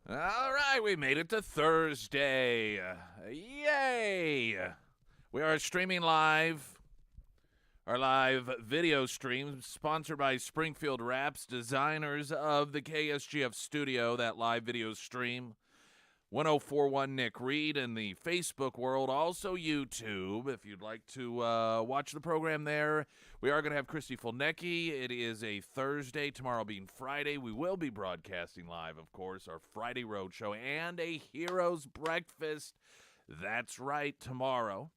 All right, we made it to Thursday. Yay! We are streaming live. Our live video stream, sponsored by Springfield Wraps, designers of the KSGF studio, that live video stream. 1041 Nick Reed in the Facebook world, also YouTube. If you'd like to watch the program there, we are going to have Christy Fulnecki. It is a Thursday, tomorrow being Friday. We will be broadcasting live, of course, our Friday Road Show and a Heroes Breakfast. That's right, tomorrow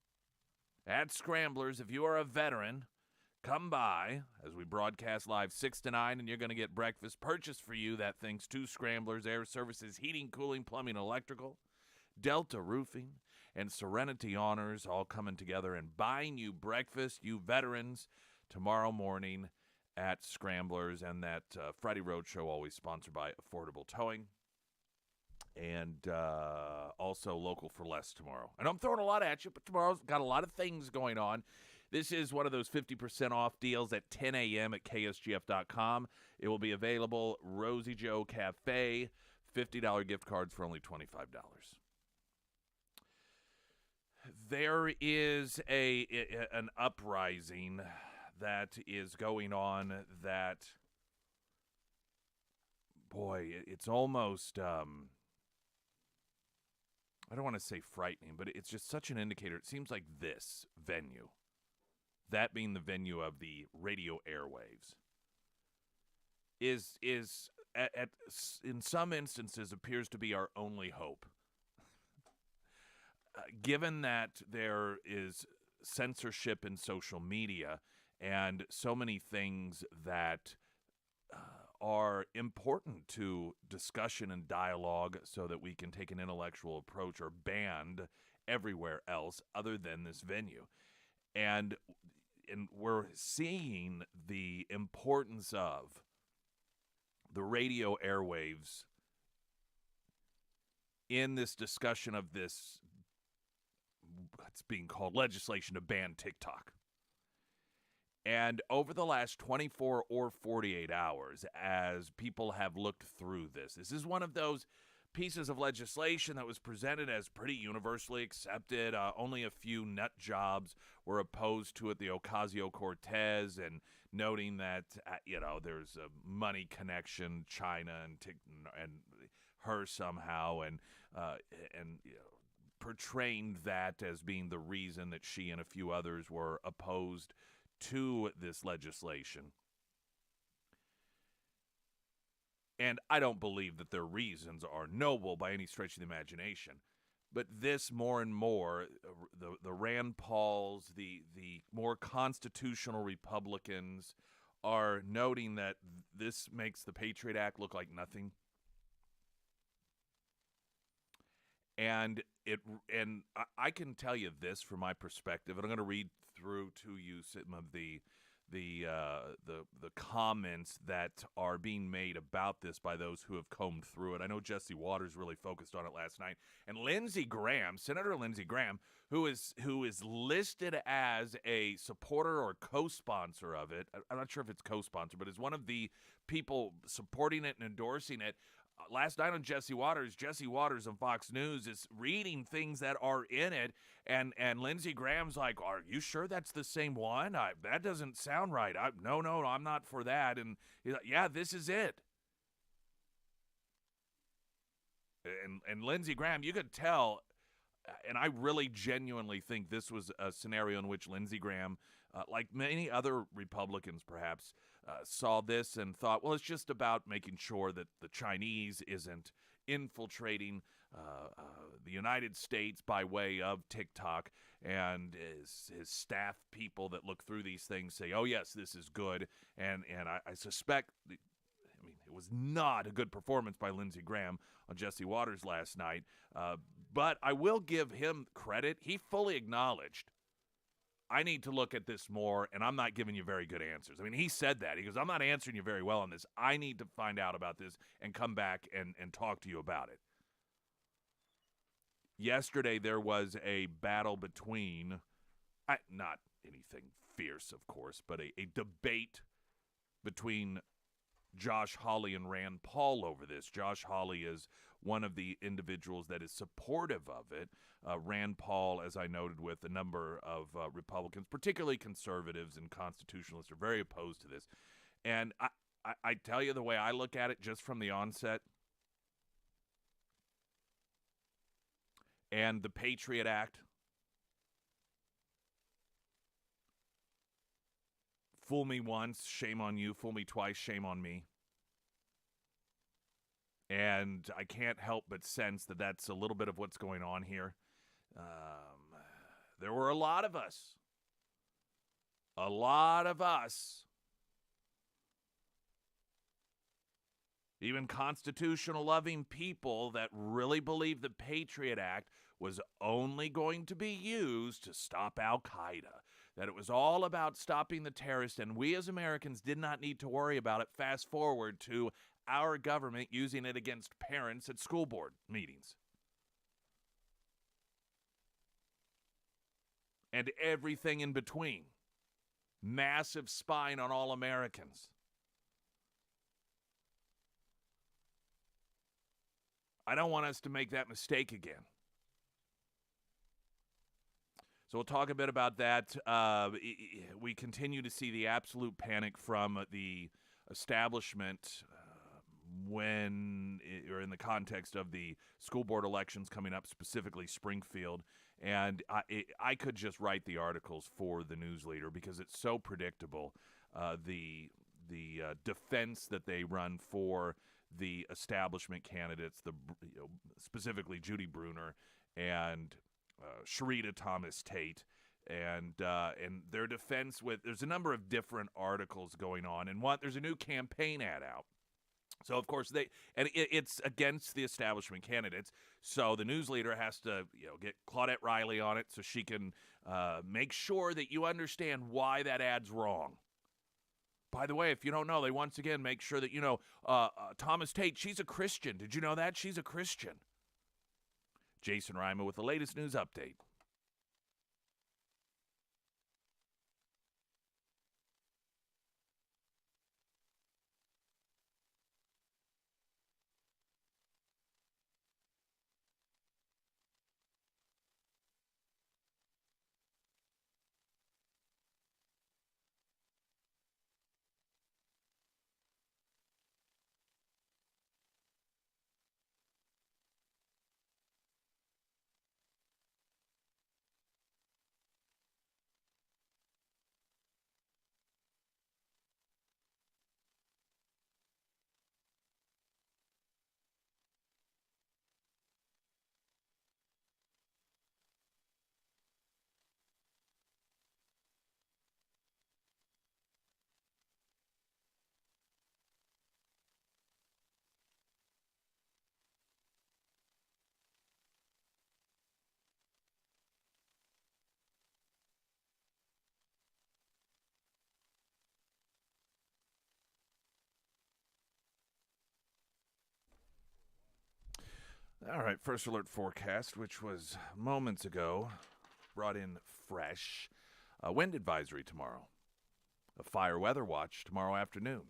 at Scramblers. If you are a veteran, come by as we broadcast live 6 to 9, and you're going to get breakfast purchased for you. That thanks to Scramblers, Air Services, Heating, Cooling, Plumbing, Electrical, Delta Roofing, and Serenity Honors all coming together and buying you breakfast, you veterans, tomorrow morning at Scramblers. And that Friday Road Show always sponsored by Affordable Towing. And also Local for Less tomorrow. And I'm throwing a lot at you, but tomorrow's got a lot of things going on. This is one of those 50% off deals at 10 a.m. at ksgf.com. It will be available. Rosie Joe Cafe, $50 gift cards for only $25. There is an uprising that is going on that, boy, it's almost... I don't want to say frightening, but it's just such an indicator. It seems like this venue, that being the venue of the radio airwaves, is in some instances appears to be our only hope. Given that there is censorship in social media and so many things that are important to discussion and dialogue so that we can take an intellectual approach, are banned everywhere else other than this venue. And we're seeing the importance of the radio airwaves in this discussion of this, what's being called legislation to ban TikTok. And over the last 24 or 48 hours, as people have looked through this is one of those pieces of legislation that was presented as pretty universally accepted. Only a few nut jobs were opposed to it, the Ocasio-Cortez, and noting that, there's a money connection, China and her somehow, and portraying that as being the reason that she and a few others were opposed to this legislation. And I don't believe that their reasons are noble by any stretch of the imagination. But this more and more, the Rand Pauls, the more constitutional Republicans are noting that this makes the Patriot Act look like nothing. And I can tell you this from my perspective, and I'm going to read through to you some of the comments that are being made about this by those who have combed through it. I know Jesse Waters really focused on it last night, and Lindsey Graham, Senator Lindsey Graham, who is listed as a supporter or co-sponsor of it. I'm not sure if it's co-sponsor, but is one of the people supporting it and endorsing it. Last night on Jesse Waters on Fox News is reading things that are in it, and Lindsey Graham's like, "Are you sure that's the same one? That doesn't sound right. No, I'm not for that." And he's like, "Yeah, this is it." And Lindsey Graham, you could tell, and I really genuinely think this was a scenario in which Lindsey Graham, like many other Republicans perhaps, saw this and thought, well, it's just about making sure that the Chinese isn't infiltrating the United States by way of TikTok, and his staff people that look through these things say, oh, yes, this is good, and I suspect... it was not a good performance by Lindsey Graham on Jesse Waters last night, but I will give him credit. He fully acknowledged, I need to look at this more, and I'm not giving you very good answers. He said that. He goes, I'm not answering you very well on this. I need to find out about this and come back and talk to you about it. Yesterday, there was a battle between, not anything fierce, of course, but a debate between Josh Hawley and Rand Paul over this. Josh Hawley is one of the individuals that is supportive of it. Rand Paul, as I noted, with a number of Republicans, particularly conservatives and constitutionalists, are very opposed to this. And I tell you, the way I look at it just from the onset, and the Patriot Act, fool me once, shame on you. Fool me twice, shame on me. And I can't help but sense that that's a little bit of what's going on here. There were a lot of us, even constitutional-loving people that really believed the Patriot Act was only going to be used to stop Al-Qaeda, that it was all about stopping the terrorists, and we as Americans did not need to worry about it. Fast forward to our government using it against parents at school board meetings. And everything in between. Massive spying on all Americans. I don't want us to make that mistake again. So we'll talk a bit about that. We continue to see the absolute panic from the establishment or in the context of the school board elections coming up, specifically Springfield. And I could just write the articles for the news leader because it's so predictable. The defense that they run for the establishment candidates, specifically Judy Bruner and Sharita Thomas Tate, and their defense there's a number of different articles going on, and there's a new campaign ad out. So of course it's against the establishment candidates. So the news leader has to get Claudette Riley on it so she can make sure that you understand why that ad's wrong. By the way, if you don't know, they once again make sure that Thomas Tate, she's a Christian. Did you know that? She's a Christian. Jason Reimer with the latest news update. All right, first alert forecast, which was moments ago, brought in fresh. Wind advisory tomorrow. A fire weather watch tomorrow afternoon.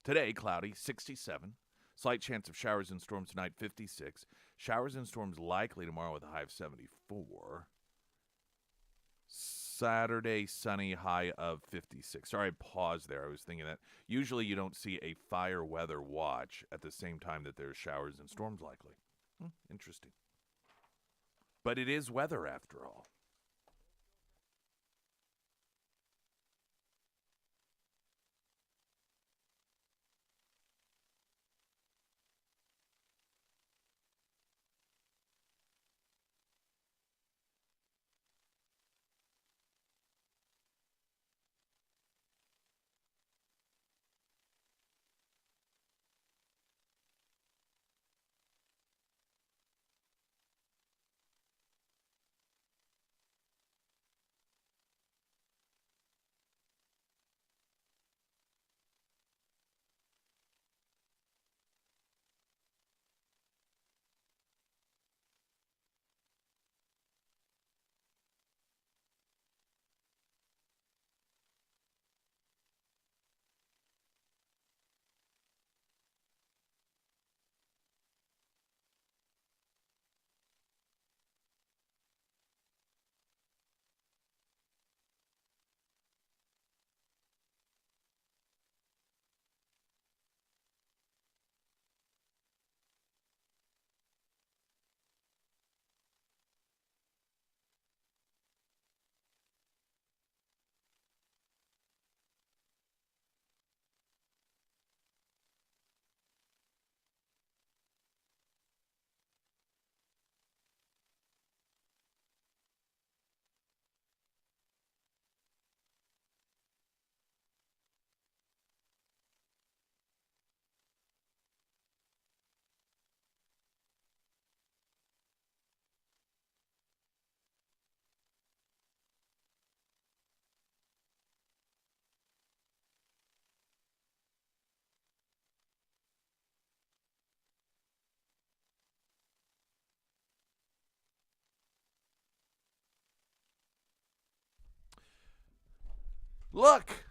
Today, cloudy, 67. Slight chance of showers and storms tonight, 56. Showers and storms likely tomorrow with a high of 74. Saturday, sunny, high of 56. Sorry, I paused there. I was thinking that usually you don't see a fire weather watch at the same time that there's showers and storms likely. Interesting. But it is weather after all. Look,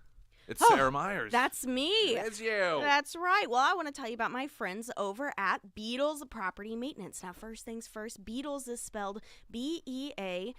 it's Oh, Sarah Myers. That's me. It's you. That's right. Well, I want to tell you about my friends over at Beatles Property Maintenance. Now, first things first, Beatles is spelled Beadles.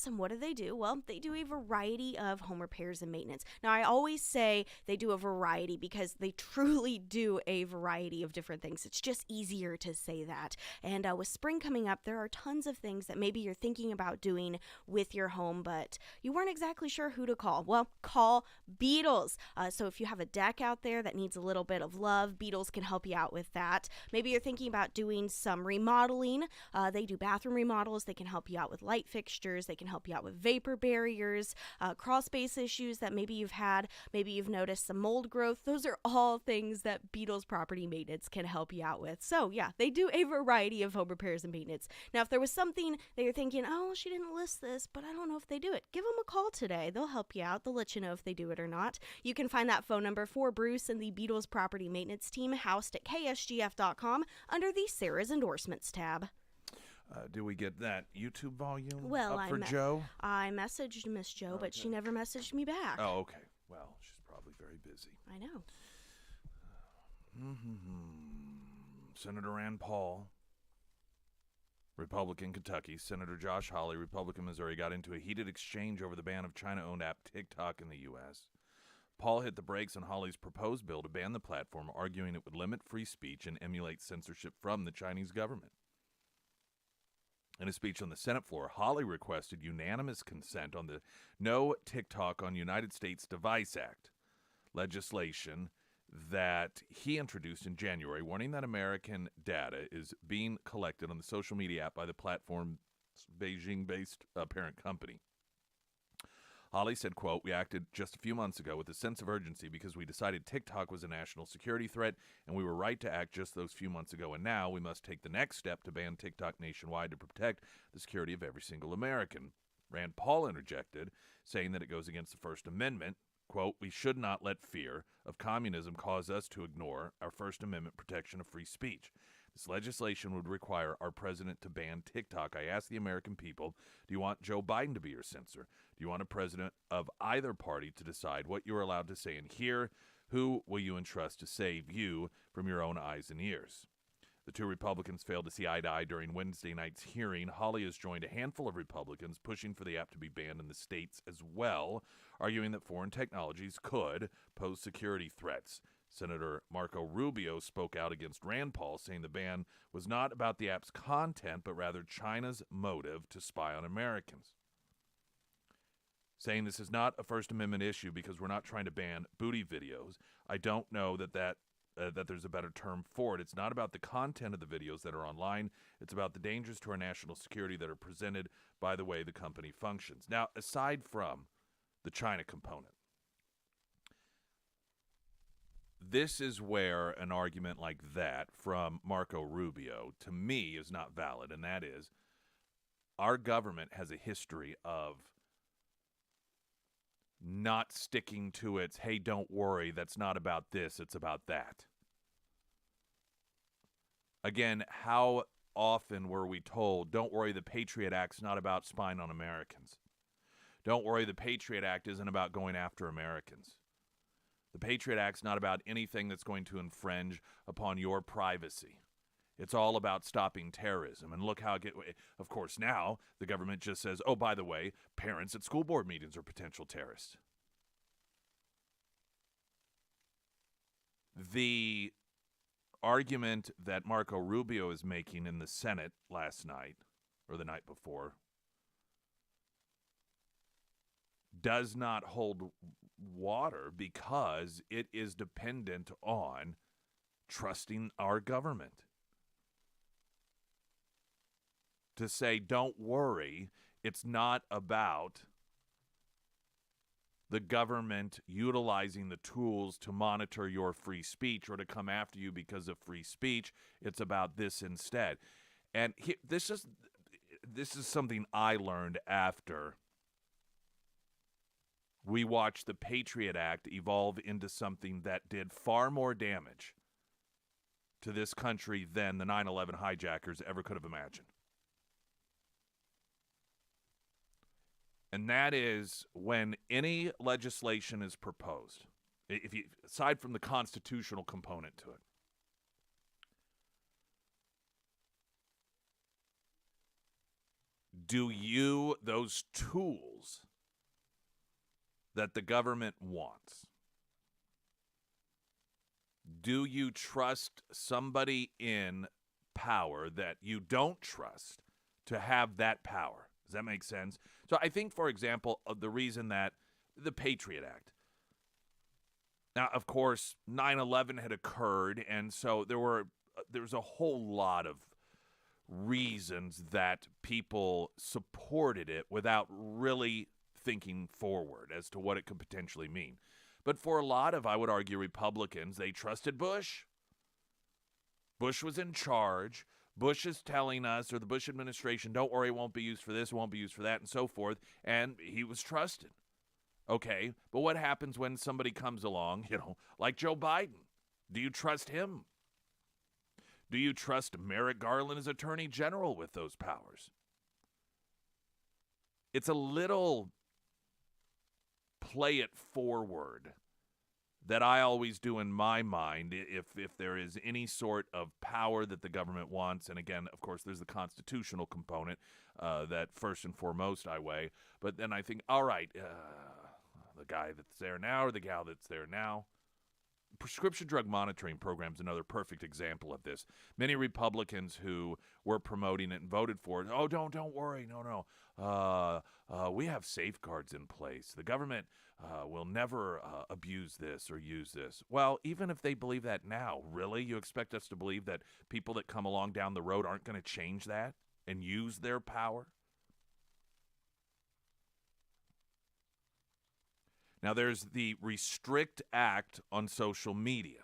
And what do? Well, they do a variety of home repairs and maintenance. Now, I always say they do a variety because they truly do a variety of different things. It's just easier to say that. And with spring coming up, there are tons of things that maybe you're thinking about doing with your home, but you weren't exactly sure who to call. Well, call Beatles. So if you have a deck out there that needs a little bit of love, Beatles can help you out with that. Maybe you're thinking about doing some remodeling. They do bathroom remodels. They can help you out with light fixtures. They can help you out with vapor barriers, crawl space issues that maybe you've had. Maybe you've noticed some mold growth. Those are all things that Beatles Property Maintenance can help you out with. So yeah, they do a variety of home repairs and maintenance. Now, if there was something that you're thinking, oh, she didn't list this, but I don't know if they do it, give them a call today. They'll help you out. They'll let you know if they do it or not. You can find that phone number for Bruce and the Beatles Property Maintenance Team housed at ksgf.com under the Sarah's Endorsements tab. Do we get that YouTube volume Well, for Joe? I messaged Miss Joe, but she never messaged me back. Oh, okay. Well, she's probably very busy. I know. Senator Rand Paul, Republican Kentucky, Senator Josh Hawley, Republican Missouri, got into a heated exchange over the ban of China-owned app TikTok in the U.S. Paul hit the brakes on Hawley's proposed bill to ban the platform, arguing it would limit free speech and emulate censorship from the Chinese government. In a speech on the Senate floor, Hawley requested unanimous consent on the No TikTok on United States Device Act legislation that he introduced in January, warning that American data is being collected on the social media app by the platform's Beijing-based parent company. Hawley said, quote, "We acted just a few months ago with a sense of urgency because we decided TikTok was a national security threat, and we were right to act just those few months ago. And now we must take the next step to ban TikTok nationwide to protect the security of every single American." Rand Paul interjected, saying that it goes against the First Amendment. Quote, "We should not let fear of communism cause us to ignore our First Amendment protection of free speech. This legislation would require our president to ban TikTok. I ask the American people, do you want Joe Biden to be your censor? Do you want a president of either party to decide what you're allowed to say and hear? Who will you entrust to save you from your own eyes and ears?" The two Republicans failed to see eye to eye during Wednesday night's hearing. Hawley has joined a handful of Republicans pushing for the app to be banned in the states as well, arguing that foreign technologies could pose security threats. Senator Marco Rubio spoke out against Rand Paul, saying the ban was not about the app's content, but rather China's motive to spy on Americans. Saying this is not a First Amendment issue because we're not trying to ban booty videos. I don't know that there's a better term for it. It's not about the content of the videos that are online. It's about the dangers to our national security that are presented by the way the company functions. Now, aside from the China component, this is where an argument like that from Marco Rubio, to me, is not valid, and that is our government has a history of not sticking to its, hey, don't worry, that's not about this, it's about that. Again, how often were we told, don't worry, the Patriot Act's not about spying on Americans. Don't worry, the Patriot Act isn't about going after Americans. The Patriot Act's not about anything that's going to infringe upon your privacy. It's all about stopping terrorism. And look how of course, now the government just says, oh, by the way, parents at school board meetings are potential terrorists. The argument that Marco Rubio is making in the Senate last night, or the night before, does not hold water because it is dependent on trusting our government. To say, don't worry, it's not about the government utilizing the tools to monitor your free speech or to come after you because of free speech. It's about this instead. And this is something I learned after we watched the Patriot Act evolve into something that did far more damage to this country than the 9/11 hijackers ever could have imagined. And that is when any legislation is proposed, if you aside from the constitutional component to it, do you those tools that the government wants, do you trust somebody in power that you don't trust to have that power? Does that make sense? So I think, for example, of the reason that the Patriot Act. Now, of course, 9/11 had occurred, and so there's a whole lot of reasons that people supported it without really thinking forward as to what it could potentially mean. But for a lot of, I would argue, Republicans, they trusted Bush. Bush was in charge. Bush is telling us, or the Bush administration, don't worry, it won't be used for this, it won't be used for that, and so forth. And he was trusted. Okay, but what happens when somebody comes along, like Joe Biden? Do you trust him? Do you trust Merrick Garland as Attorney General with those powers? It's a little play it forward that I always do in my mind if there is any sort of power that the government wants. And again, of course, there's the constitutional component that first and foremost I weigh. But then I think, all right, the guy that's there now or the gal that's there now. Prescription drug monitoring program is another perfect example of this. Many Republicans who were promoting it and voted for it, oh, don't worry, no. We have safeguards in place. The government will never abuse this or use this. Well, even if they believe that now, really? You expect us to believe that people that come along down the road aren't going to change that and use their power? Now, there's the Restrict Act on social media.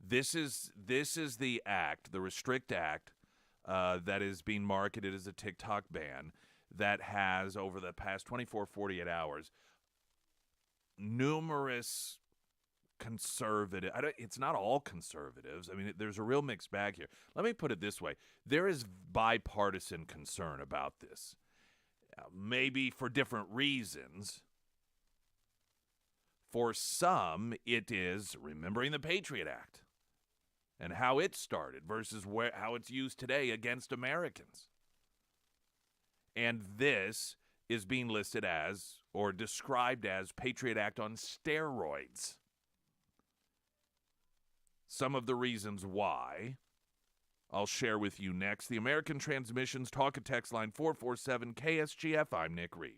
This is the act, the Restrict Act, that is being marketed as a TikTok ban that has, over the past 24, 48 hours, numerous conservative. It's not all conservatives. I mean, there's a real mixed bag here. Let me put it this way. There is bipartisan concern about this. Maybe for different reasons. For some, it is remembering the Patriot Act and how it started versus how it's used today against Americans. And this is being listed as, or described as, Patriot Act on steroids. Some of the reasons why I'll share with you next. The American Transmissions Talk and Text Line 447 KSGF. I'm Nick Reed.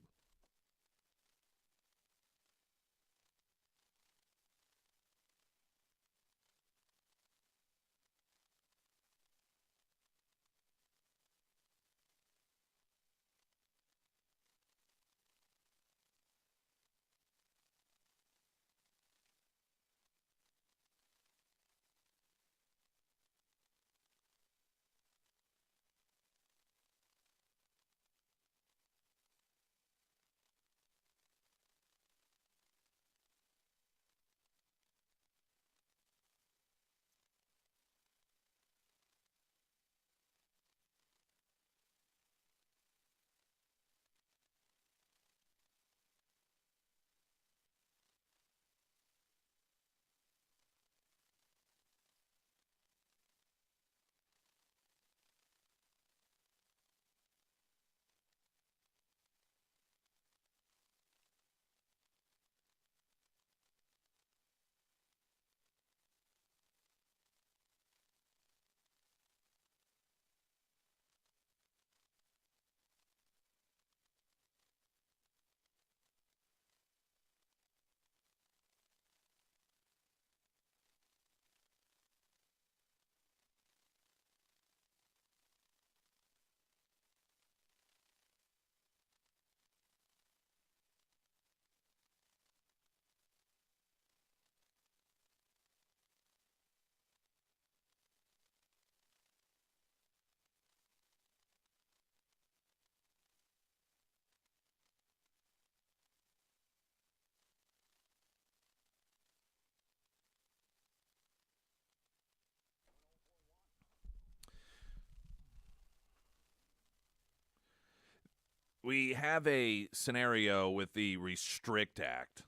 We have a scenario with the Restrict Act.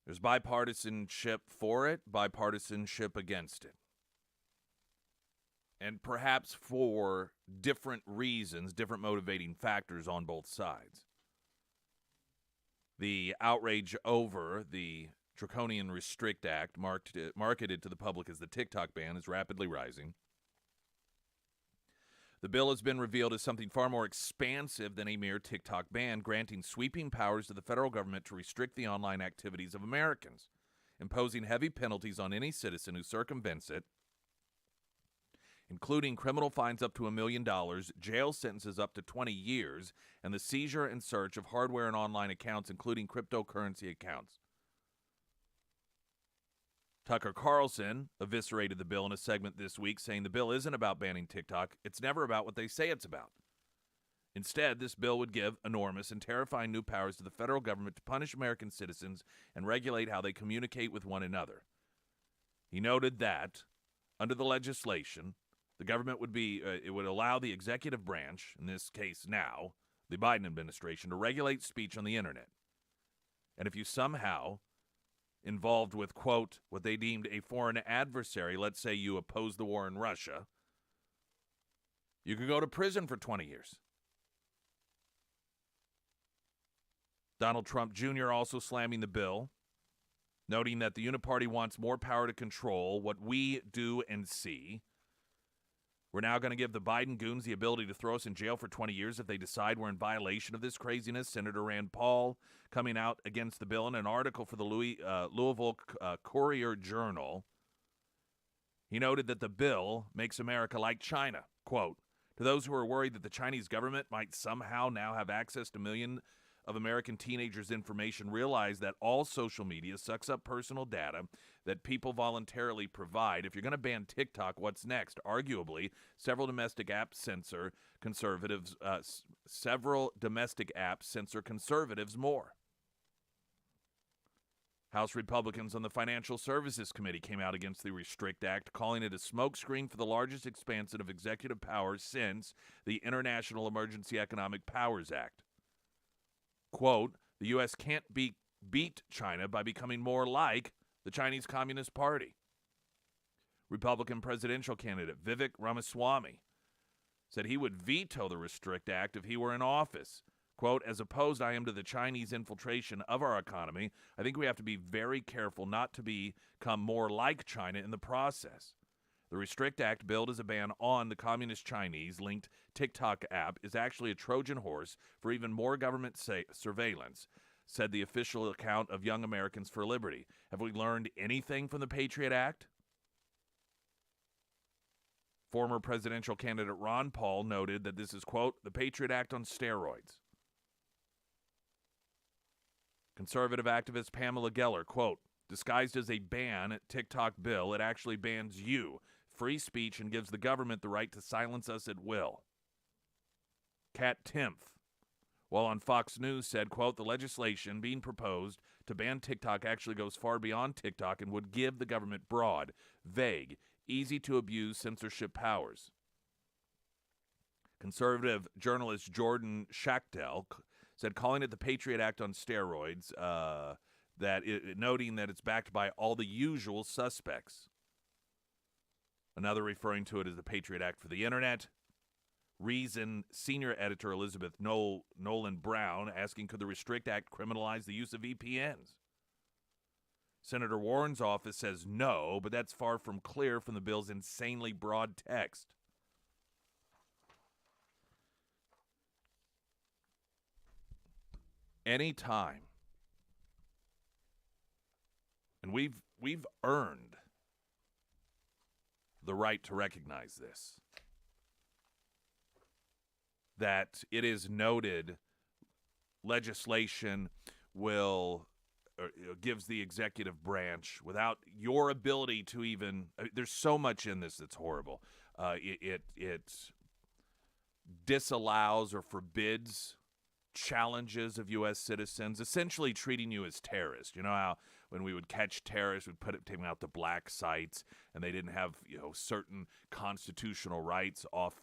There's bipartisanship for it, bipartisanship against it. And perhaps for different reasons, different motivating factors on both sides. The outrage over the Draconian Restrict Act, marketed to the public as the TikTok ban, is rapidly rising. The bill has been revealed as something far more expansive than a mere TikTok ban, granting sweeping powers to the federal government to restrict the online activities of Americans, imposing heavy penalties on any citizen who circumvents it, including criminal fines up to $1 million, jail sentences up to 20 years, and the seizure and search of hardware and online accounts, including cryptocurrency accounts. Tucker Carlson eviscerated the bill in a segment this week, saying the bill isn't about banning TikTok. It's never about what they say it's about. Instead, this bill would give enormous and terrifying new powers to the federal government to punish American citizens and regulate how they communicate with one another. He noted that, under the legislation, the government would it would allow the executive branch, in this case now, the Biden administration, to regulate speech on the internet. And if you somehow involved with, quote, what they deemed a foreign adversary, let's say you oppose the war in Russia, you could go to prison for 20 years. Donald Trump Jr. also slamming the bill, noting that the Uniparty wants more power to control what we do and see. We're now going to give the Biden goons the ability to throw us in jail for 20 years if they decide we're in violation of this craziness. Senator Rand Paul coming out against the bill in an article for the Louisville Courier-Journal. He noted that the bill makes America like China. Quote, to those who are worried that the Chinese government might somehow now have access to millions of American teenagers' information, realize that all social media sucks up personal data that people voluntarily provide. If you're going to ban TikTok, what's next? Arguably, several domestic apps censor conservatives more. House Republicans on the Financial Services Committee came out against the Restrict Act, calling it a smokescreen for the largest expansion of executive powers since the International Emergency Economic Powers Act. Quote, the U.S. can't beat China by becoming more like the Chinese Communist Party. Republican presidential candidate Vivek Ramaswamy said he would veto the Restrict Act if he were in office. Quote, as opposed I am to the Chinese infiltration of our economy, I think we have to be very careful not to become more like China in the process. The Restrict Act, billed as a ban on the communist Chinese-linked TikTok app, is actually a Trojan horse for even more government surveillance, said the official account of Young Americans for Liberty. Have we learned anything from the Patriot Act? Former presidential candidate Ron Paul noted that this is, quote, the Patriot Act on steroids. Conservative activist Pamela Geller, quote, disguised as a ban at TikTok bill, it actually bans you, free speech, and gives the government the right to silence us at will. Kat Timpf, while on Fox News, said, quote, the legislation being proposed to ban TikTok actually goes far beyond TikTok and would give the government broad, vague, easy-to-abuse censorship powers. Conservative journalist Jordan Schachtel said, calling it the Patriot Act on steroids, noting that it's backed by all the usual suspects. Another referring to it as the Patriot Act for the Internet. Reason senior editor Elizabeth Nolan Brown asking, could the Restrict Act criminalize the use of VPNs? Senator Warren's office says no, but that's far from clear from the bill's insanely broad text. Anytime, and we've earned the right to recognize this, that it is noted legislation gives the executive branch, without your ability to even, there's so much in this that's horrible. It disallows or forbids challenges of U.S. citizens, essentially treating you as terrorists. You know how when we would catch terrorists, we'd take them out to black sites, and they didn't have certain constitutional rights off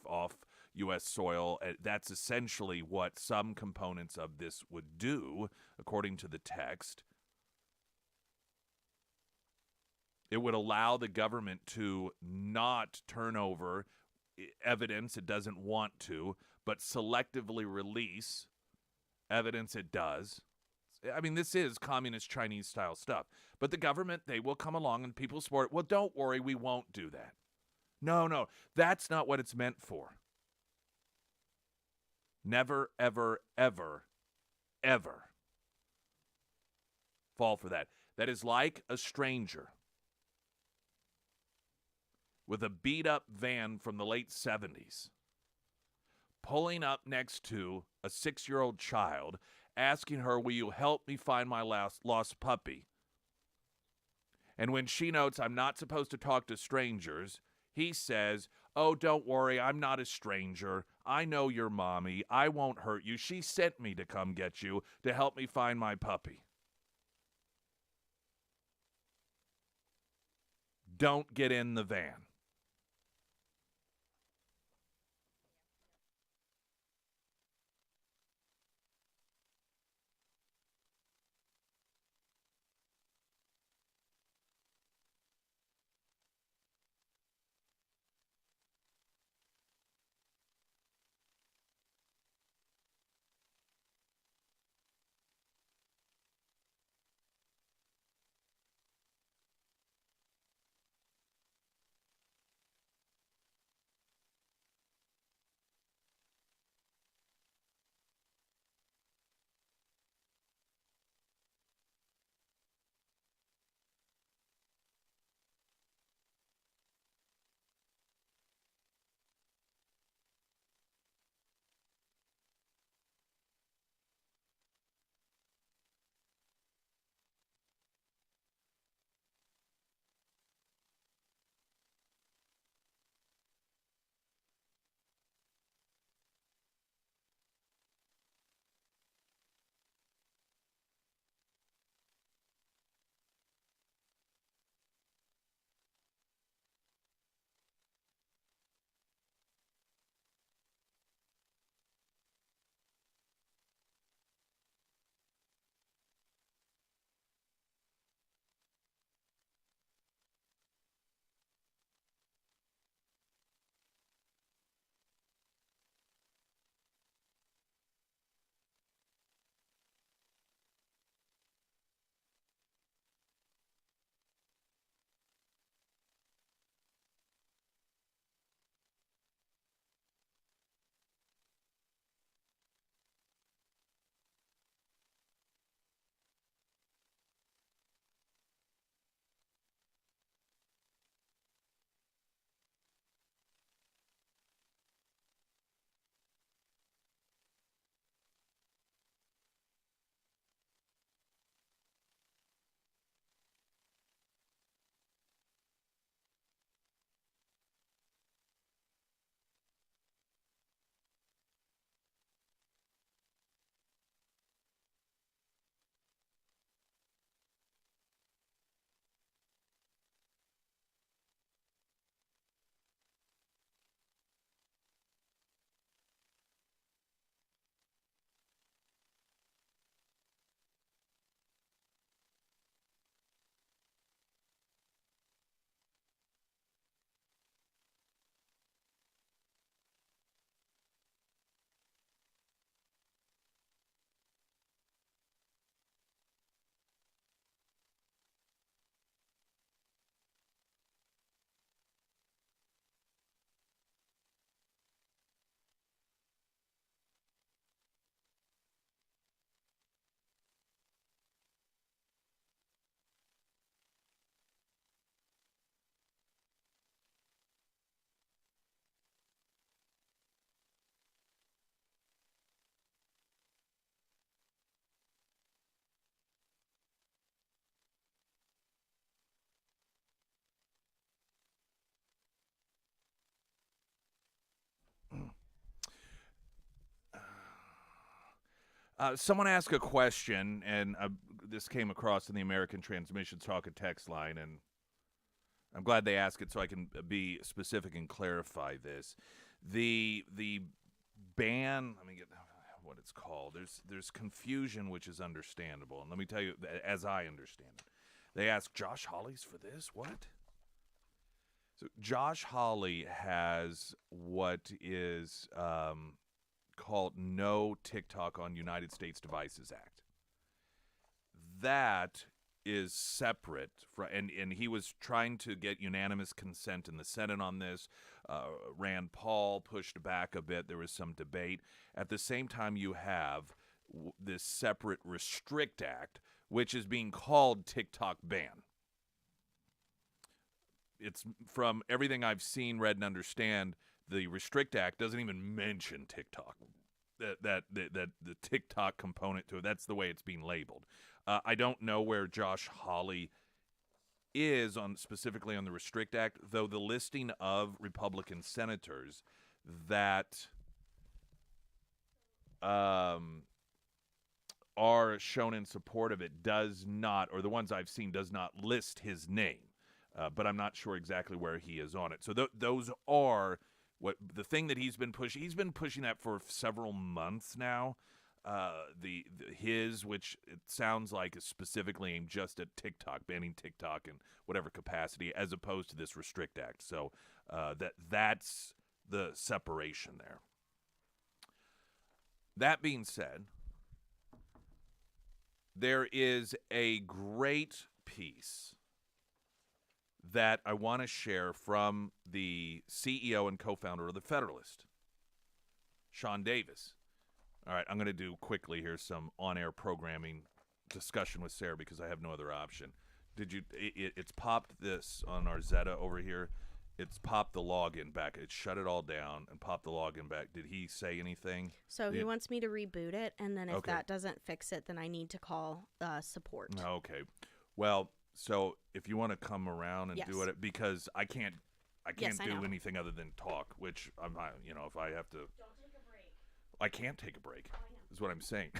U.S. soil. That's essentially what some components of this would do, according to the text. It would allow the government to not turn over evidence it doesn't want to, but selectively release evidence it does. I mean, this is communist Chinese-style stuff. But the government, they will come along and people support it. Well, don't worry, we won't do that. No, that's not what it's meant for. Never, ever, ever, ever fall for that. That is like a stranger with a beat-up van from the late 70s pulling up next to a 6-year-old child, asking her, will you help me find my lost puppy? And when she notes I'm not supposed to talk to strangers, he says, oh, don't worry, I'm not a stranger. I know your mommy. I won't hurt you. She sent me to come get you to help me find my puppy. Don't get in the van. Someone asked a question, and this came across in the American Transmission Talk and Text line, and I'm glad they asked it so I can be specific and clarify this. The ban. Let me get what it's called. There's confusion, which is understandable. And let me tell you, as I understand it, they asked Josh Hawley's for this. What? So Josh Hawley has what is called No TikTok on United States Devices Act. That is separate from, and he was trying to get unanimous consent in the Senate on this. Rand Paul pushed back a bit. There was some debate. At the same time, you have this separate Restrict Act, which is being called TikTok ban. It's from everything I've seen, read, and understand, the Restrict Act doesn't even mention TikTok. That the TikTok component to it, that's the way it's being labeled. I don't know where Josh Hawley is on specifically on the Restrict Act, though the listing of Republican senators that are shown in support of it does not, or the ones I've seen, does not list his name. But I'm not sure exactly where he is on it. So those are what the thing that he's been pushing. He's been pushing that for several months now. His, which it sounds like is specifically aimed just at TikTok, banning TikTok in whatever capacity, as opposed to this Restrict Act. So that's the separation there. That being said, there is a great piece that I want to share from the CEO and co-founder of the Federalist, Sean Davis. All right, I'm going to do quickly here some on-air programming discussion with Sarah because I have no other option. It's popped this on our Zeta over here. It's popped the login back. It shut it all down and popped the login back. Did he say anything? So he wants me to reboot it, and then if Okay. that doesn't fix it, then I need to call support. Okay. Well, so if you want to come around and Yes. do it, because I can't Yes, I do know. anything other than talk, which I'm not, if I have to. Don't take a break. I can't take a break, is what I'm saying.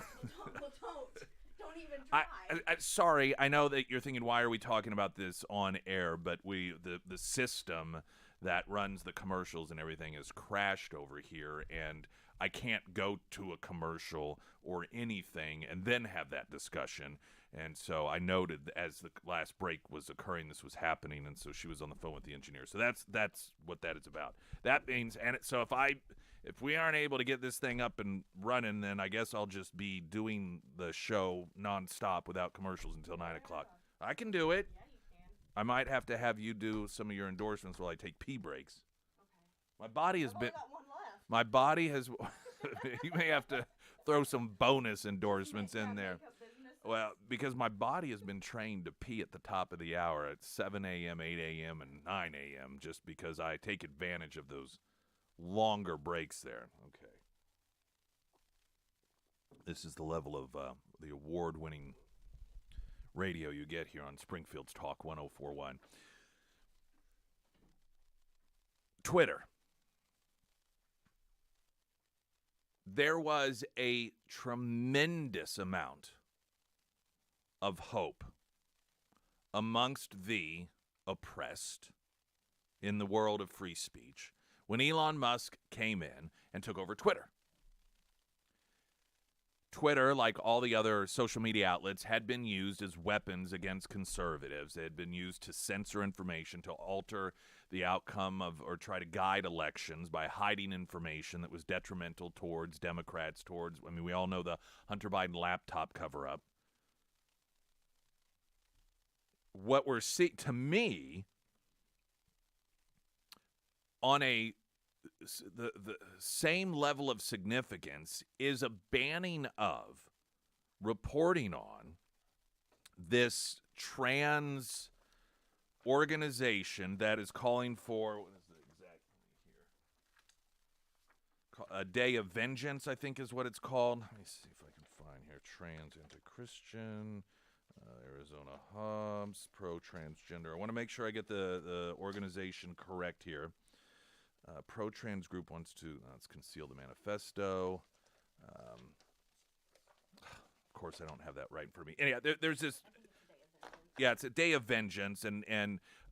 Don't even Sorry, I know that you're thinking, why are we talking about this on air? But the system that runs the commercials and everything has crashed over here, and I can't go to a commercial or anything and then have that discussion. And so I noted as the last break was occurring, this was happening, and so she was on the phone with the engineer. So that's what that is about. That means, so if we aren't able to get this thing up and running, then I guess I'll just be doing the show nonstop without commercials until 9 o'clock. I can do it. Yeah, you can. I might have to have you do some of your endorsements while I take pee breaks. Okay. My body has been. Got one left. My body has. You may have to throw some bonus endorsements in there. Well, because my body has been trained to pee at the top of the hour at 7 a.m., 8 a.m., and 9 a.m. just because I take advantage of those longer breaks there. Okay. This is the level of the award-winning radio you get here on Springfield's Talk 104.1. Twitter. There was a tremendous amount of hope amongst the oppressed in the world of free speech when Elon Musk came in and took over Twitter. Twitter, like all the other social media outlets, had been used as weapons against conservatives. It had been used to censor information, to alter the outcome of or try to guide elections by hiding information that was detrimental towards Democrats, we all know the Hunter Biden laptop cover-up. What we're seeing, to me, on the same level of significance is a banning of reporting on this trans organization that is calling for, what is it exactly here? A Day of Vengeance, I think is what it's called. Let me see if I can find here. Trans anti-Christian, Arizona Hubs, pro-transgender. I want to make sure I get the organization correct here. Pro-trans group wants to let's conceal the manifesto. Of course, I don't have that right in front of me. Anyhow, there's this. Yeah, it's a Day of Vengeance, and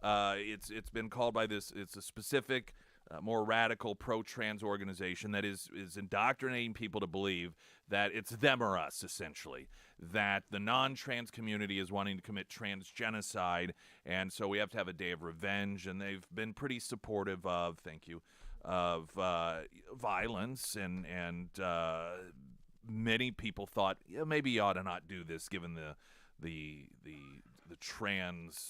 it's been called by this. It's a specific more radical pro-trans organization that is indoctrinating people to believe that it's them or us, essentially, that the non-trans community is wanting to commit trans genocide, and so we have to have a day of revenge, and they've been pretty supportive of, thank you, of violence, and many people thought, yeah, maybe you ought to not do this given the trans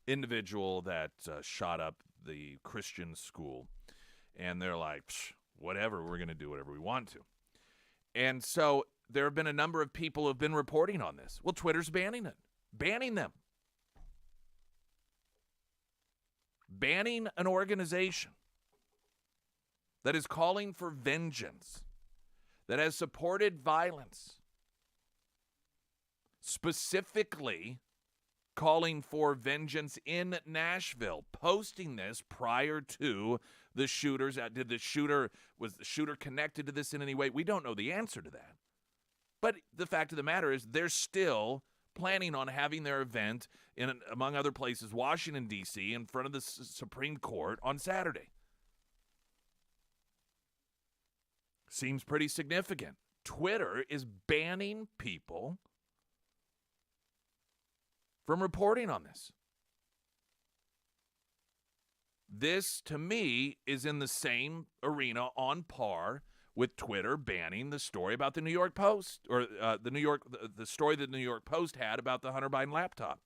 individual that shot up the Christian school. And they're like, whatever, we're going to do whatever we want to. And so there have been a number of people who have been reporting on this. Well, Twitter's banning them. Banning an organization that is calling for vengeance, that has supported violence, specifically calling for vengeance in Nashville, posting this prior to the shooters. Was the shooter connected to this in any way? We don't know the answer to that. But the fact of the matter is they're still planning on having their event in, among other places, Washington, D.C., in front of the Supreme Court on Saturday. Seems pretty significant. Twitter is banning people from reporting on this. This, to me, is in the same arena on par with Twitter banning the story about the New York Post, or the story that the New York Post had about the Hunter Biden laptop.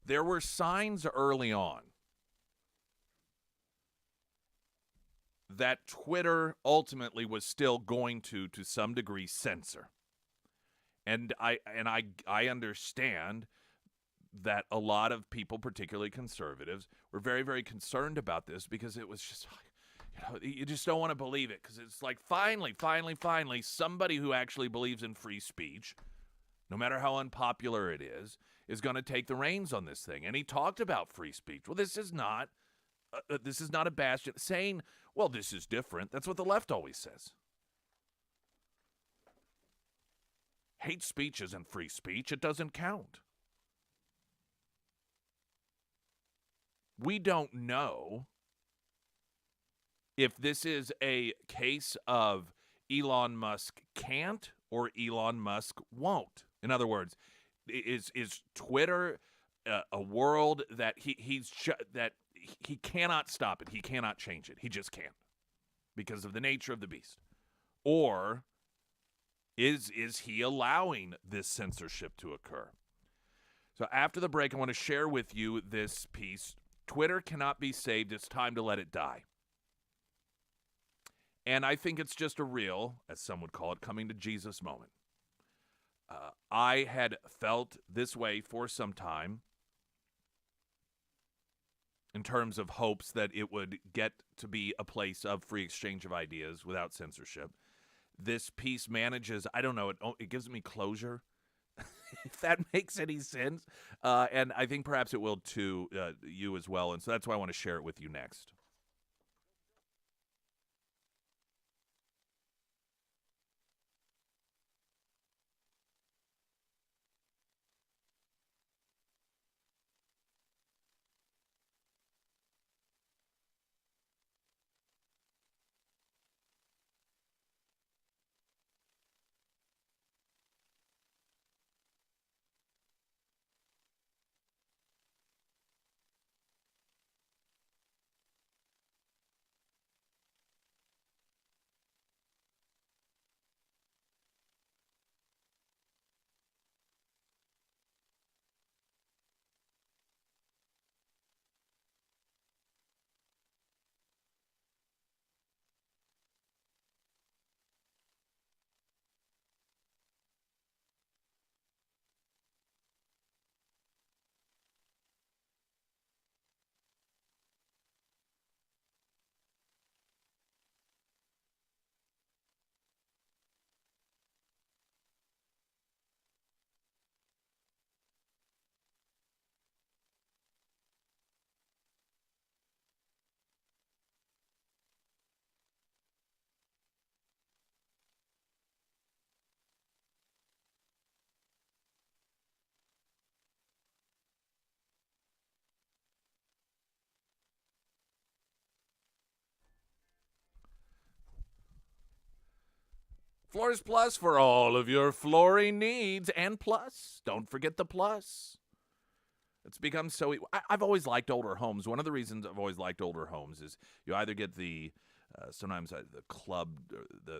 There were signs early on that Twitter ultimately was still going to some degree, censor. And I understand that a lot of people, particularly conservatives, were very, very concerned about this because it was just, you just don't want to believe it, because it's like finally, somebody who actually believes in free speech, no matter how unpopular it is going to take the reins on this thing. And he talked about free speech. Well, this is not a bastion. Saying, well, this is different, that's what the left always says. Hate speech isn't free speech. It doesn't count. We don't know if this is a case of Elon Musk can't or Elon Musk won't. In other words, is Twitter a world that he cannot stop it, he cannot change it, he just can't because of the nature of the beast? Or is he allowing this censorship to occur? So after the break, I want to share with you this piece. Twitter cannot be saved. It's time to let it die. And I think it's just a real, as some would call it, coming to Jesus moment. I had felt this way for some time in terms of hopes that it would get to be a place of free exchange of ideas without censorship. This piece manages, I don't know, it gives me closure, if that makes any sense. And I think perhaps it will to you as well. And so that's why I want to share it with you next. Floors Plus for all of your flooring needs. And plus, don't forget the plus. It's become so... I've always liked older homes. One of the reasons I've always liked older homes is you either get the... sometimes the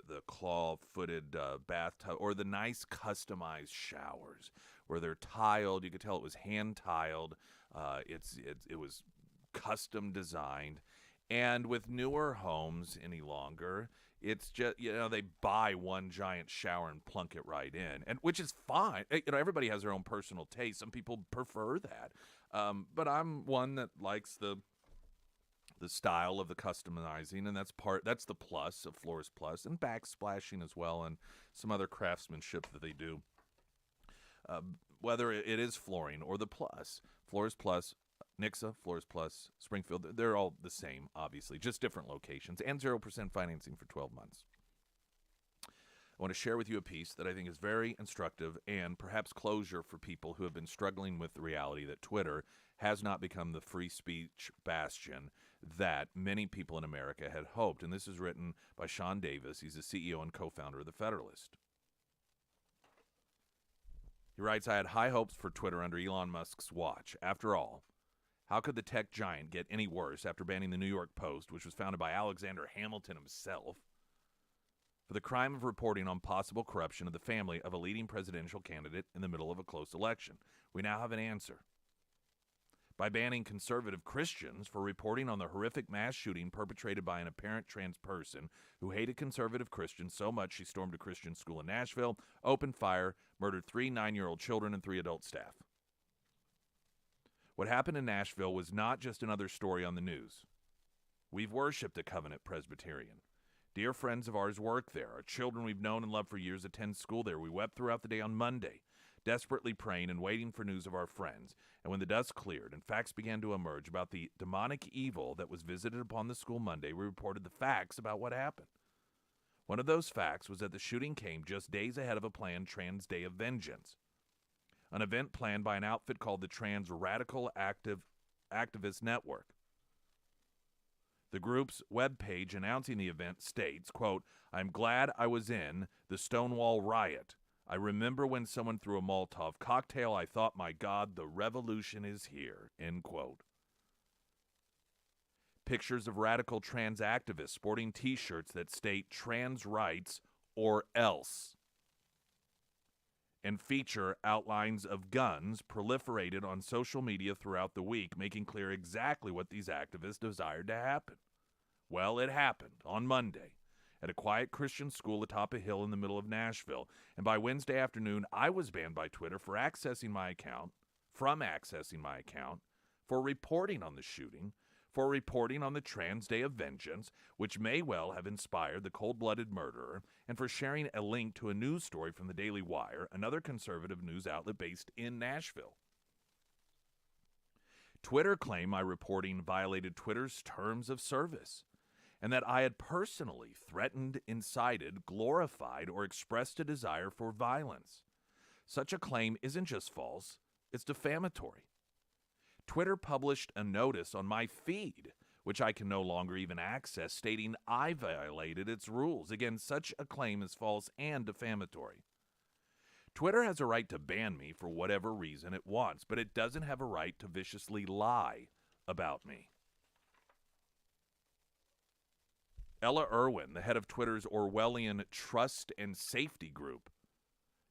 the claw-footed bathtub, or the nice customized showers where they're tiled. You could tell it was hand-tiled. It was custom designed. And with newer homes any longer, it's just, they buy one giant shower and plunk it right in, and which is fine. Everybody has their own personal taste. Some people prefer that. But I'm one that likes the style of the customizing, and that's the plus of Floors Plus, and backsplashing as well, and some other craftsmanship that they do. Whether it is flooring or the plus, Floors Plus, Nixa, Floors Plus, Springfield, they're all the same, obviously, just different locations, and 0% financing for 12 months. I want to share with you a piece that I think is very instructive and perhaps closure for people who have been struggling with the reality that Twitter has not become the free speech bastion that many people in America had hoped. And this is written by Sean Davis. He's the CEO and co-founder of The Federalist. He writes, I had high hopes for Twitter under Elon Musk's watch. After all, how could the tech giant get any worse after banning the New York Post, which was founded by Alexander Hamilton himself, for the crime of reporting on possible corruption of the family of a leading presidential candidate in the middle of a close election? We now have an answer. By banning conservative Christians for reporting on the horrific mass shooting perpetrated by an apparent trans person who hated conservative Christians so much she stormed a Christian school in Nashville, opened fire, murdered 3 9-year-old children and 3 adult staff. What happened in Nashville was not just another story on the news. We've worshipped at Covenant Presbyterian. Dear friends of ours work there. Our children we've known and loved for years attend school there. We wept throughout the day on Monday, desperately praying and waiting for news of our friends. And when the dust cleared and facts began to emerge about the demonic evil that was visited upon the school Monday, we reported the facts about what happened. One of those facts was that the shooting came just days ahead of a planned Trans Day of Vengeance, an event planned by an outfit called the Trans Radical Activist Network. The group's webpage announcing the event states, quote, I'm glad I was in the Stonewall riot. I remember when someone threw a Molotov cocktail, I thought, my God, the revolution is here, end quote. Pictures of radical trans activists sporting T-shirts that state trans rights or else, and feature outlines of guns proliferated on social media throughout the week, making clear exactly what these activists desired to happen. Well, it happened on Monday at a quiet Christian school atop a hill in the middle of Nashville, and by Wednesday afternoon, I was banned by Twitter from accessing my account, for reporting on the shooting, for reporting on the Trans Day of Vengeance, which may well have inspired the cold-blooded murderer, and for sharing a link to a news story from the Daily Wire, another conservative news outlet based in Nashville. Twitter claimed my reporting violated Twitter's terms of service, and that I had personally threatened, incited, glorified, or expressed a desire for violence. Such a claim isn't just false, it's defamatory. Twitter published a notice on my feed, which I can no longer even access, stating I violated its rules. Again, such a claim is false and defamatory. Twitter has a right to ban me for whatever reason it wants, but it doesn't have a right to viciously lie about me. Ella Irwin, the head of Twitter's Orwellian Trust and Safety Group,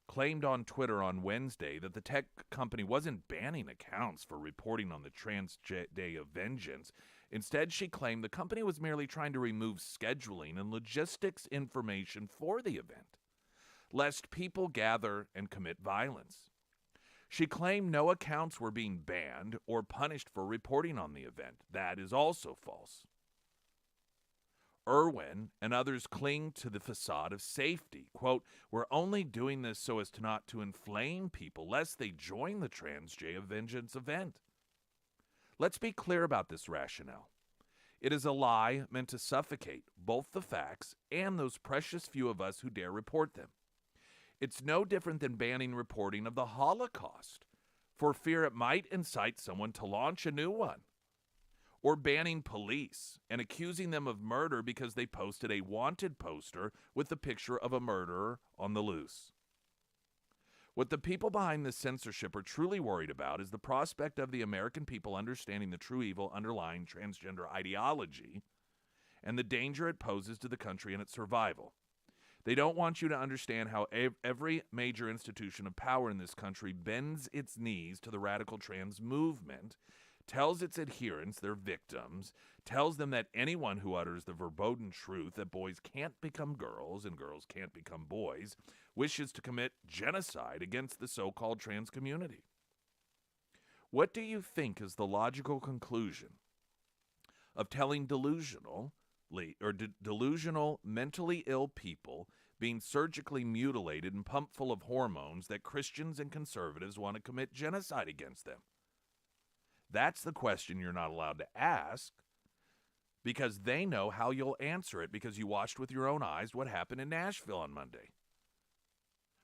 claimed on Twitter on Wednesday that the tech company wasn't banning accounts for reporting on the Trans Day of Vengeance. Instead, she claimed the company was merely trying to remove scheduling and logistics information for the event, lest people gather and commit violence. She claimed no accounts were being banned or punished for reporting on the event. That is also false. Irwin and others cling to the facade of safety. Quote, we're only doing this so as to not to inflame people, lest they join the Trans Day of Vengeance event. Let's be clear about this rationale. It is a lie meant to suffocate both the facts and those precious few of us who dare report them. It's no different than banning reporting of the Holocaust for fear it might incite someone to launch a new one, or banning police and accusing them of murder because they posted a wanted poster with the picture of a murderer on the loose. What the people behind this censorship are truly worried about is the prospect of the American people understanding the true evil underlying transgender ideology and the danger it poses to the country and its survival. They don't want you to understand how every major institution of power in this country bends its knees to the radical trans movement, tells its adherents, their victims, tells them that anyone who utters the verboten truth that boys can't become girls and girls can't become boys wishes to commit genocide against the so-called trans community. What do you think is the logical conclusion of telling delusional, mentally ill people being surgically mutilated and pumped full of hormones that Christians and conservatives want to commit genocide against them? That's the question you're not allowed to ask, because they know how you'll answer it because you watched with your own eyes what happened in Nashville on Monday.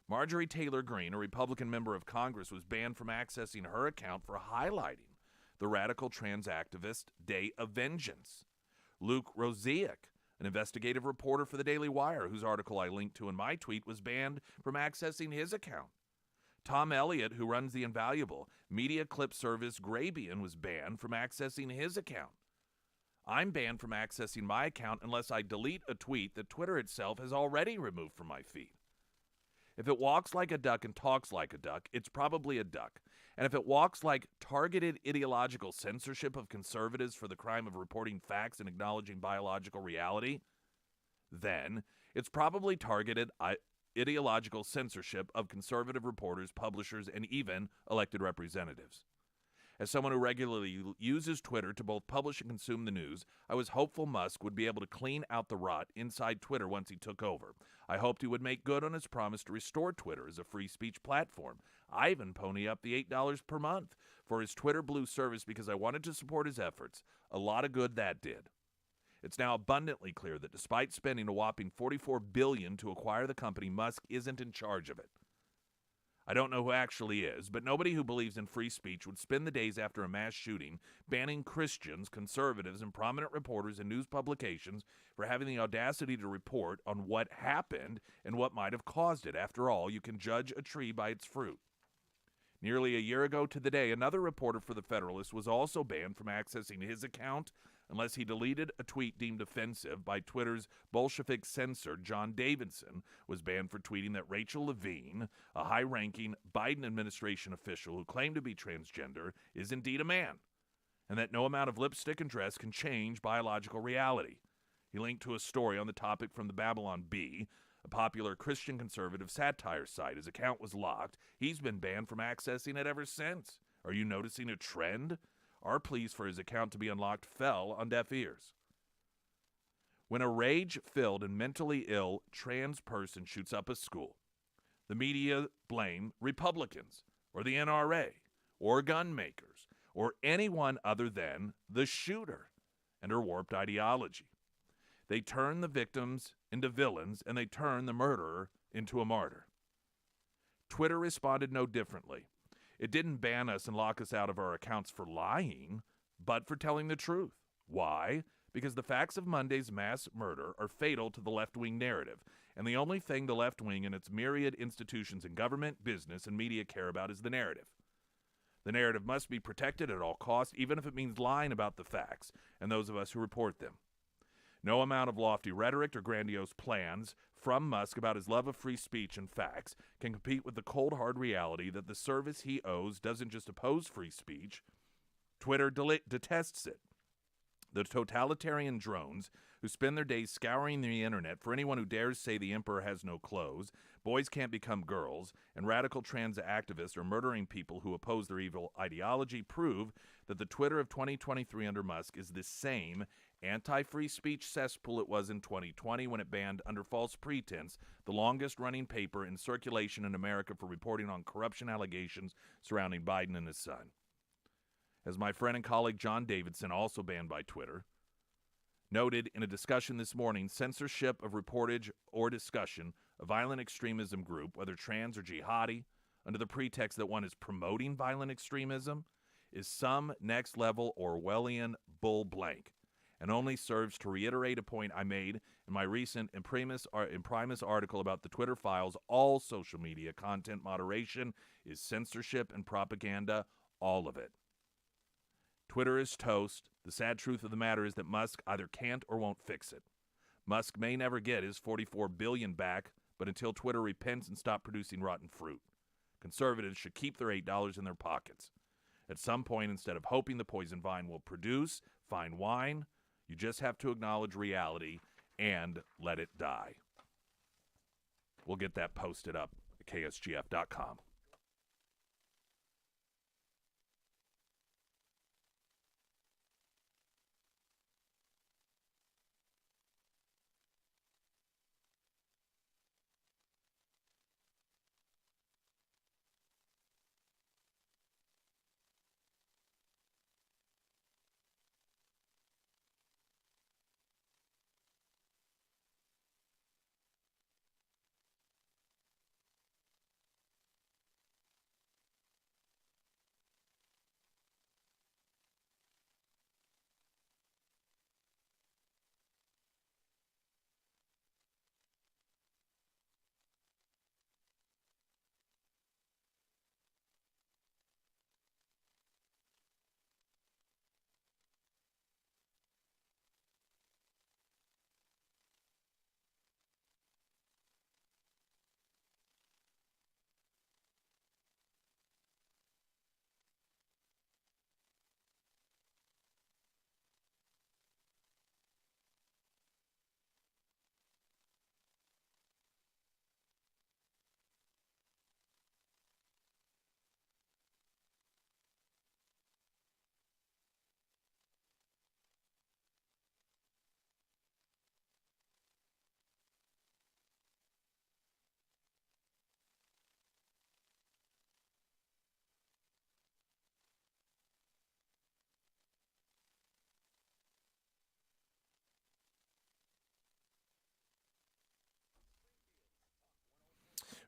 Marjorie Taylor Greene, a Republican member of Congress, was banned from accessing her account for highlighting the radical trans activist Day of Vengeance. Luke Rosiak, an investigative reporter for the Daily Wire, whose article I linked to in my tweet, was banned from accessing his account. Tom Elliott, who runs the invaluable media clip service Grabian, was banned from accessing his account. I'm banned from accessing my account unless I delete a tweet that Twitter itself has already removed from my feed. If it walks like a duck and talks like a duck, it's probably a duck. And if it walks like targeted ideological censorship of conservatives for the crime of reporting facts and acknowledging biological reality, then it's probably targeted ideological censorship of conservative reporters, publishers, and even elected representatives. As someone who regularly uses Twitter to both publish and consume the news, I was hopeful Musk would be able to clean out the rot inside Twitter once he took over. I hoped he would make good on his promise to restore Twitter as a free speech platform. I even pony up the $8 per month for his Twitter Blue service because I wanted to support his efforts. A lot of good that did. It's now abundantly clear that despite spending a whopping $44 billion to acquire the company, Musk isn't in charge of it. I don't know who actually is, but nobody who believes in free speech would spend the days after a mass shooting banning Christians, conservatives, and prominent reporters and news publications for having the audacity to report on what happened and what might have caused it. After all, you can judge a tree by its fruit. Nearly a year ago to the day, another reporter for The Federalist was also banned from accessing his account unless he deleted a tweet deemed offensive by Twitter's Bolshevik censor. John Davidson was banned for tweeting that Rachel Levine, a high-ranking Biden administration official who claimed to be transgender, is indeed a man, and that no amount of lipstick and dress can change biological reality. He linked to a story on the topic from the Babylon Bee, a popular Christian conservative satire site. His account was locked. He's been banned from accessing it ever since. Are you noticing a trend? Our pleas for his account to be unlocked fell on deaf ears. When a rage-filled and mentally ill trans person shoots up a school, the media blame Republicans or the NRA or gun makers or anyone other than the shooter and her warped ideology. They turn the victims into villains, and they turn the murderer into a martyr. Twitter responded no differently. It didn't ban us and lock us out of our accounts for lying, but for telling the truth. Why? Because the facts of Monday's mass murder are fatal to the left-wing narrative, and the only thing the left wing and its myriad institutions in government, business, and media care about is the narrative. The narrative must be protected at all costs, even if it means lying about the facts and those of us who report them. No amount of lofty rhetoric or grandiose plans from Musk about his love of free speech and facts can compete with the cold, hard reality that the service he owes doesn't just oppose free speech. Twitter detests it. The totalitarian drones who spend their days scouring the internet for anyone who dares say the emperor has no clothes, boys can't become girls, and radical trans activists are murdering people who oppose their evil ideology prove that the Twitter of 2023 under Musk is the same anti-free speech cesspool it was in 2020 when it banned, under false pretense, the longest-running paper in circulation in America for reporting on corruption allegations surrounding Biden and his son. As my friend and colleague John Davidson, also banned by Twitter, noted in a discussion this morning, censorship of reportage or discussion of violent extremism group, whether trans or jihadi, under the pretext that one is promoting violent extremism, is some next-level Orwellian bull blank and only serves to reiterate a point I made in my recent Imprimis article about the Twitter files. All social media content moderation is censorship and propaganda, all of it. Twitter is toast. The sad truth of the matter is that Musk either can't or won't fix it. Musk may never get his $44 billion back, but until Twitter repents and stops producing rotten fruit, conservatives should keep their $8 in their pockets. At some point, instead of hoping the poison vine will produce fine wine, you just have to acknowledge reality and let it die. We'll get that posted up at ksgf.com.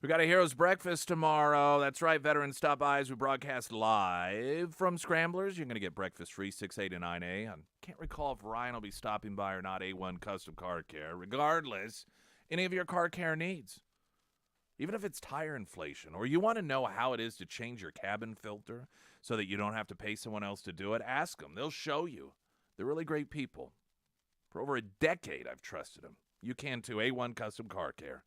We got a Heroes Breakfast tomorrow. That's right, veterans stop by as we broadcast live from Scramblers. You're going to get breakfast free 6A to 9A. I can't recall if Ryan will be stopping by or not. A1 Custom Car Care. Regardless, any of your car care needs, even if it's tire inflation, or you want to know how it is to change your cabin filter so that you don't have to pay someone else to do it, ask them. They'll show you. They're really great people. For over a decade, I've trusted them. You can too. A1 Custom Car Care.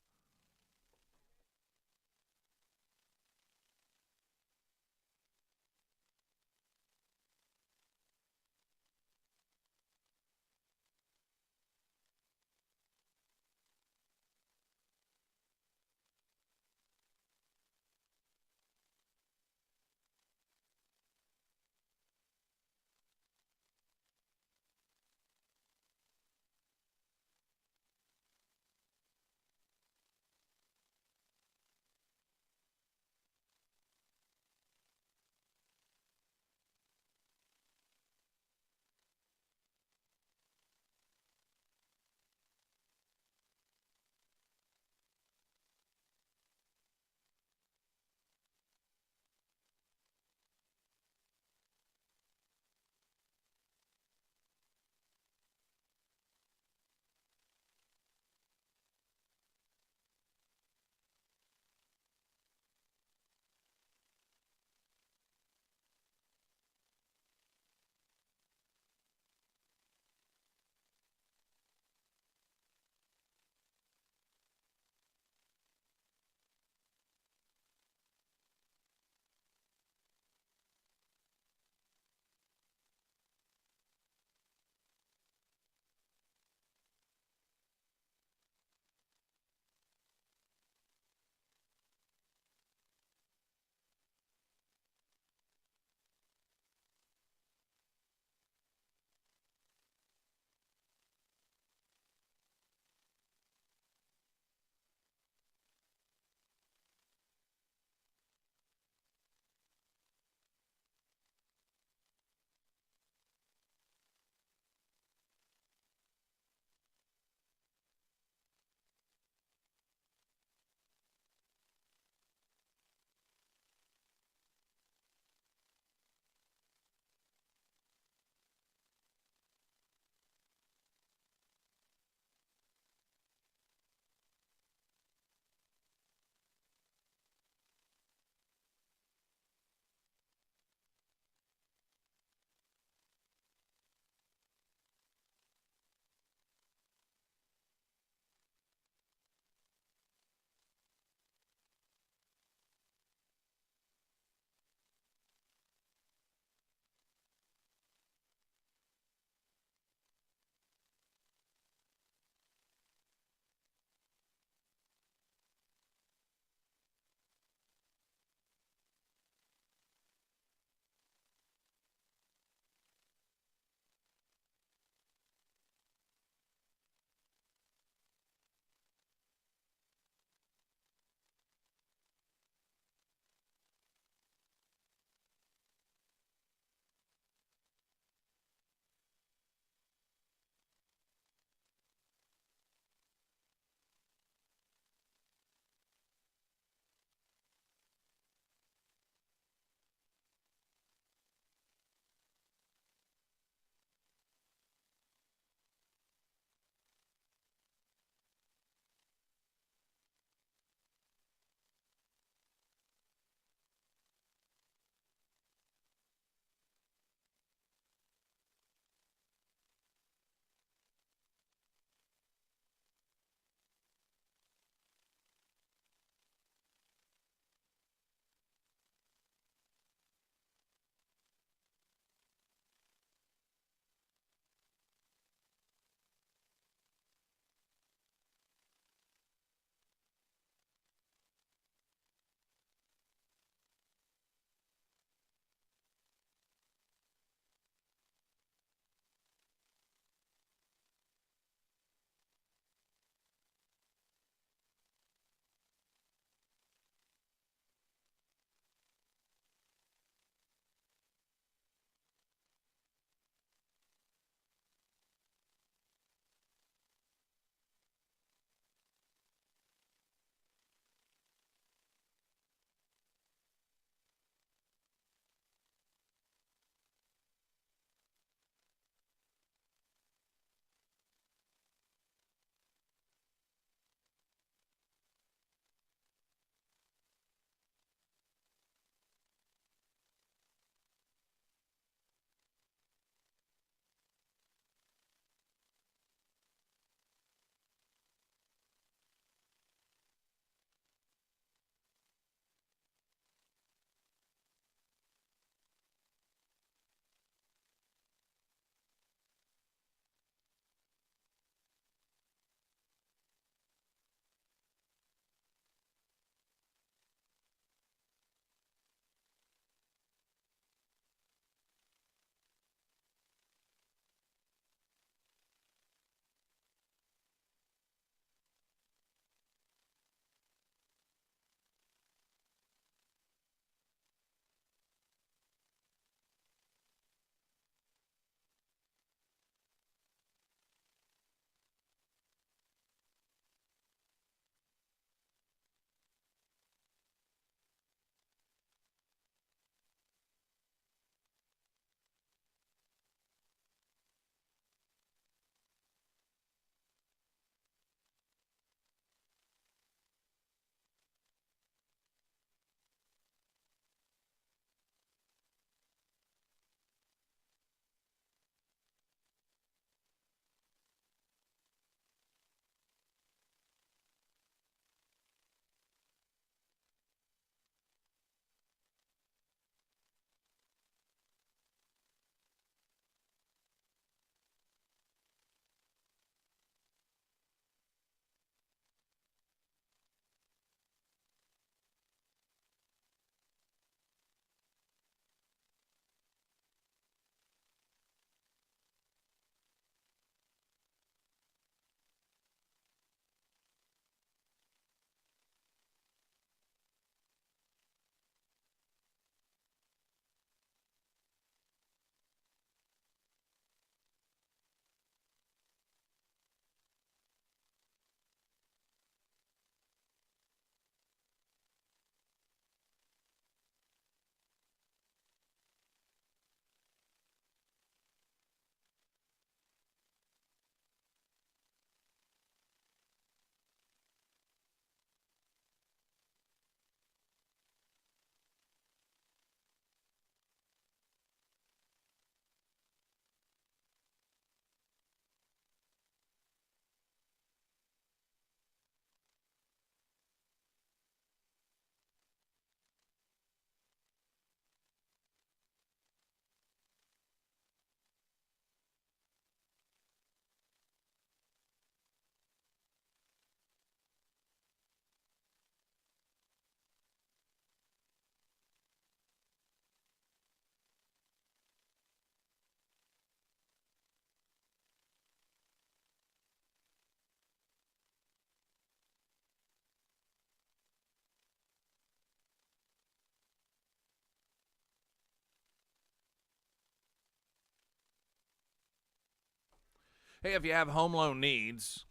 Hey, if you have home loan needs,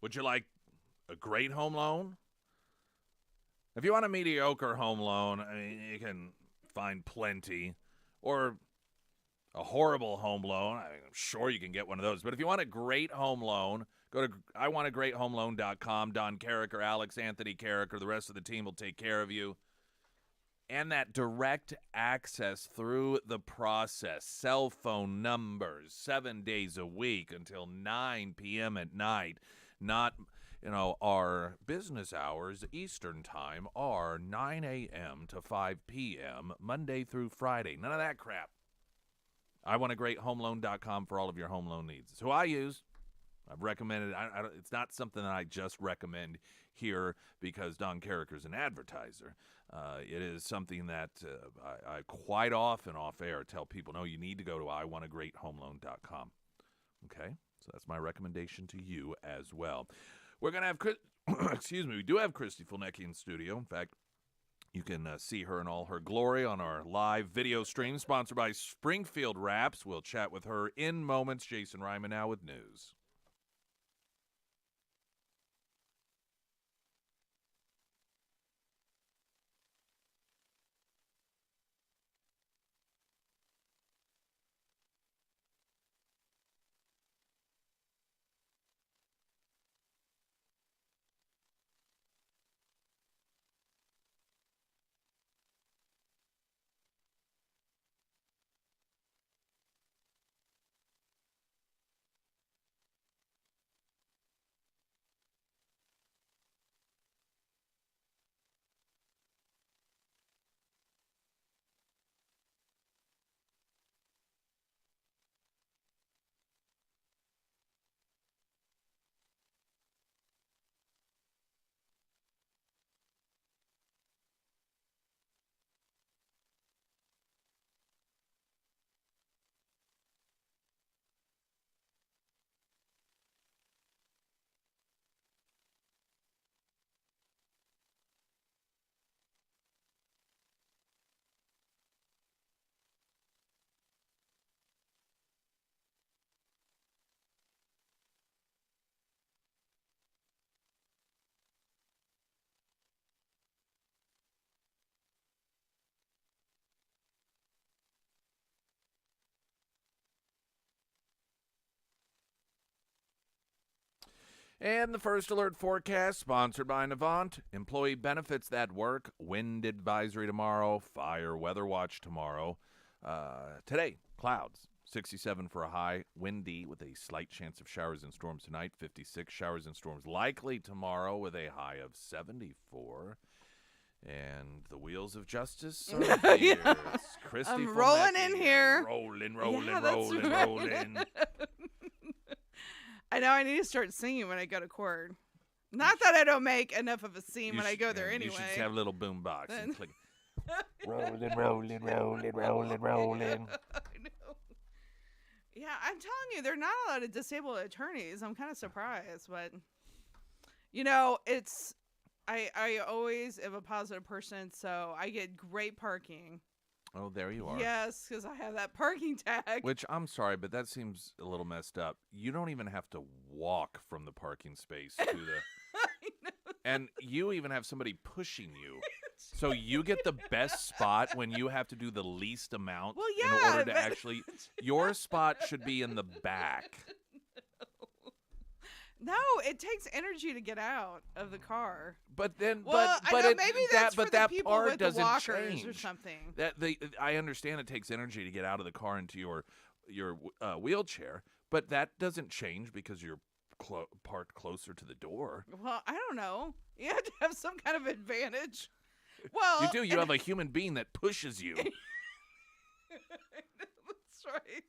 would you like a great home loan? If you want a mediocre home loan, I mean, you can find plenty. Or a horrible home loan, I'm sure you can get one of those. But if you want a great home loan, go to iwantagreathomeloan.com. Don Carrick or Alex Anthony Carrick or the rest of the team will take care of you. And that direct access through the process, cell phone numbers, 7 days a week until 9 p.m. at night. Not, our business hours, Eastern time, are 9 a.m. to 5 p.m., Monday through Friday. None of that crap. iwantagreathomeloan.com for all of your home loan needs. It's who I use. I've recommended it. It's not something that I just recommend here because Don Carrick is an advertiser. It is something that I quite often off air tell people, no, you need to go to iwantagreathomeloan.com. Okay? So that's my recommendation to you as well. We're going to have, excuse me, we do have Christy Fulnecki in studio. In fact, you can see her in all her glory on our live video stream, sponsored by Springfield Wraps. We'll chat with her in moments. Jason Ryman now with news. And the First Alert forecast, sponsored by Navant. Employee benefits that work. Wind advisory tomorrow. Fire weather watch tomorrow. Today, clouds. 67 for a high. Windy with a slight chance of showers and storms tonight. 56 showers and storms likely tomorrow with a high of 74. And the wheels of justice are here. Yeah. It's Christy I'm Fulnecki. rolling in here. Rolling, Yeah, that's rolling, right. rolling. I know I need to start singing when I go to court. Not that I don't make enough of a scene when I go there anyway. You should have a little boom box and click. Rolling, rolling, rolling, rolling, rolling. I know. Yeah, I'm telling you, they're not a lot of disabled attorneys. I'm kind of surprised, but it's I always am a positive person, so I get great parking. Oh, there you are. Yes, because I have that parking tag. Which, I'm sorry, but that seems a little messed up. You don't even have to walk from the parking space to the... I know. And you even have somebody pushing you. So you get the best spot when you have to do the least amount Well, in yeah, order to but- actually... Your spot should be in the back. No, it takes energy to get out of the car. But then, Well, but I know it, maybe that, that's but for that the people part with the doesn't walkers change. or something. I understand it takes energy to get out of the car into your wheelchair, but that doesn't change because you're parked closer to the door. Well, I don't know. You have to have some kind of advantage. Well, You do. You have a human being that pushes you. That's right.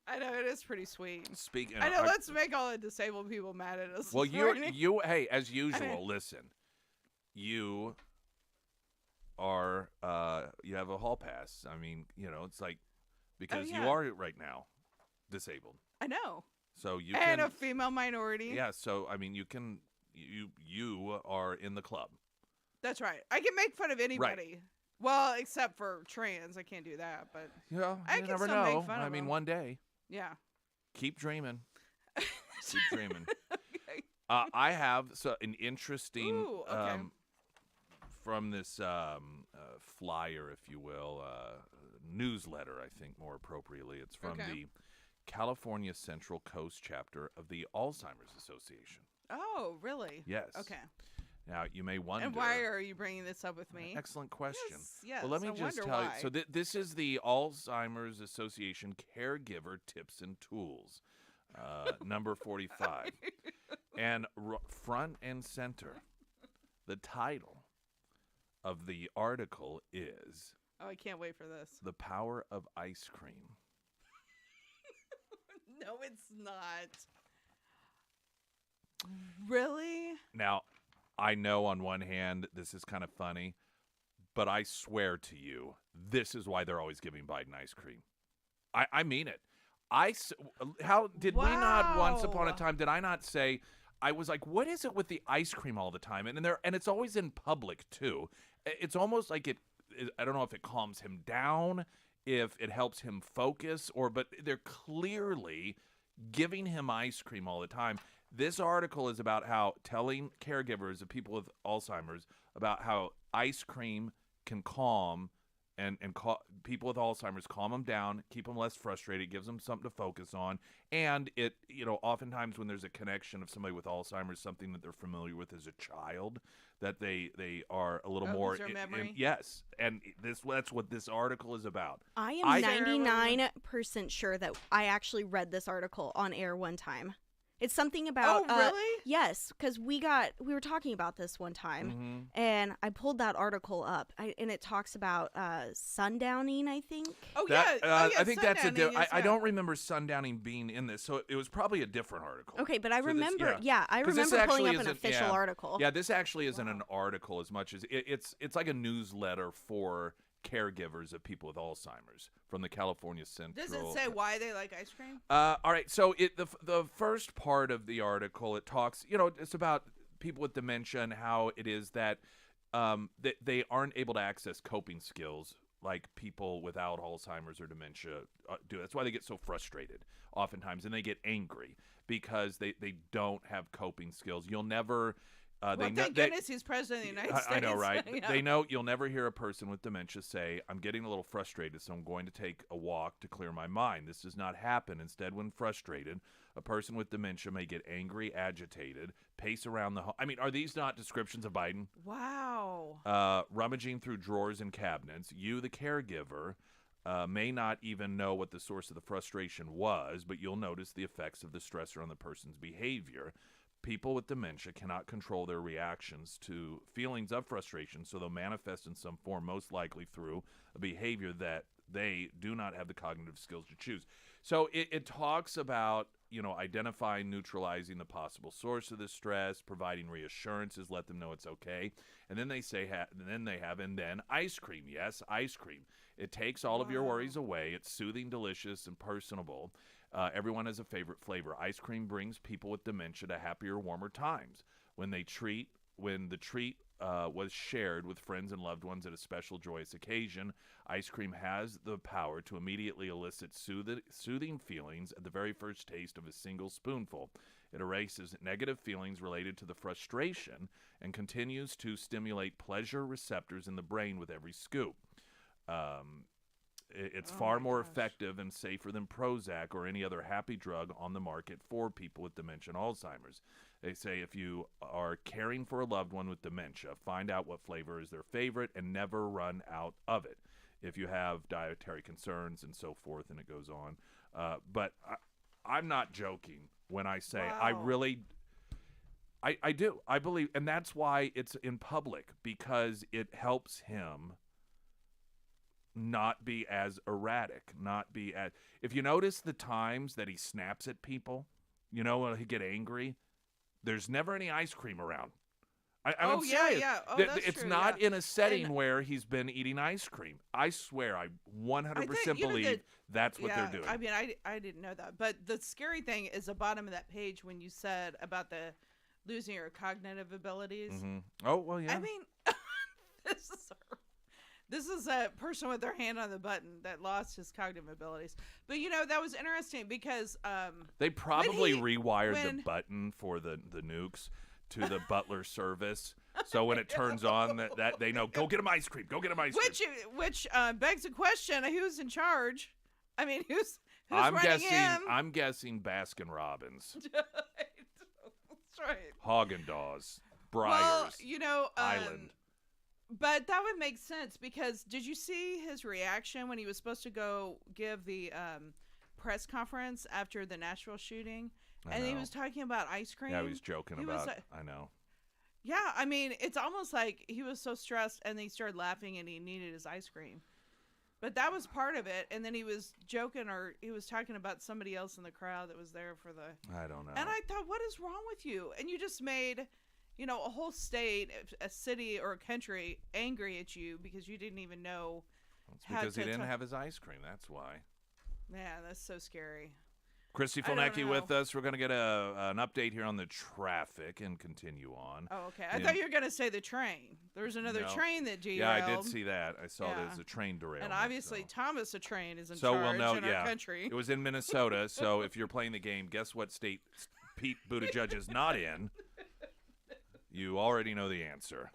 I know, it is pretty sweet. Speaking, I know. Let's make all the disabled people mad at us. well, this morning. hey, as usual. Listen, you are you have a hall pass. I mean, it's like because you yeah. are right now disabled, I know. so you And can. a female minority. Yeah, so I mean, you can. You are in the club. That's right. I can make fun of anybody. Well, except for trans. I can't do that, but Yeah, I you can never still make know. fun I of mean, them. one day. yeah. Keep dreaming. Keep dreaming. Okay. I have an interesting Ooh, okay. from this flyer, if you will, newsletter, I think more appropriately. It's from Okay. the California Central Coast chapter of the Alzheimer's Association. Oh, really? Yes. Okay. Now, you may wonder. And why are you bringing this up with me? Excellent question. Yes, Well, let me I just wonder tell you. why. So this is the Alzheimer's Association Caregiver Tips and Tools, number 45. And front and center, the title of the article is Oh, I can't wait for this. The Power of Ice Cream. No, it's not. Really? Now, I know on one hand this is kind of funny, but I swear to you, this is why they're always giving Biden ice cream. I mean it. How did we not once upon a Wow. time, did I not say, I was like, what is it with the ice cream all the time? And it's always in public too. It's almost like I don't know if it calms him down, if it helps him focus, but they're clearly giving him ice cream all the time. This article is about how telling caregivers of people with Alzheimer's about how ice cream can calm people with Alzheimer's, calm them down, keep them less frustrated, gives them something to focus on. And it, oftentimes when there's a connection of somebody with Alzheimer's, something that they're familiar with as a child, that they are a little more. Is there memory? Yes. And that's what this article is about. I am I- 99% sure that I actually read this article on air one time. It's something about Oh, really? yes, because we were talking about this one time, Mhm. and I pulled that article up, and it talks about sundowning, I think. Oh, That, yeah. Oh, yeah. I think that's sundowning I is, don't remember sundowning being in this, so it was probably a different article. Okay, but I So this- remember, yeah. I 'Cause this remember pulling actually up an isn't- official yeah. article. Yeah, this actually isn't an Wow. article as much as it's like a newsletter for caregivers of people with Alzheimer's from the California Central. Does it say why they like ice cream? All right, so the first part of the article, it talks, it's about people with dementia and how it is that they aren't able to access coping skills like people without Alzheimer's or dementia do. That's why they get so frustrated oftentimes, and they get angry because they don't have coping skills. You'll never. Thank goodness he's president of the United States. I know, right? Yeah. They know you'll never hear a person with dementia say, I'm getting a little frustrated, so I'm going to take a walk to clear my mind. This does not happen. Instead, when frustrated, a person with dementia may get angry, agitated, pace around the home. I mean, are these not descriptions of Biden? Wow. Rummaging through drawers and cabinets. You, the caregiver, may not even know what the source of the frustration was, but you'll notice the effects of the stressor on the person's behavior. People with dementia cannot control their reactions to feelings of frustration, so they'll manifest in some form, most likely through a behavior that they do not have the cognitive skills to choose. So it talks about, identifying, neutralizing the possible source of the stress, providing reassurances, let them know it's okay. And then they say, and then ice cream. Yes, ice cream. It takes all of your Wow. worries away. It's soothing, delicious, and personable. Everyone has a favorite flavor. Ice cream brings people with dementia to happier, warmer times. When the treat was shared with friends and loved ones at a special, joyous occasion, ice cream has the power to immediately elicit soothing feelings at the very first taste of a single spoonful. It erases negative feelings related to the frustration and continues to stimulate pleasure receptors in the brain with every scoop. It's Oh far my more gosh. effective and safer than Prozac or any other happy drug on the market for people with dementia and Alzheimer's. They say if you are caring for a loved one with dementia, find out what flavor is their favorite and never run out of it. If you have dietary concerns and so forth, and it goes on. But I'm not joking when I say I Wow. really... I do. I believe, and that's why it's in public, because it helps him not be as erratic, not be as... If you notice the times that he snaps at people, when he get angry, there's never any ice cream around. I'm Oh, yeah, serious. yeah. Oh, that's it's true, not yeah. in a setting And- where he's been eating ice cream. I swear, I 100% you know, believe that's what yeah, they're doing. I mean, I didn't know that. But the scary thing is the bottom of that page when you said about the losing your cognitive abilities. Mhm. Oh, well, yeah. I mean, this is This is a person with their hand on the button that lost his cognitive abilities. But that was interesting because They probably rewired when- the button for the nukes to the butler service, so when it turns on, that they know, go get him ice cream. Go get him ice cream. which begs the question: who's in charge? I mean, who's I'm running guessing. him? I'm guessing Baskin Robbins, That's right. Haagen-Dazs, Well, Breyers, Island. But that would make sense because did you see his reaction when he was supposed to go give the press conference after the Nashville shooting? I And he know. was talking about ice cream. Yeah, he was joking He was about. like- I know. Yeah, I mean, it's almost like he was so stressed and he started laughing and he needed his ice cream. But that was part of it. And then he was joking or he was talking about somebody else in the crowd that was there for the. I don't know. And I thought, what is wrong with you? And you just made, a whole state, a city or a country angry at you because you didn't even know. It's how because he to didn't talk- have his ice cream. That's why. Yeah, that's so scary. Christy I don't Fulnecki with know. us. We're going to get an update here on the traffic and continue on. Oh, okay. I And- thought you were going to say the train. There was another No. train that derailed. Yeah, I did see that. I saw Yeah. there's a train derailment. And obviously, so. Thomas the Train is in So we'll charge know, in yeah. our country. It was in Minnesota, so if you're playing the game, guess what state Pete Buttigieg is not in? You already know the answer.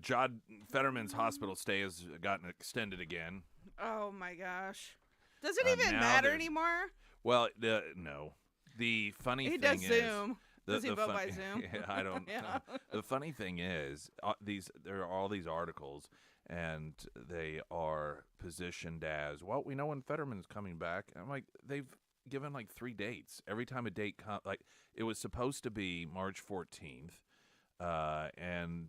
John Fetterman's hospital stay has gotten extended again. Oh my gosh. Does it Uh, even now matter there's- anymore? Well, no. The funny He thing does is, Zoom. Does he the vote fun- by Zoom? Yeah, I don't. Yeah. The funny thing is, there are all these articles, and they are positioned as, well, we know when Fetterman's coming back. And I'm like, they've given like 3 dates. Every time a date comes, like it was supposed to be March 14th. And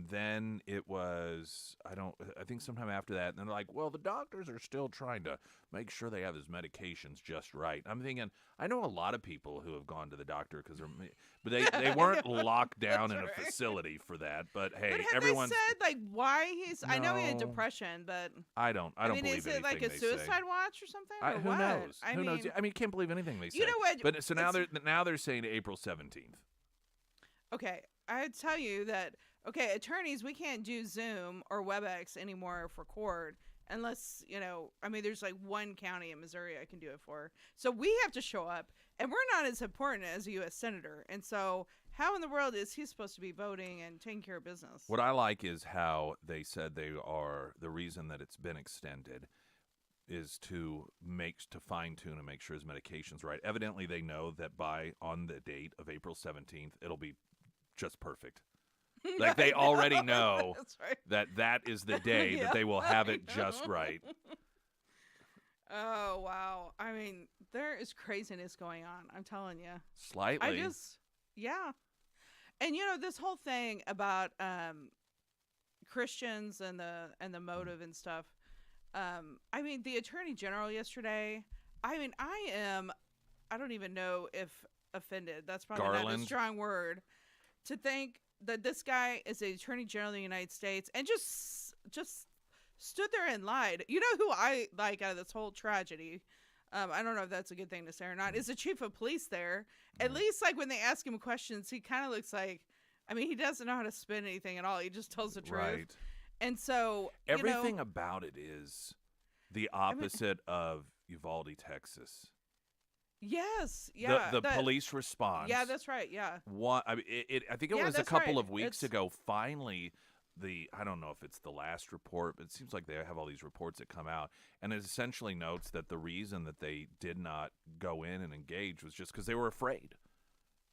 then it was I think sometime after that, and they're like, well, the doctors are still trying to make sure they have his medications just right. I'm thinking, I know a lot of people who have gone to the doctor but they weren't locked down in a right. facility for that. But hey, But have everyone's they said like why he's? I know he had No. depression, but I don't mean, believe is it anything like a they suicide say. watch or something? Or Who what? knows? I Who mean, knows? I mean, you can't believe anything they say. you know what? But so now It's- they're saying April 17th. Okay, I'd tell you that. Okay, attorneys, we can't do Zoom or WebEx anymore for court unless I mean, there's like one county in Missouri I can do it for. So we have to show up, and we're not as important as a U.S. senator. And so, how in the world is he supposed to be voting and taking care of business? What I like is how they said they are the reason that it's been extended is to fine tune and make sure his medication's right. Evidently, they know that on the date of April 17th, it'll be just perfect. Like they already know That's right. that is the day Yeah, that they will have I it just know. right. Oh wow! I mean, there is craziness going on. I'm telling you. Slightly. Yeah. And this whole thing about Christians and the motive and stuff. I mean, the Attorney General yesterday. I mean, I don't even know if offended. That's probably not Garland. a strong word. To think that this guy is the Attorney General of the United States and just stood there and lied. You know who I like out of this whole tragedy? I don't know if that's a good thing to say or not. Is the chief of police there? At least, like when they ask him questions, he kind of looks like. I mean, he doesn't know how to spin anything at all. He just tells the truth. Right. And so Everything about it is the opposite of Uvalde, Texas. Yes. Yeah. The police response. Yeah, that's right. Yeah. I mean, I think it Yeah, was a that's couple right. of weeks It's- ago. Finally, I don't know if it's the last report, but it seems like they have all these reports that come out, and it essentially notes that the reason that they did not go in and engage was just because they were afraid.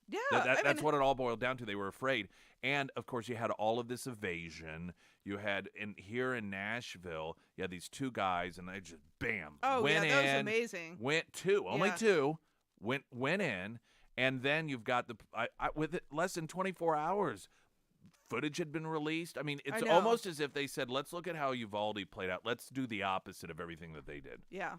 Yeah. That's what it all boiled down to. They were afraid. And, of course, you had all of this evasion. You had, here in Nashville, you had these two guys, and they just, bam, Oh, went yeah, that was in, amazing. went only Yeah. two, went in, and then you've got with it less than 24 hours, footage had been released. I mean, it's know. almost as if they said, let's look at how Uvalde played out. Let's do the opposite of everything that they did. Yeah.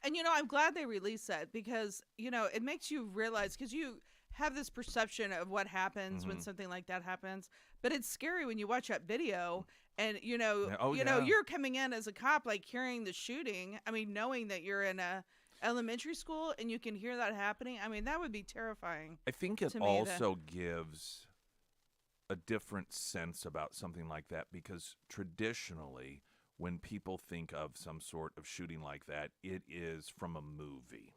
And, I'm glad they released that because, it makes you realize because you have this perception of what happens when something like that happens. But it's scary when you watch that video and, yeah. you're coming in as a cop, like hearing the shooting. I mean, knowing that you're in a elementary school and you can hear that happening. I mean, that would be terrifying. I think it to me, also gives a different sense about something like that because traditionally when people think of some sort of shooting like that, it is from a movie.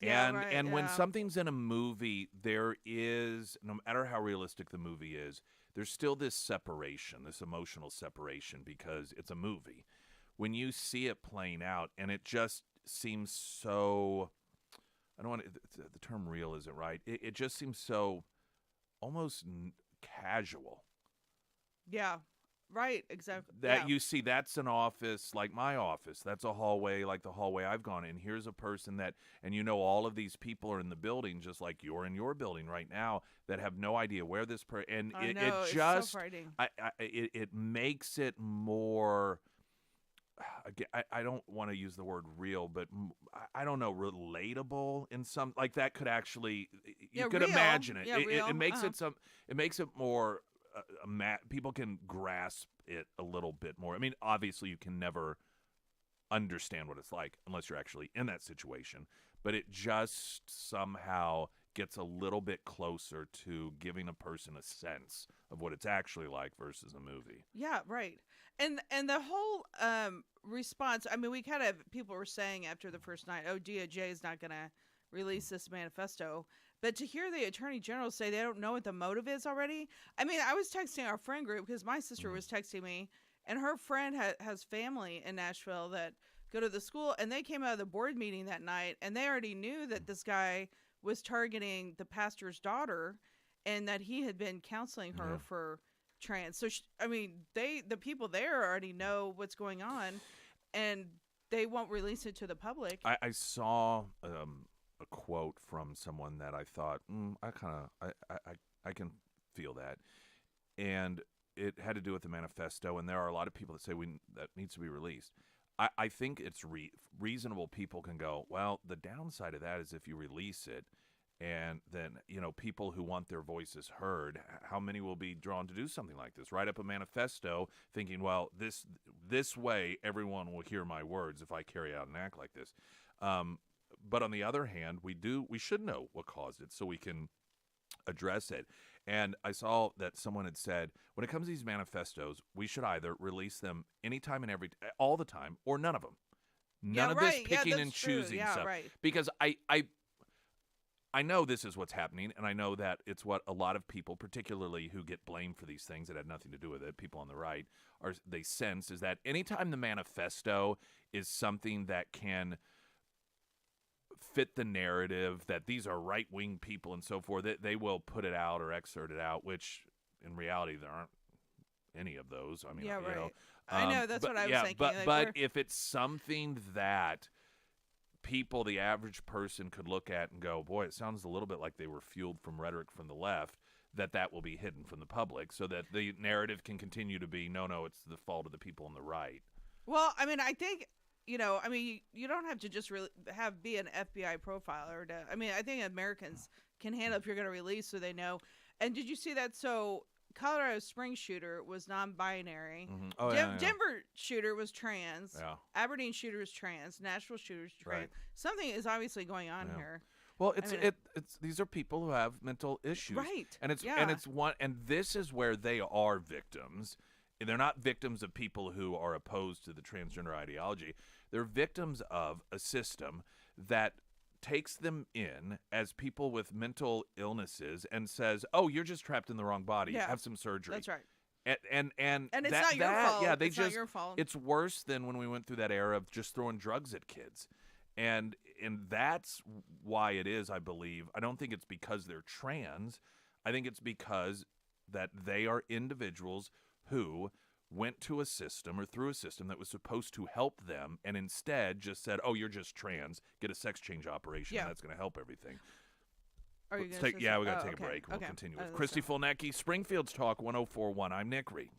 Yeah, And right, and when yeah. something's in a movie, there is, no matter how realistic the movie is, there's still this separation, this emotional separation because it's a movie. When you see it playing out and it just seems so, I don't want to, the term real isn't right. It just seems so almost casual. Yeah. Right. Exactly. That you see, that's an office like my office. That's a hallway like the hallway I've gone in. Here's a person and all of these people are in the building just like you're in your building right now that have no idea where this person. And I it know, it's so just, frightening. it makes it more. Again, I don't want to use the word real, but I don't know, relatable in some like that could actually you could real. imagine it. Yeah, It real. makes it it makes it more. People can grasp it a little bit more. I mean, obviously, you can never understand what it's like unless you're actually in that situation. But it just somehow gets a little bit closer to giving a person a sense of what it's actually like versus a movie. Yeah, right. And the whole response, I mean, we kind of, people were saying after the first night, oh, DOJ is not going to release this manifesto. But to hear the Attorney General say they don't know what the motive is already, I mean, I was texting our friend group because my sister was texting me, and her friend has family in Nashville that go to the school, and they came out of the board meeting that night, and they already knew that this guy was targeting the pastor's daughter and that he had been counseling her for trans. So, I mean, the people there already know what's going on, and they won't release it to the public. I saw a quote from someone that I thought I can feel that. And it had to do with the manifesto, and there are a lot of people that say that needs to be released. I think it's reasonable people can go, well, the downside of that is if you release it, and then, people who want their voices heard, how many will be drawn to do something like this? Write up a manifesto thinking, well, this way everyone will hear my words if I carry out and act like this. But on the other hand, we should know what caused it so we can address it. And I saw that someone had said, when it comes to these manifestos, we should either release them anytime and all the time, or none of them. None of this picking and choosing stuff. Right. Because I know this is what's happening, and I know that it's what a lot of people, particularly who get blamed for these things that had nothing to do with it, people on the right, they sense is that anytime the manifesto is something that can fit the narrative that these are right-wing people and so forth, they will put it out or exert it out, which in reality there aren't any of those. I mean, Yeah, right. I know, that's what I was thinking. But if it's something that people, the average person, could look at and go, boy, it sounds a little bit like they were fueled from rhetoric from the left, that will be hidden from the public so that the narrative can continue to be, no, it's the fault of the people on the right. Well, I mean, I think, you don't have to just really be an FBI profiler. I think Americans can handle if you're going to release so they know. And did you see that? So Colorado Springs shooter was non-binary. Mm-hmm. Oh, yeah. Denver shooter was trans. Yeah. Aberdeen shooter is trans. Nashville shooter is trans. Right. Something is obviously going on here. Well, it's these are people who have mental issues, right? And this is where they are victims. They're not victims of people who are opposed to the transgender ideology. They're victims of a system that takes them in as people with mental illnesses and says, "Oh, you're just trapped in the wrong body. Yeah. Have some surgery." That's right. And it's not your fault. Yeah, it's not your fault. It's worse than when we went through that era of just throwing drugs at kids. And that's why it is, I believe. I don't think it's because they're trans. I think it's because that they are individuals who went to a system or through a system that was supposed to help them and instead just said, oh, you're just trans, get a sex change operation, and that's going to help everything. Are you we got to take a okay. break. We'll Okay. continue with Christy Fulnecki, Springfield's Talk 104.1. I'm Nick Ree.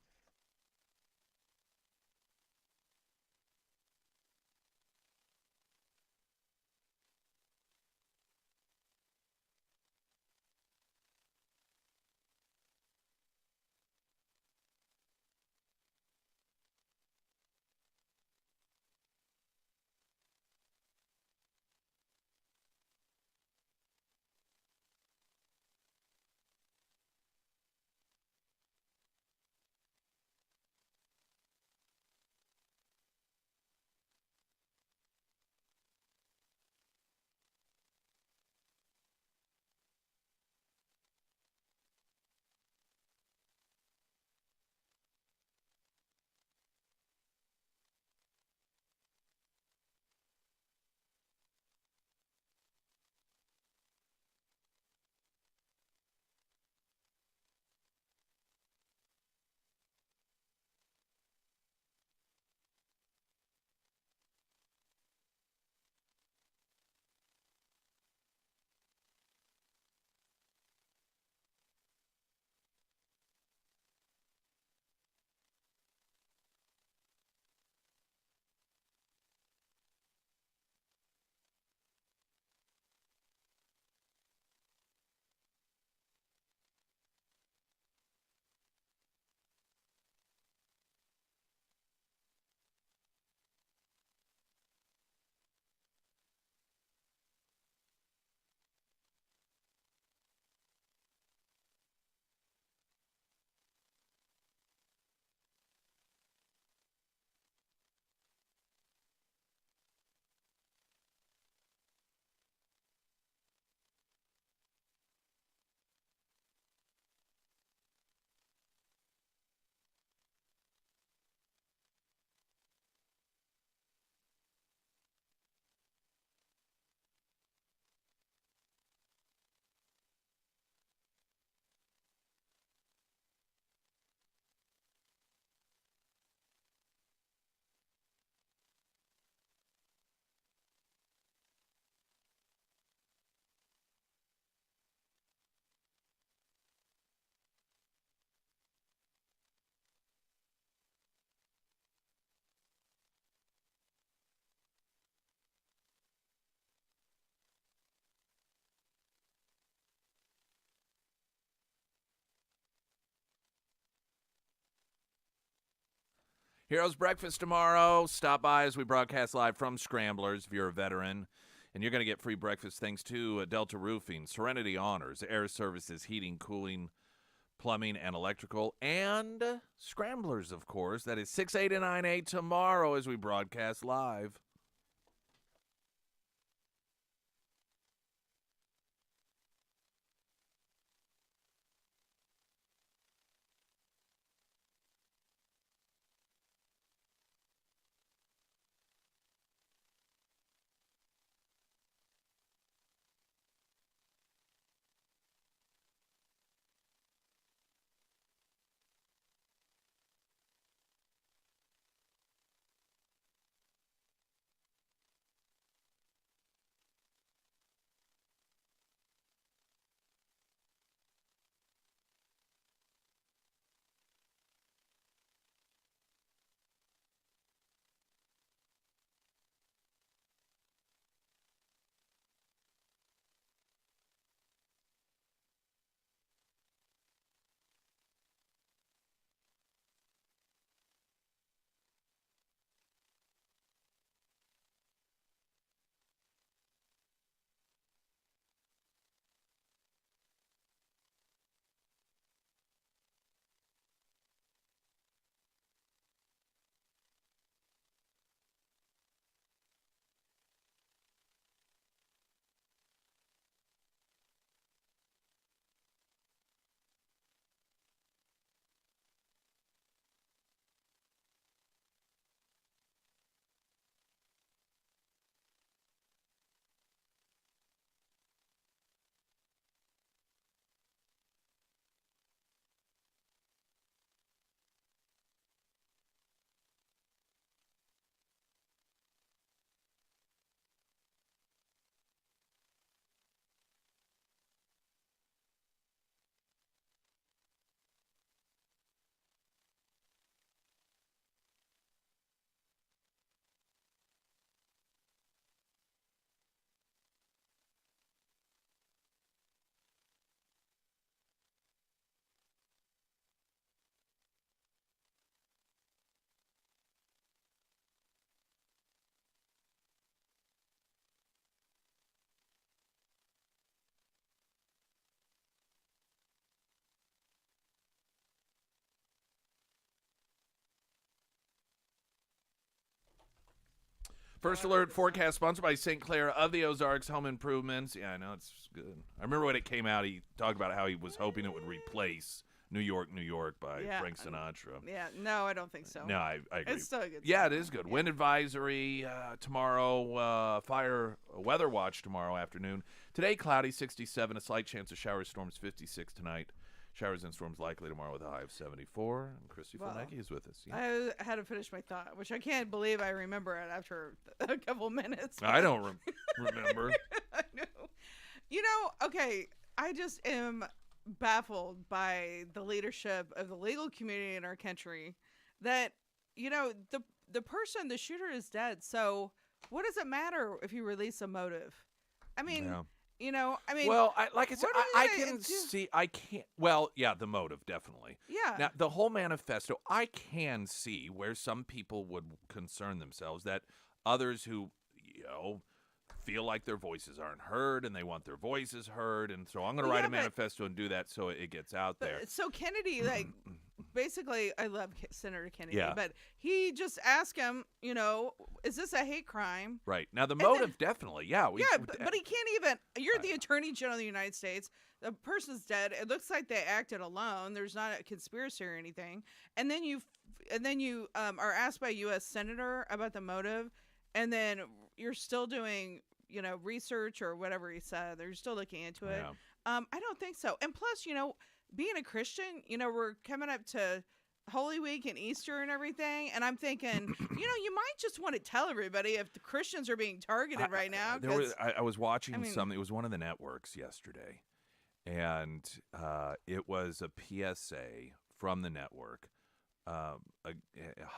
Heroes Breakfast tomorrow. Stop by as we broadcast live from Scramblers if you're a veteran. And you're going to get free breakfast thanks to Delta Roofing, Serenity Honors, Air Services, Heating, Cooling, Plumbing, and Electrical, and Scramblers, of course. That is 6, 8, and 9, 8 tomorrow as we broadcast live. First Alert forecast sponsored by St. Clair of the Ozarks Home Improvements. Yeah, I know, it's good. I remember when it came out, he talked about how he was hoping it would replace New York, New York by Frank Sinatra. Yeah, no, I don't think so. No, I agree. It's still a good Yeah, song. it is good. Yeah. Wind advisory tomorrow, fire weather watch tomorrow afternoon. Today, cloudy, 67, a slight chance of showers, storms, 56 tonight. Showers and storms likely tomorrow with a high of 74. And Christy Wow. Fulnecki is with us. Yeah. I had to finish my thought, which I can't believe I remember it after a couple minutes. I don't remember. I know. You know, okay, I just am baffled by the leadership of the legal community in our country that, you know, the shooter is dead. So what does it matter if you release a motive? I mean, Yeah. you know, I mean, Well, like I said, what are I they gonna can do? see, I can't, well, yeah, the motive, definitely. yeah. Now, the whole manifesto, I can see where some people would concern themselves that others who, you know, feel like their voices aren't heard and they want their voices heard. And so I'm going to Well, write yeah, a manifesto and do that so it gets out there. So Kennedy, like, basically, I love Senator Kennedy, Yeah. but he just asked him, you know, is this a hate crime? Right. Now, the then- motive, definitely. Yeah. But he can't even. You're the Attorney General of the United States. The person's dead. It looks like they acted alone. There's not a conspiracy or anything. And then you are asked by a U.S. senator about the motive, and then you're still doing, you know, research or whatever he said. They're still looking into it. Yeah. I don't think so. And plus, you know, being a Christian, you know, we're coming up to Holy Week and Easter and everything, and I'm thinking, you know, you might just want to tell everybody if the Christians are being targeted right now. I was watching mean- something. It was one of the networks yesterday, and it was a PSA from the network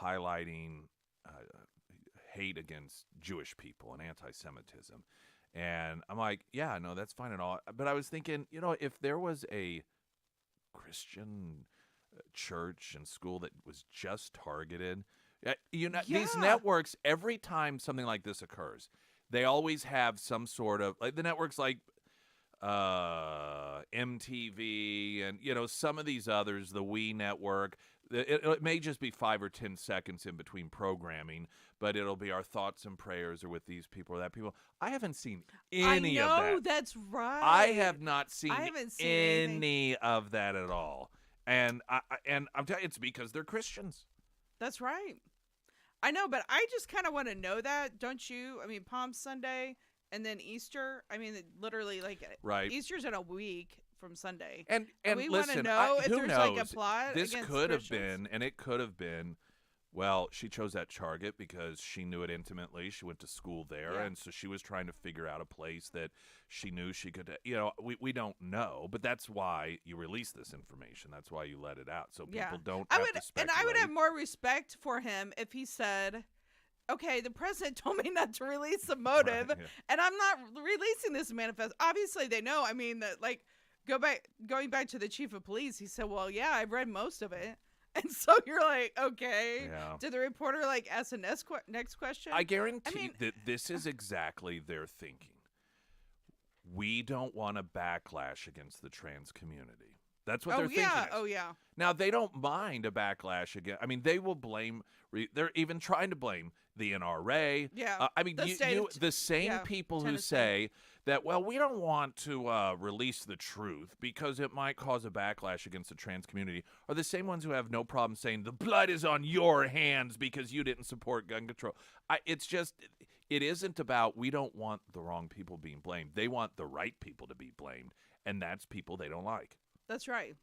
highlighting hate against Jewish people and anti-Semitism. And I'm like, yeah, no, that's fine and all. But I was thinking, you know, if there was a Christian church and school that was just targeted, These Yeah. networks, every time something like this occurs, they always have some sort of, like the networks like MTV and, some of these others, the We Network. It may just be 5 or 10 seconds in between programming, but it'll be our thoughts and prayers are with these people or that people. I haven't seen any of I know, that. that's right. I have not seen, I haven't seen any of that at all. And I'm telling you, it's because they're Christians. That's right. I know, but I just kind of want to know that, don't you? I mean, Palm Sunday and then Easter. I mean, literally, like, Right. Easter's in a week from Sunday. And we want to listen, know if who there's knows? like a plot. This against could have Christians. been, and it could have been. Well, she chose that target because she knew it intimately. She went to school there, Yeah. and so she was trying to figure out a place that she knew she could. We don't know, but that's why you release this information. That's why you let it out, so people Yeah. don't I have would, to speculate. and I would have more respect for him if he said, "Okay, the president told me not to release the motive, Right, yeah. and I'm not releasing this manifest." Obviously, they know. I mean, that like going back to the chief of police, he said, "Well, yeah, I've read most of it." And so you're like, okay. Yeah. Did the reporter like ask the next question? I guarantee mean- that this is exactly their thinking. We don't want a backlash against the trans community. That's what Oh they're thinking. yeah, is. oh yeah. Now, they don't mind a backlash again. I mean, they will blame, they're even trying to blame the NRA. Yeah. I mean, The state of the same yeah, people who Tennessee. say that, well, we don't want to release the truth because it might cause a backlash against the trans community are the same ones who have no problem saying the blood is on your hands because you didn't support gun control. It's just, it isn't about, we don't want the wrong people being blamed. They want the right people to be blamed, and that's people they don't like. That's right.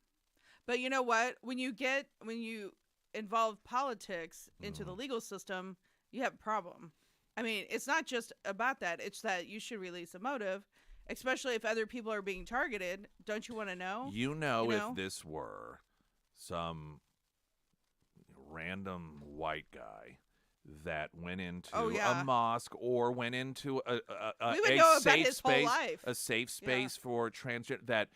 But you know what? When you involve politics into the legal system, you have a problem. I mean, it's not just about that. It's that you should release a motive, especially if other people are being targeted. Don't you want to know? You know, You know? if this were some random white guy that went into Oh, yeah. a mosque or went into a We would a know about safe his whole space, life. a safe Yeah. space for transgender, that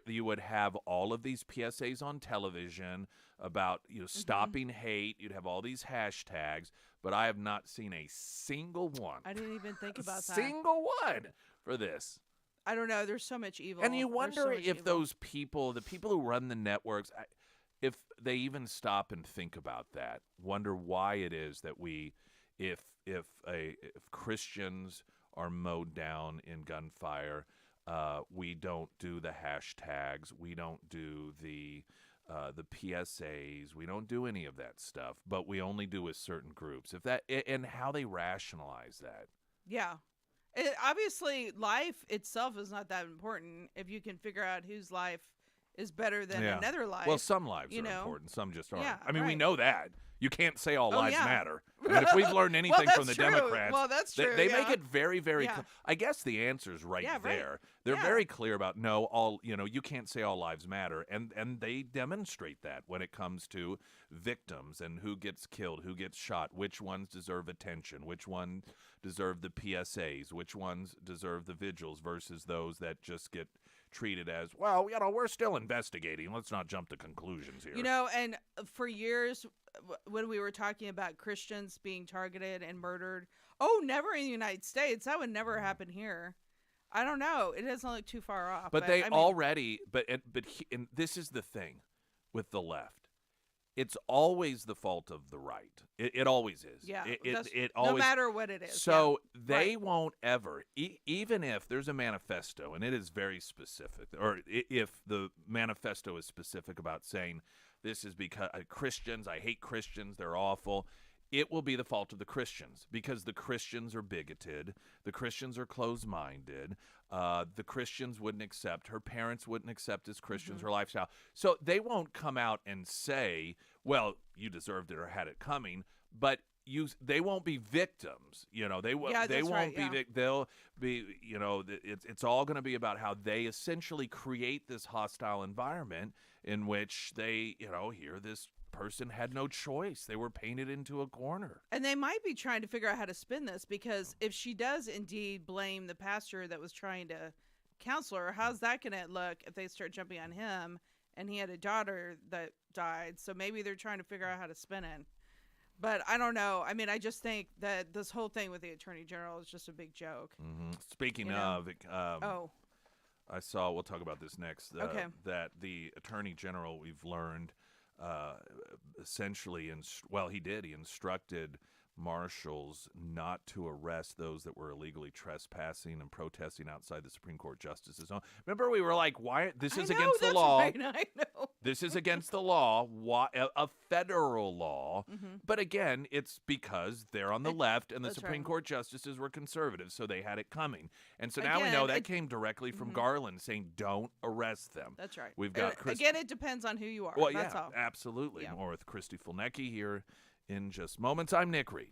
you would have all of these PSAs on television about Mm-hmm. stopping hate. You'd have all these hashtags, but I have not seen a single one. I didn't even think about that. Single one for this. I don't know. There's so much evil. And you There's wonder so much if evil. those people, the people who run the networks, if they even stop and think about that, wonder why it is that if Christians are mowed down in gunfire, we don't do the hashtags, we don't do the PSAs, we don't do any of that stuff, but we only do with certain groups. If that and how they rationalize that. Yeah. Obviously, life itself is not that important if you can figure out whose life is better than Yeah. another life. Well, some lives you are know? important, some just aren't. Yeah, I mean, we right. know that. You can't say all Oh, lives yeah. matter. I mean, if we've learned Well, anything from the that's true. Democrats, Well, that's they, true, they make yeah. it very, very Yeah. I guess the answer is right Yeah, right. there. They're Yeah. very clear about you can't say all lives matter, and they demonstrate that when it comes to victims and who gets killed, who gets shot, which ones deserve attention, which ones deserve the PSAs, which ones deserve the vigils versus those that just get treated as, well, we're still investigating. Let's not jump to conclusions here. And for years, when we were talking about Christians being targeted and murdered, never in the United States. That would never happen here. I don't know. It doesn't look too far off. But they I mean, already, and this is the thing with the left. It's always the fault of the right. It always is. Yeah, It no always. matter what it is. So yeah. they Right. won't ever, even if there's a manifesto and it is very specific, or if the manifesto is specific about saying this is because Christians, I hate Christians, they're awful. It will be the fault of the Christians because the Christians are bigoted. The Christians are closed-minded. The Christians wouldn't accept, her parents wouldn't accept as Christians, her lifestyle. So they won't come out and say, well, you deserved it or had it coming, but they won't be victims. They Yeah, they that's won't right, be yeah. they'll be, it's all going to be about how they essentially create this hostile environment in which they, here this person had no choice. They were painted into a corner. And they might be trying to figure out how to spin this, because if she does indeed blame the pastor that was trying to counsel her, how's that going to look if they start jumping on him and he had a daughter that died? So maybe they're trying to figure out how to spin it. But I don't know. I mean, I just think that this whole thing with the attorney general is just a big joke. Speaking You know? of, Oh, I saw. We'll talk about this next. Okay. That the attorney general, we've learned, essentially, he did. He instructed marshals not to arrest those that were illegally trespassing and protesting outside the Supreme Court justices' home. Remember, we were like, "Why? This is I know, against the that's law. Right, I know. This is against the law. Why? A federal law." Mm-hmm. But again, it's because they're on the left and the That's Supreme right. Court justices were conservative, so they had it coming. And so now we Again, know that it- came directly from Mhm. Garland saying, "Don't arrest them." That's right. We've got Chris- again. It depends on who you are. Well, That's yeah, all. absolutely. Yeah. More with Christy Fulnecki here in just moments. I'm Nick Reed.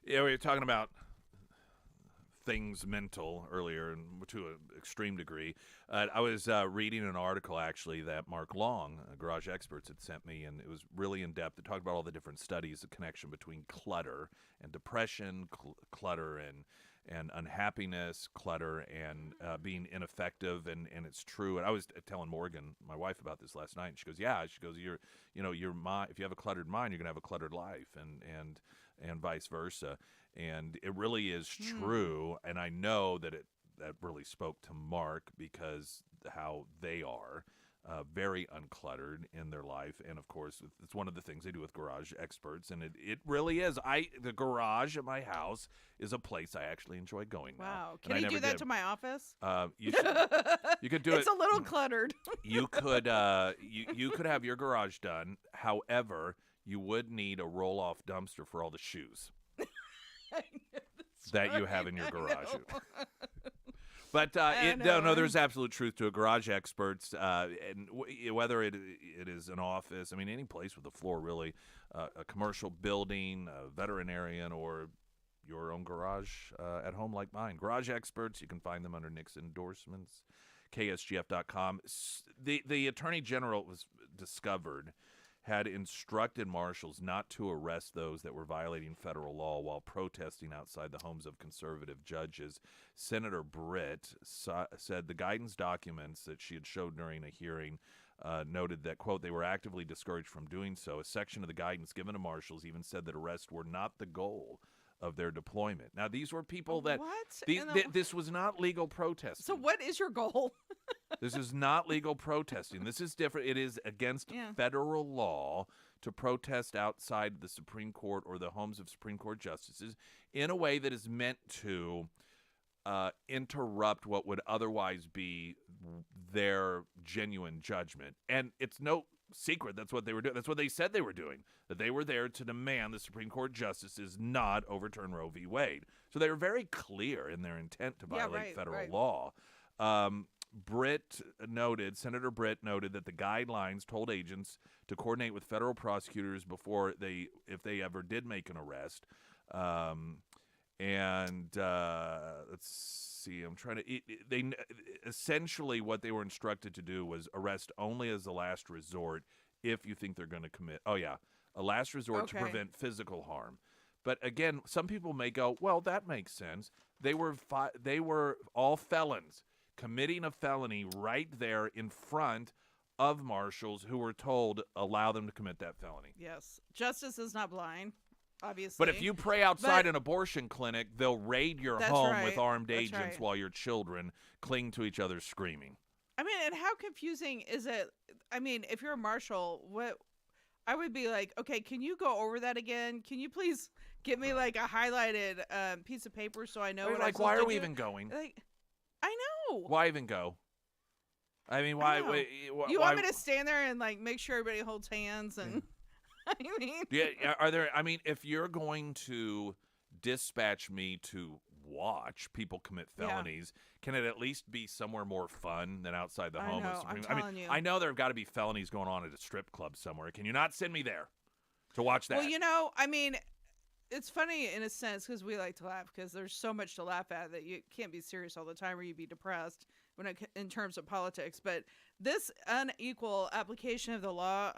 Yeah, we were talking about things mental earlier, and to an extreme degree. I was reading an article actually that Mark Long, Garage Experts, had sent me, and it was really in depth. It talked about all the different studies, the connection between clutter and depression, clutter and unhappiness, clutter and being ineffective, and it's true. And I was telling Morgan, my wife, about this last night, and she goes, "Yeah," she goes, your mind. If you have a cluttered mind, you're gonna have a cluttered life, and vice versa. And it really is true. And I know that that really spoke to Mark because how they are very uncluttered in their life. And of course, it's one of the things they do with Garage Experts. And it really is. The garage at my house is a place I actually enjoy going now. Wow. And Can I you never do that did. to my office? You should. You could do It's it. a little cluttered. You could you could have your garage done. However, you would need a roll-off dumpster for all the shoes that you have in your garage. But no, there's absolute truth to it. Garage Experts, and whether it is an office, I mean, any place with a floor, really, a commercial building, a veterinarian, or your own garage at home like mine. Garage Experts, you can find them under Nick's endorsements, ksgf.com. The Attorney General was discovered had instructed marshals not to arrest those that were violating federal law while protesting outside the homes of conservative judges. Senator Britt said the guidance documents that she had showed during a hearing noted that, quote, they were actively discouraged from doing so. A section of the guidance given to marshals even said that arrests were not the goal of their deployment. Now, these were people that this was not legal protesting. So what is your goal? This is not legal protesting. This is different. It is against federal law to protest outside the Supreme Court or the homes of Supreme Court justices in a way that is meant to interrupt what would otherwise be their genuine judgment. And it's no secret that's what they were doing. That's what they said they were doing, that they were there to demand the Supreme Court justices not overturn Roe v. Wade. So they were very clear in their intent to violate federal law. Senator Britt noted that the guidelines told agents to coordinate with federal prosecutors before if they ever did make an arrest. Let's see, I'm trying to, essentially what they were instructed to do was arrest only as a last resort if you think they're going to commit, a last resort to prevent physical harm. But again, some people may go, well, that makes sense. They were all felons committing a felony right there in front of marshals who were told allow them to commit that felony. Yes. Justice is not blind, obviously. But if you pray outside an abortion clinic, they'll raid your home with armed agents while your children cling to each other screaming. I mean, and how confusing is it? I mean, if you're a marshal, I would be like, okay, can you go over that again? Can you please give me like a highlighted piece of paper so I know what I'm supposed to do? Why are we even going? Like, I know. Why even go? I mean, why? You want me to stand there and like make sure everybody holds hands and? I mean, are there? I mean, if you're going to dispatch me to watch people commit felonies, can it at least be somewhere more fun than outside the home of Supreme? I'm telling you. I know there have got to be felonies going on at a strip club somewhere. Can you not send me there to watch that? Well, I mean, it's funny in a sense because we like to laugh because there's so much to laugh at that you can't be serious all the time or you'd be depressed in terms of politics. But this unequal application of the law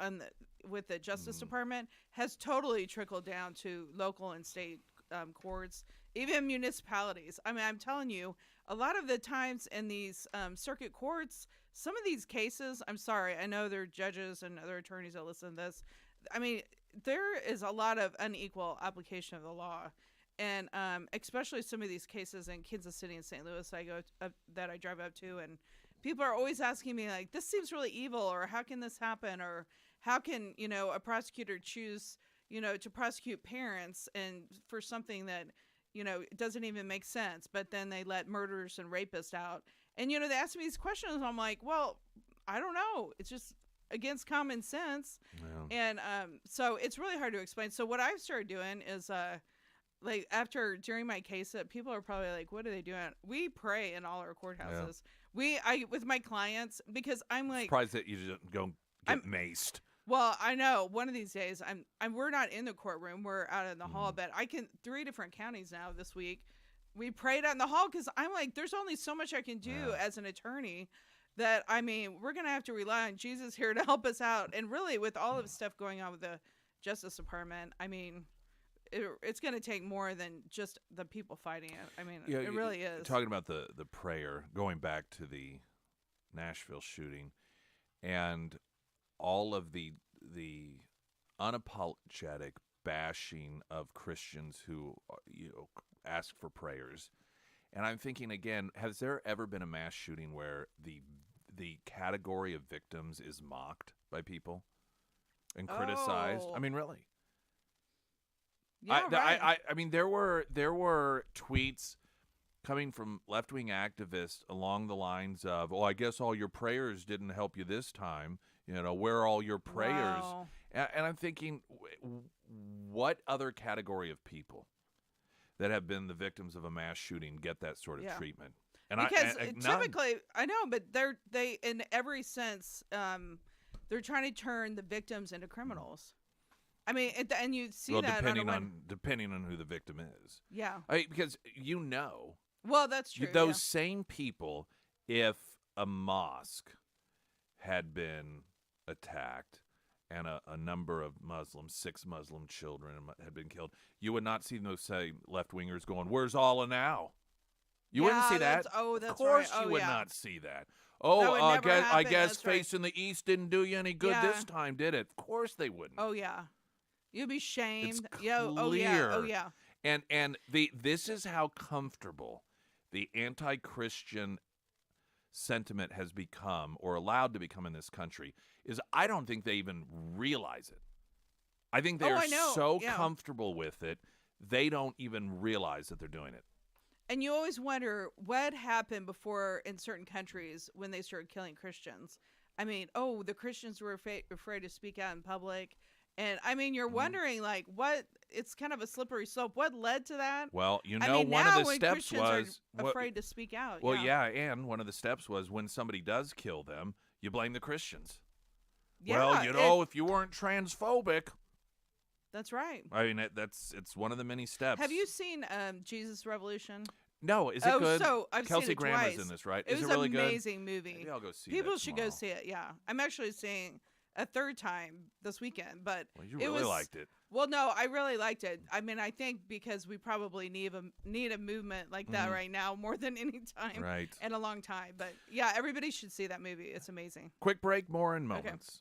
with the Justice Department has totally trickled down to local and state courts, even municipalities. I mean, I'm telling you, a lot of the times in these circuit courts, some of these cases, I'm sorry, I know there are judges and other attorneys that listen to this. I mean, there is a lot of unequal application of the law. And especially some of these cases in Kansas City and St. Louis that I drive up to, and people are always asking me, like, this seems really evil, or how can this happen, or how can, a prosecutor choose, to prosecute parents and for something that, doesn't even make sense, but then they let murderers and rapists out. And, they ask me these questions, and I'm like, well, I don't know. It's just against common sense. Yeah. And so it's really hard to explain. So what I've started doing is like during my case, people are probably like, what are they doing? We pray in all our courthouses. I with my clients, because I'm like surprised that you didn't go get maced. Well, I know one of these days we're not in the courtroom, we're out in the hall, but 3 different counties now this week. We prayed out in the hall because I'm like, there's only so much I can do as an attorney that, I mean, we're going to have to rely on Jesus here to help us out. And really with all of the stuff going on with the Justice Department, I mean, it's going to take more than just the people fighting it. I mean, it really is. Talking about the prayer, going back to the Nashville shooting, and all of the unapologetic bashing of Christians who ask for prayers. And I'm thinking again, has there ever been a mass shooting where the category of victims is mocked by people and criticized? I mean, really? Yeah, right. I mean, there were tweets coming from left-wing activists along the lines of, "Oh, I guess all your prayers didn't help you this time. Where are all your prayers?" Wow. And I'm thinking, what other category of people that have been the victims of a mass shooting get that sort of treatment? And because typically, I know, but they in every sense, they're trying to turn the victims into criminals. I mean, and you see that depending on who the victim is. Yeah. Because Well, that's true. Those same people, if a mosque had been attacked and a number of Muslims, 6 Muslim children had been killed, you would not see those say left-wingers going, "Where's Allah now?" You wouldn't see that. That's Of course right. you Oh, would yeah. not see that. That Oh, would I never guess, I happen. guess That's right. facing the east didn't do you any good Yeah. this time, did it? Of course they wouldn't. Oh yeah, you'd be shamed. It's Yo, oh yeah, oh clear. yeah. And this is how comfortable the anti-Christian sentiment has become, or allowed to become in this country, is I don't think they even realize it. I think they Oh, are I know. so Yeah. comfortable with it, they don't even realize that they're doing it. And you always wonder what happened before in certain countries when they started killing Christians. I mean, oh, the Christians were afraid to speak out in public. And I mean, you're wondering, like, what? It's kind of a slippery slope. What led to that? Well, you know, I mean, one now of the when steps Christians was are afraid to speak out. well, yeah, and one of the steps was when somebody does kill them, you blame the Christians. Well, you know, if you weren't transphobic, that's right. I mean, it's one of the many steps. Have you seen Jesus Revolution? No, is it good? So I've Kelsey seen it Grammer's twice. in this, right? It Is was it really an good? amazing movie. Maybe I'll go see People that should go tomorrow. see it. Yeah, I'm actually seeing a third time this weekend, but Well, you it really was, liked it. Well, no, I really liked it. I mean, I think because we probably need a movement like that right now more than any time Right. in a long time. But yeah, everybody should see that movie. It's amazing. Quick break, more in moments.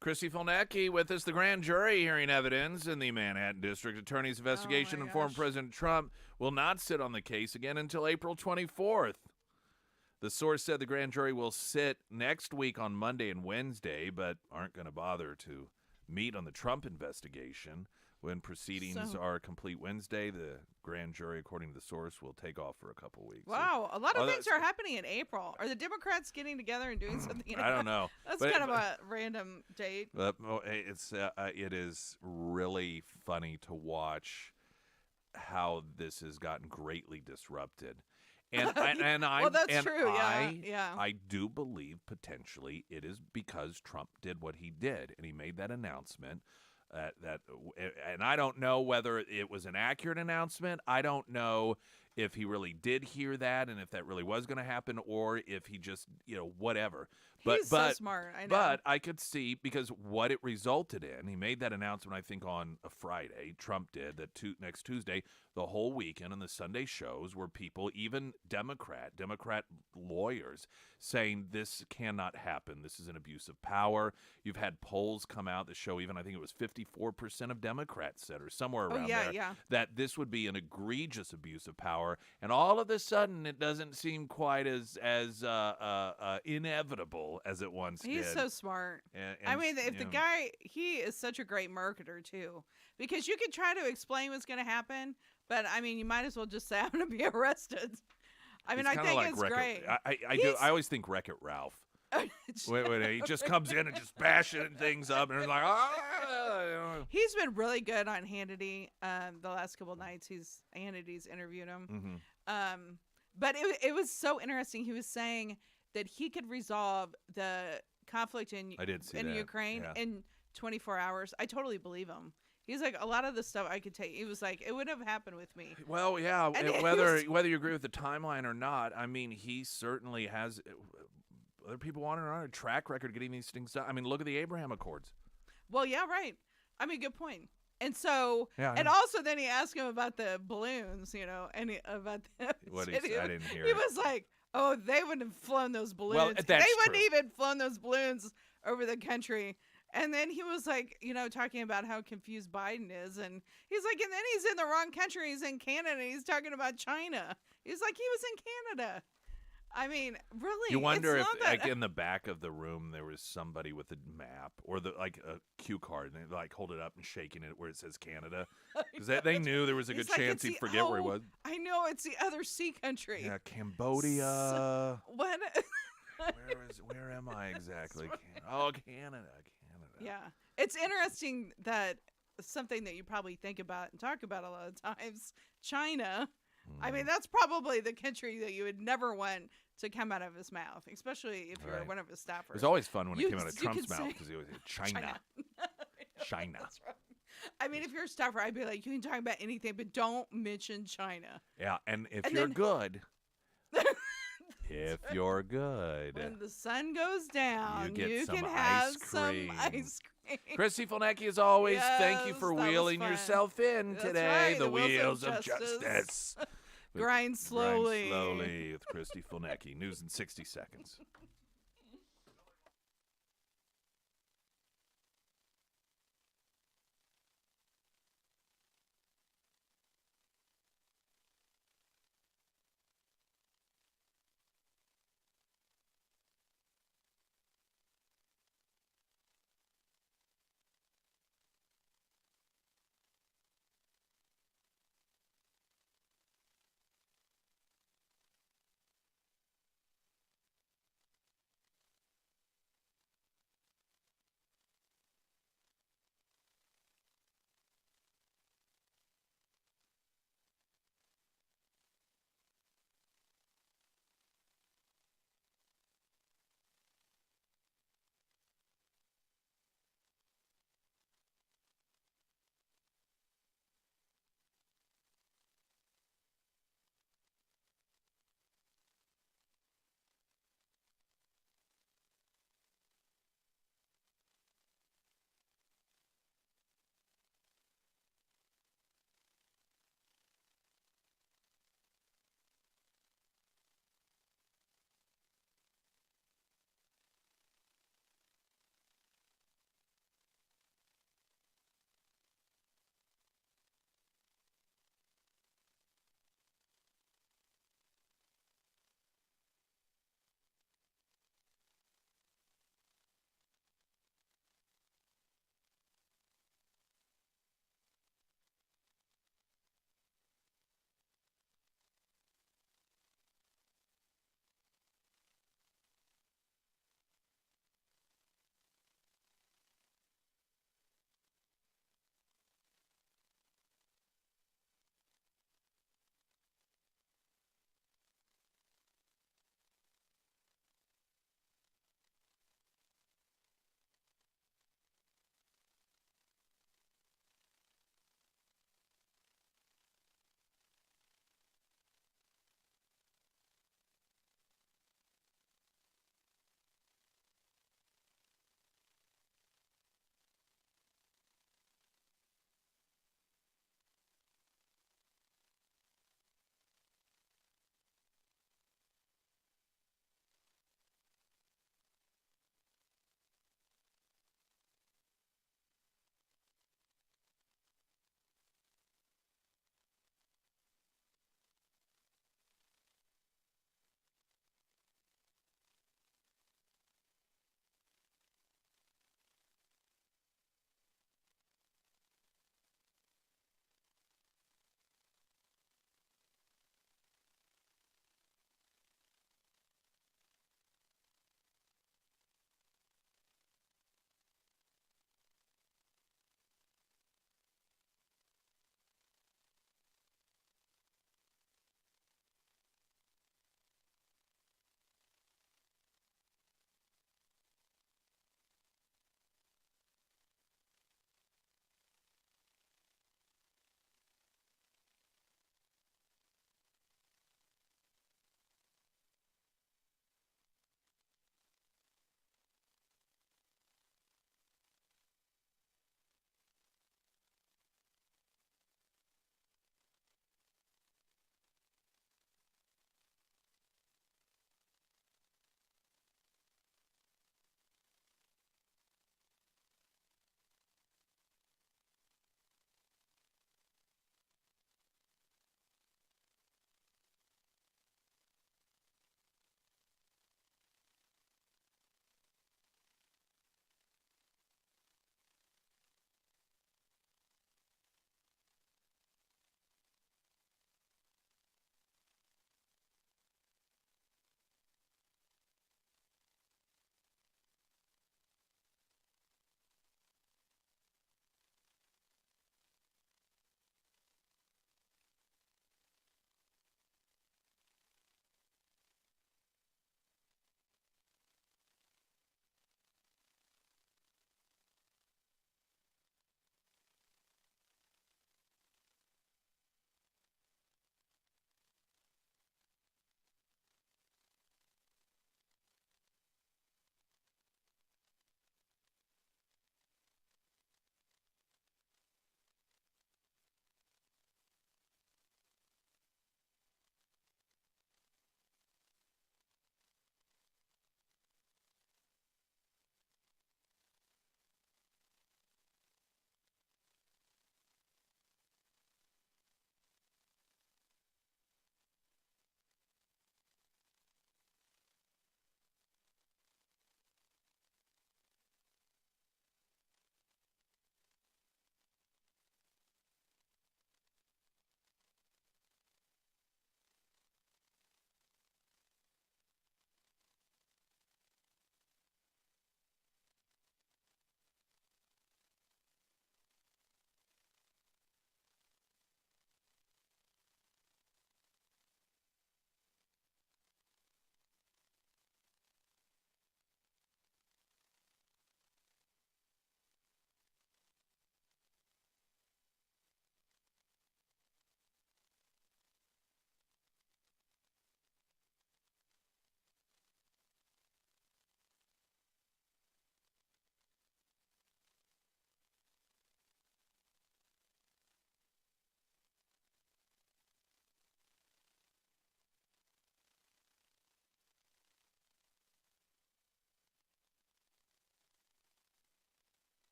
Chrissy Filnecki with us. The grand jury hearing evidence in the Manhattan District Attorney's investigation my and former gosh. President Trump will not sit on the case again until April 24th. The source said the grand jury will sit next week on Monday and Wednesday, but aren't going to bother to meet on the Trump investigation. When proceedings are complete Wednesday, the grand jury, according to the source, will take off for a couple weeks. Wow, a lot of things that's- are happening in April. Are the Democrats getting together and doing something? I don't know. That's But- kind of a random date. But it is really funny to watch how this has gotten greatly disrupted, and Well, that's true. Yeah. I do believe potentially it is because Trump did what he did, and he made that announcement. And I don't know whether it was an accurate announcement. I don't know if he really did hear that, and if that really was going to happen, or if he just, whatever. He's so smart. I know. But I could see, because what it resulted in, he made that announcement, I think, on a Friday. Trump did that next Tuesday. The whole weekend and the Sunday shows were people, even Democrat lawyers, saying this cannot happen. This is an abuse of power. You've had polls come out that show even, I think it was 54% of Democrats said, or somewhere around there, that this would be an egregious abuse of power. And all of a sudden, it doesn't seem quite as inevitable as it once did. He's so smart. And, I mean, if the guy, he is such a great marketer too, because you can try to explain what's going to happen, but I mean, you might as well just say, I'm going to be arrested. I mean, I think it's great. I always think Wreck-It Ralph. He just comes in and just bashing things up, and it's like, ah. He's been really good on Hannity. The last couple nights, Hannity's interviewed him. Mhm. But it was so interesting. He was saying that he could resolve the conflict in I did see that. Ukraine Yeah. in 24 hours. I totally believe him. He's like, a lot of the stuff I could take. He was like, it wouldn't have happened with me. Well, yeah. And it Whether was- you agree with the timeline or not, I mean, he certainly has. Other people want a track record getting these things done. I mean, look at the Abraham Accords. Well, yeah, right. I mean, good point. And so, Yeah, and yeah. also then he asked him about the balloons, and about the. What he and said, I didn't hear He it. was like, "Oh, they wouldn't have flown those balloons. Well, that's they wouldn't true. even flown those balloons over the country." And then he was like, talking about how confused Biden is, and he's like, and then he's in the wrong country. He's in Canada. And he's talking about China. He's like, he was in Canada. I mean, really. You wonder it's if, not that- like, in the back of the room, there was somebody with a map or a cue card, and they like hold it up and shaking it where it says Canada, because they knew there was a He's good like, chance it's he'd the- forget where he oh, was. I know it's the other sea country. Yeah, Cambodia. What? Where am I exactly? Oh, Canada. Yeah. It's interesting that something that you probably think about and talk about a lot of times, China. I Hmm. mean, that's probably the country that you would never want to come out of his mouth, especially if you're Right. one of his staffers. It was always fun when it You- came out of you Trump's could mouth say- because he was China. China. That's right. I mean, if you're a staffer, I'd be like, you can talk about anything, but don't mention China. Yeah, and if And you're then- good, if you're good, When the sun goes down, get you some can ice have some cream. ice cream. Christy Fulnecki, as always, thank you Yes, for that was wheeling fun. yourself in That's today. right, The the wheels wheels of of justice. Grind slowly. Grind slowly with Christy Fulnecki. News in 60 seconds.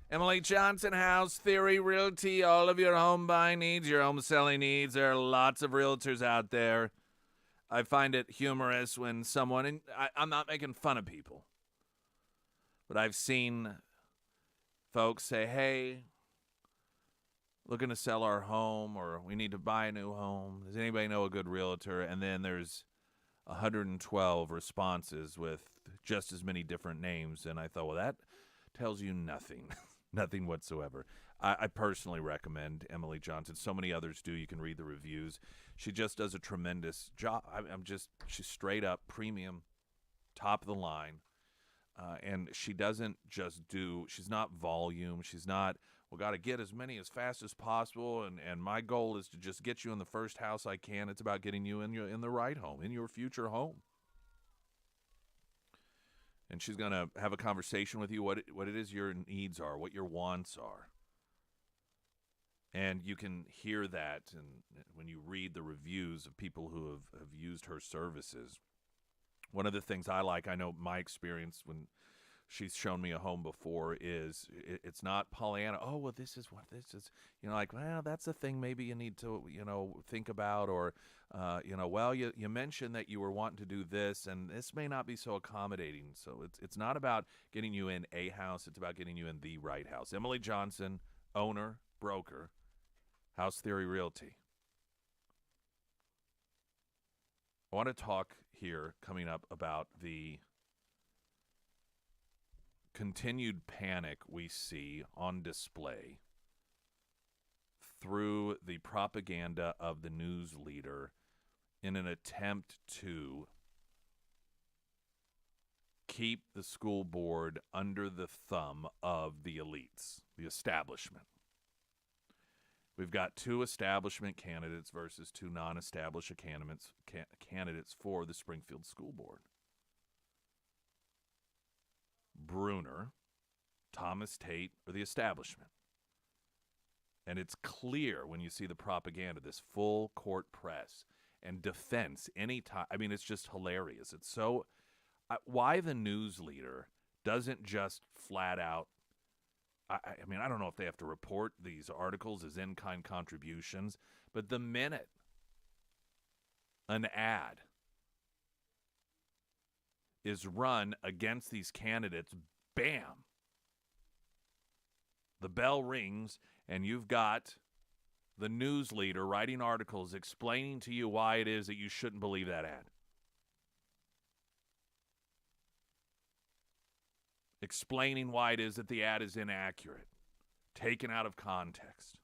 Emily Johnson, House Theory Realty, all of your home buying needs, your home selling needs. There are lots of realtors out there. I find it humorous when someone, and I'm not making fun of people, but I've seen folks say, hey, looking to sell our home, or we need to buy a new home. Does anybody know a good realtor? And then there's 112 responses with just as many different names. And I thought, well, that tells you nothing, nothing whatsoever. I personally recommend Emily Johnson. So many others do. You can read the reviews. She just does a tremendous job. She's straight up premium, top of the line. And she doesn't just she's not volume. She's not, well, got to get as many as fast as possible. And my goal is to just get you in the first house I can. It's about getting you in the right home, in your future home. And she's going to have a conversation with you, what it is your needs are, what your wants are. And you can hear that when you read the reviews of people who have used her services. One of the things I like, I know my experience when she's shown me a home before is it's not Pollyanna, oh, well, this is what this is. Like, well, that's a thing maybe you need to, think about. Or, well, you mentioned that you were wanting to do this, and this may not be so accommodating. So it's not about getting you in a house. It's about getting you in the right house. Emily Johnson, owner, broker, House Theory Realty. I want to talk here coming up about the continued panic we see on display through the propaganda of the news leader in an attempt to keep the school board under the thumb of the elites, the establishment. We've got two establishment candidates versus two non-established candidates for the Springfield School Board. Bruner, Thomas Tate, or the establishment. And it's clear when you see the propaganda, this full court press and defense anytime. I mean, it's just hilarious. It's so... why the news leader doesn't just flat out... I mean, I don't know if they have to report these articles as in-kind contributions, but the minute an ad is run against these candidates, bam, the bell rings, and you've got the news leader writing articles explaining to you why it is that you shouldn't believe that ad. Explaining why it is that the ad is inaccurate, taken out of context.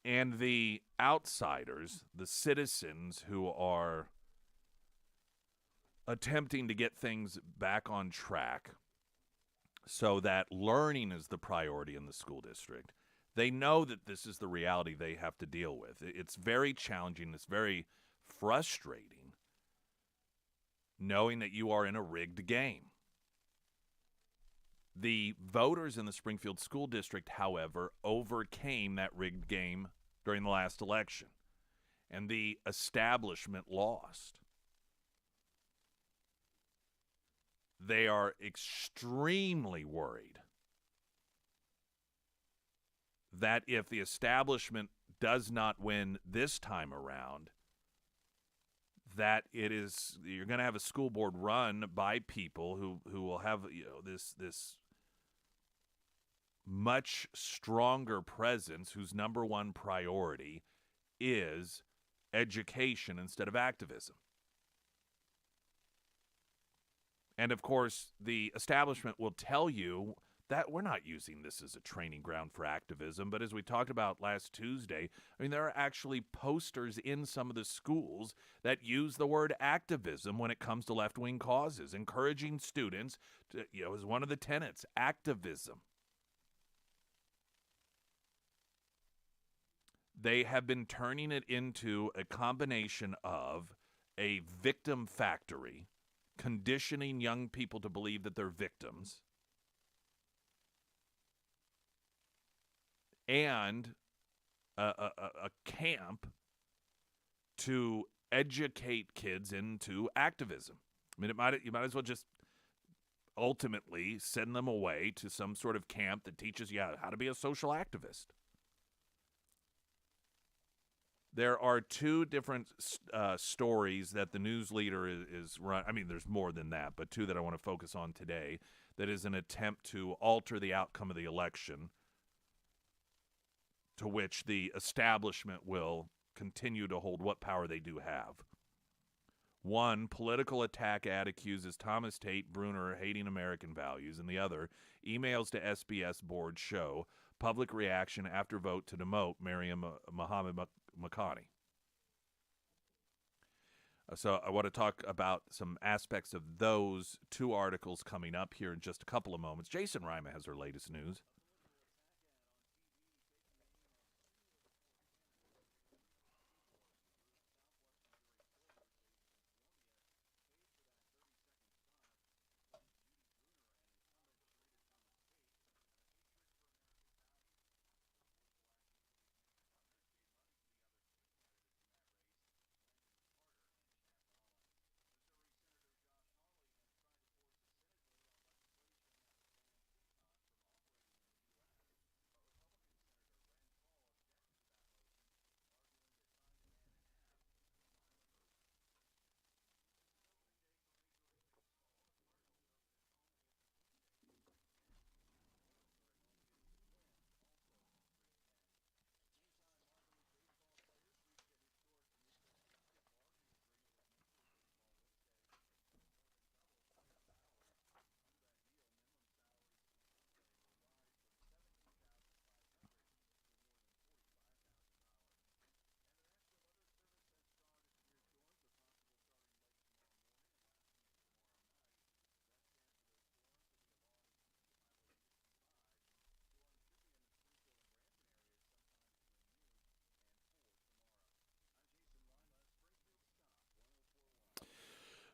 And the outsiders, the citizens who are attempting to get things back on track so that learning is the priority in the school district, they know that this is the reality they have to deal with. It's very challenging. It's very frustrating knowing that you are in a rigged game. The voters in the Springfield School District, however, overcame that rigged game during the last election, and the establishment lost. They are extremely worried that if the establishment does not win this time around, that you're going to have a school board run by people who will have this much stronger presence, whose number one priority is education instead of activism. And of course, the establishment will tell you that we're not using this as a training ground for activism. But as we talked about last Tuesday, I mean, there are actually posters in some of the schools that use the word activism when it comes to left-wing causes, encouraging students to, as one of the tenets, activism. They have been turning it into a combination of a victim factory, conditioning young people to believe that they're victims, and a camp to educate kids into activism. I mean, you might as well just ultimately send them away to some sort of camp that teaches you how to be a social activist. There are two different stories that the news leader is run. I mean, there's more than that, but two that I want to focus on today. That is an attempt to alter the outcome of the election, to which the establishment will continue to hold what power they do have. One, political attack ad accuses Thomas Tate Bruner hating American values, and the other, emails to SBS board show public reaction after vote to demote Maryam Mohammed Makani. So I want to talk about some aspects of those two articles coming up here in just a couple of moments. Jason Rima has our latest news.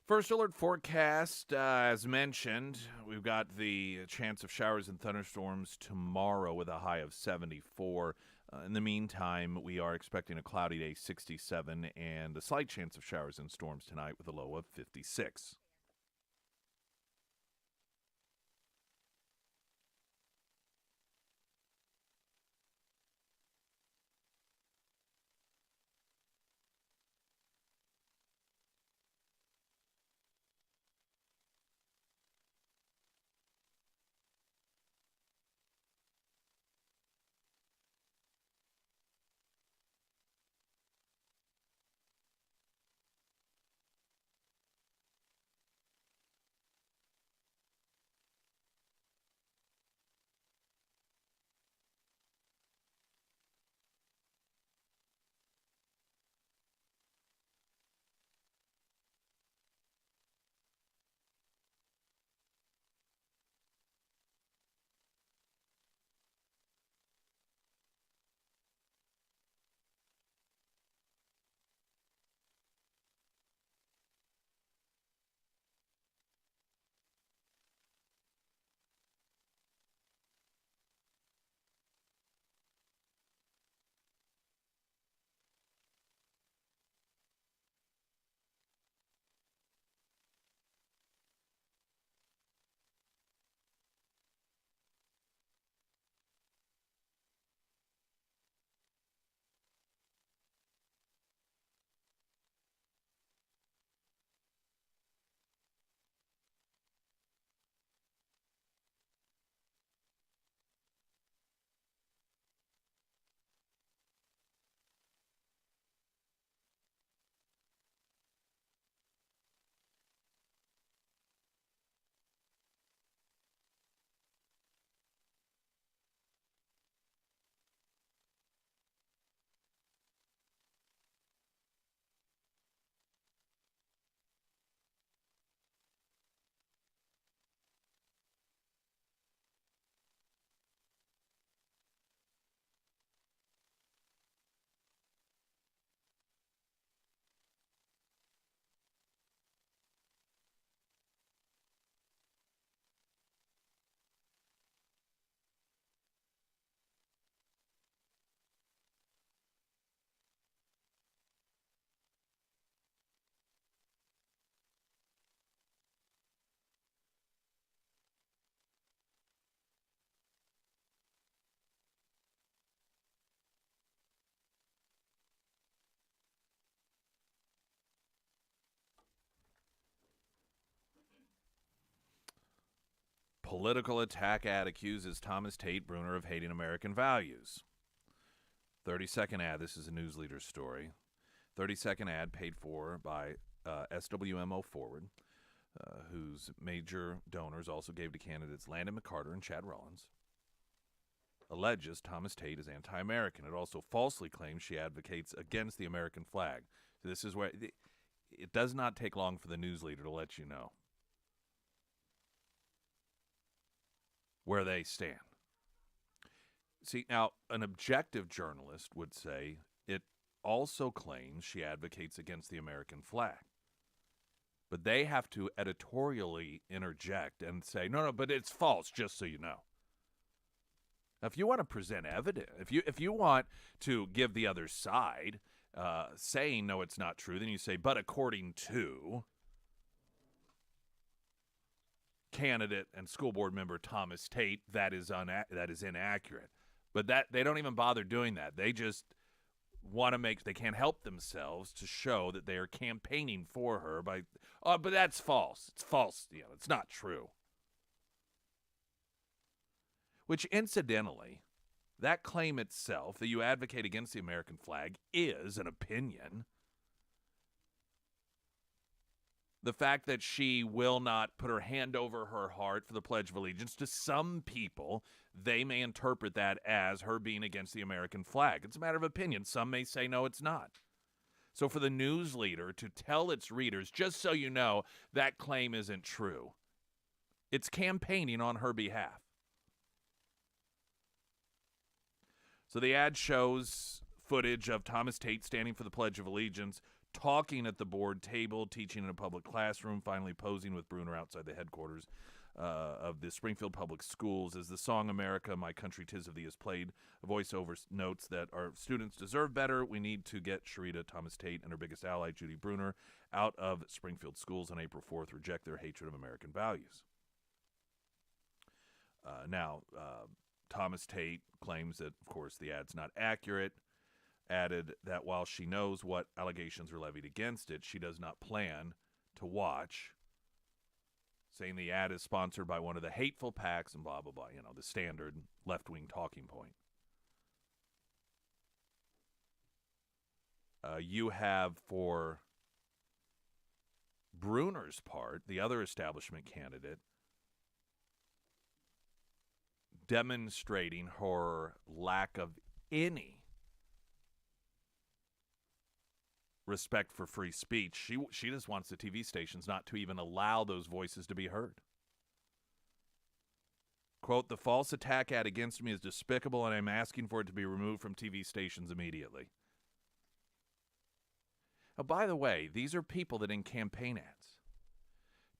First alert forecast, as mentioned, we've got the chance of showers and thunderstorms tomorrow with a high of 74. In the meantime, we are expecting a cloudy day, 67, and a slight chance of showers and storms tonight with a low of 56. political attack ad accuses Thomas Tate Bruner of hating American values. 30-second ad. This is a news leader story. 30-second ad paid for by SWMO Forward, whose major donors also gave to candidates Landon McCarter and Chad Rollins. Alleges Thomas Tate is anti-American. It also falsely claims she advocates against the American flag. So this is where it does not take long for the news leader to let you know where they stand. See, now, an objective journalist would say it also claims she advocates against the American flag. But they have to editorially interject and say, no, but it's false, just so you know. Now, if you want to present evidence, if you want to give the other side saying, no, it's not true, then you say, but according to candidate and school board member Thomas Tate, that is inaccurate. But that they don't even bother doing that. They just want to they can't help themselves to show that they are campaigning for her by, oh, but that's false. It's false. It's not true. Which, incidentally, that claim itself, that you advocate against the American flag, is an opinion. The fact that she will not put her hand over her heart for the Pledge of Allegiance, to some people, they may interpret that as her being against the American flag. It's a matter of opinion. Some may say, no, it's not. So for the news leader to tell its readers, just so you know, that claim isn't true, it's campaigning on her behalf. So the ad shows footage of Thomas Tate standing for the Pledge of Allegiance, talking at the board table, teaching in a public classroom, finally posing with Bruner outside the headquarters of the Springfield Public Schools. As the song America, My Country 'Tis of Thee is played, a voiceover notes that our students deserve better. We need to get Sharita Thomas Tate and her biggest ally, Judy Bruner, out of Springfield schools on April 4th, reject their hatred of American values. Now, Thomas Tate claims that, of course, the ad's not accurate, added that while she knows what allegations are levied against it, she does not plan to watch, saying the ad is sponsored by one of the hateful PACs and blah, blah, blah, the standard left-wing talking point. You have, for Bruner's part, the other establishment candidate, demonstrating her lack of any respect for free speech. She just wants the TV stations not to even allow those voices to be heard. Quote, the false attack ad against me is despicable, and I'm asking for it to be removed from TV stations immediately. Now, by the way, these are people that in campaign ads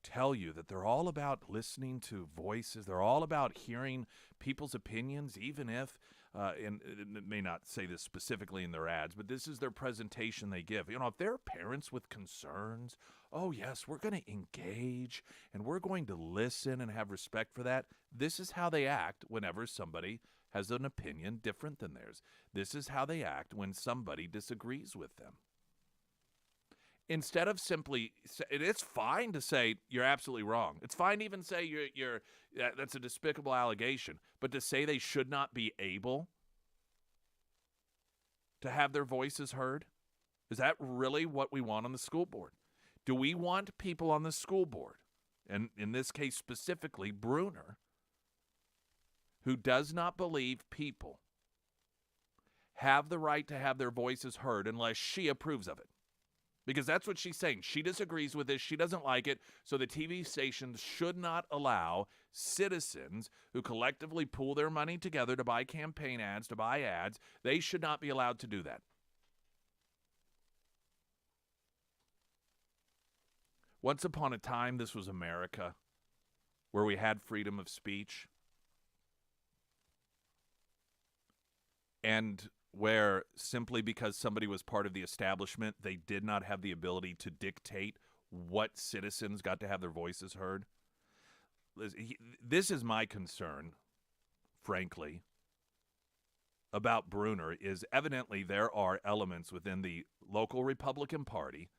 tell you that they're all about listening to voices. They're all about hearing people's opinions, even if, and it may not say this specifically in their ads, but this is their presentation they give. If there are parents with concerns, oh, yes, we're going to engage and we're going to listen and have respect for that. This is how they act whenever somebody has an opinion different than theirs. This is how they act when somebody disagrees with them. Instead of simply, it's fine to say you're absolutely wrong. It's fine to even say that's a despicable allegation. But to say they should not be able to have their voices heard, is that really what we want on the school board? Do we want people on the school board, and in this case specifically Bruner, who does not believe people have the right to have their voices heard unless she approves of it? Because that's what she's saying. She disagrees with this. She doesn't like it. So the TV stations should not allow citizens who collectively pool their money together to buy campaign ads, to buy ads. They should not be allowed to do that. Once upon a time, this was America, where we had freedom of speech. And where simply because somebody was part of the establishment, they did not have the ability to dictate what citizens got to have their voices heard. This is my concern, frankly, about Bruner, is evidently there are elements within the local Republican Party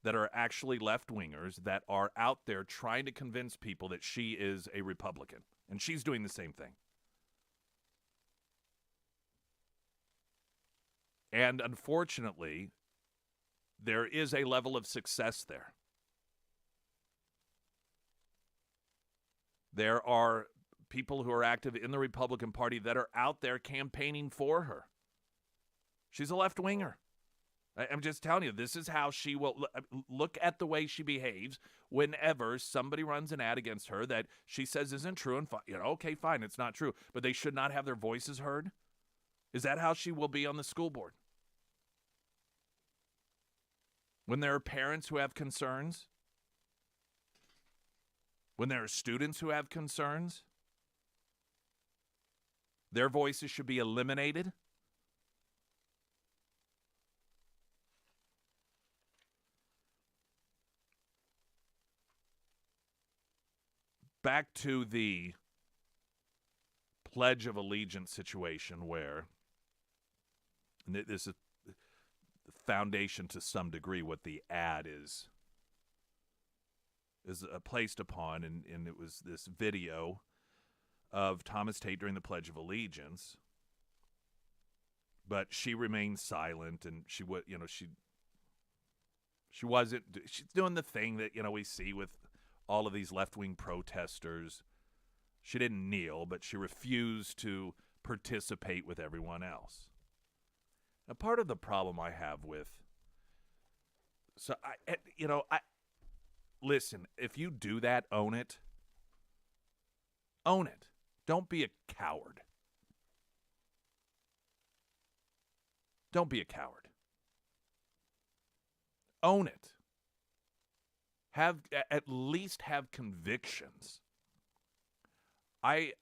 that are actually left-wingers that are out there trying to convince people that she is a Republican. And she's doing the same thing. And unfortunately, there is a level of success there. There are people who are active in the Republican Party that are out there campaigning for her. She's a left-winger. I'm just telling you, this is how she will look at the way she behaves whenever somebody runs an ad against her that she says isn't true. And okay, fine, it's not true, but they should not have their voices heard. Is that how she will be on the school board? When there are parents who have concerns, when there are students who have concerns, their voices should be eliminated. Back to the Pledge of Allegiance situation where, and this is the foundation to some degree what the ad is placed upon, and it was this video of Thomas Tate during the Pledge of Allegiance, but she remained silent, and she's doing the thing that we see with all of these left-wing protesters. She didn't kneel, but she refused to participate with everyone else. Now, part of the problem I have with, listen, if you do that, own it. Own it. Don't be a coward. Don't be a coward. Own it. At least have convictions. I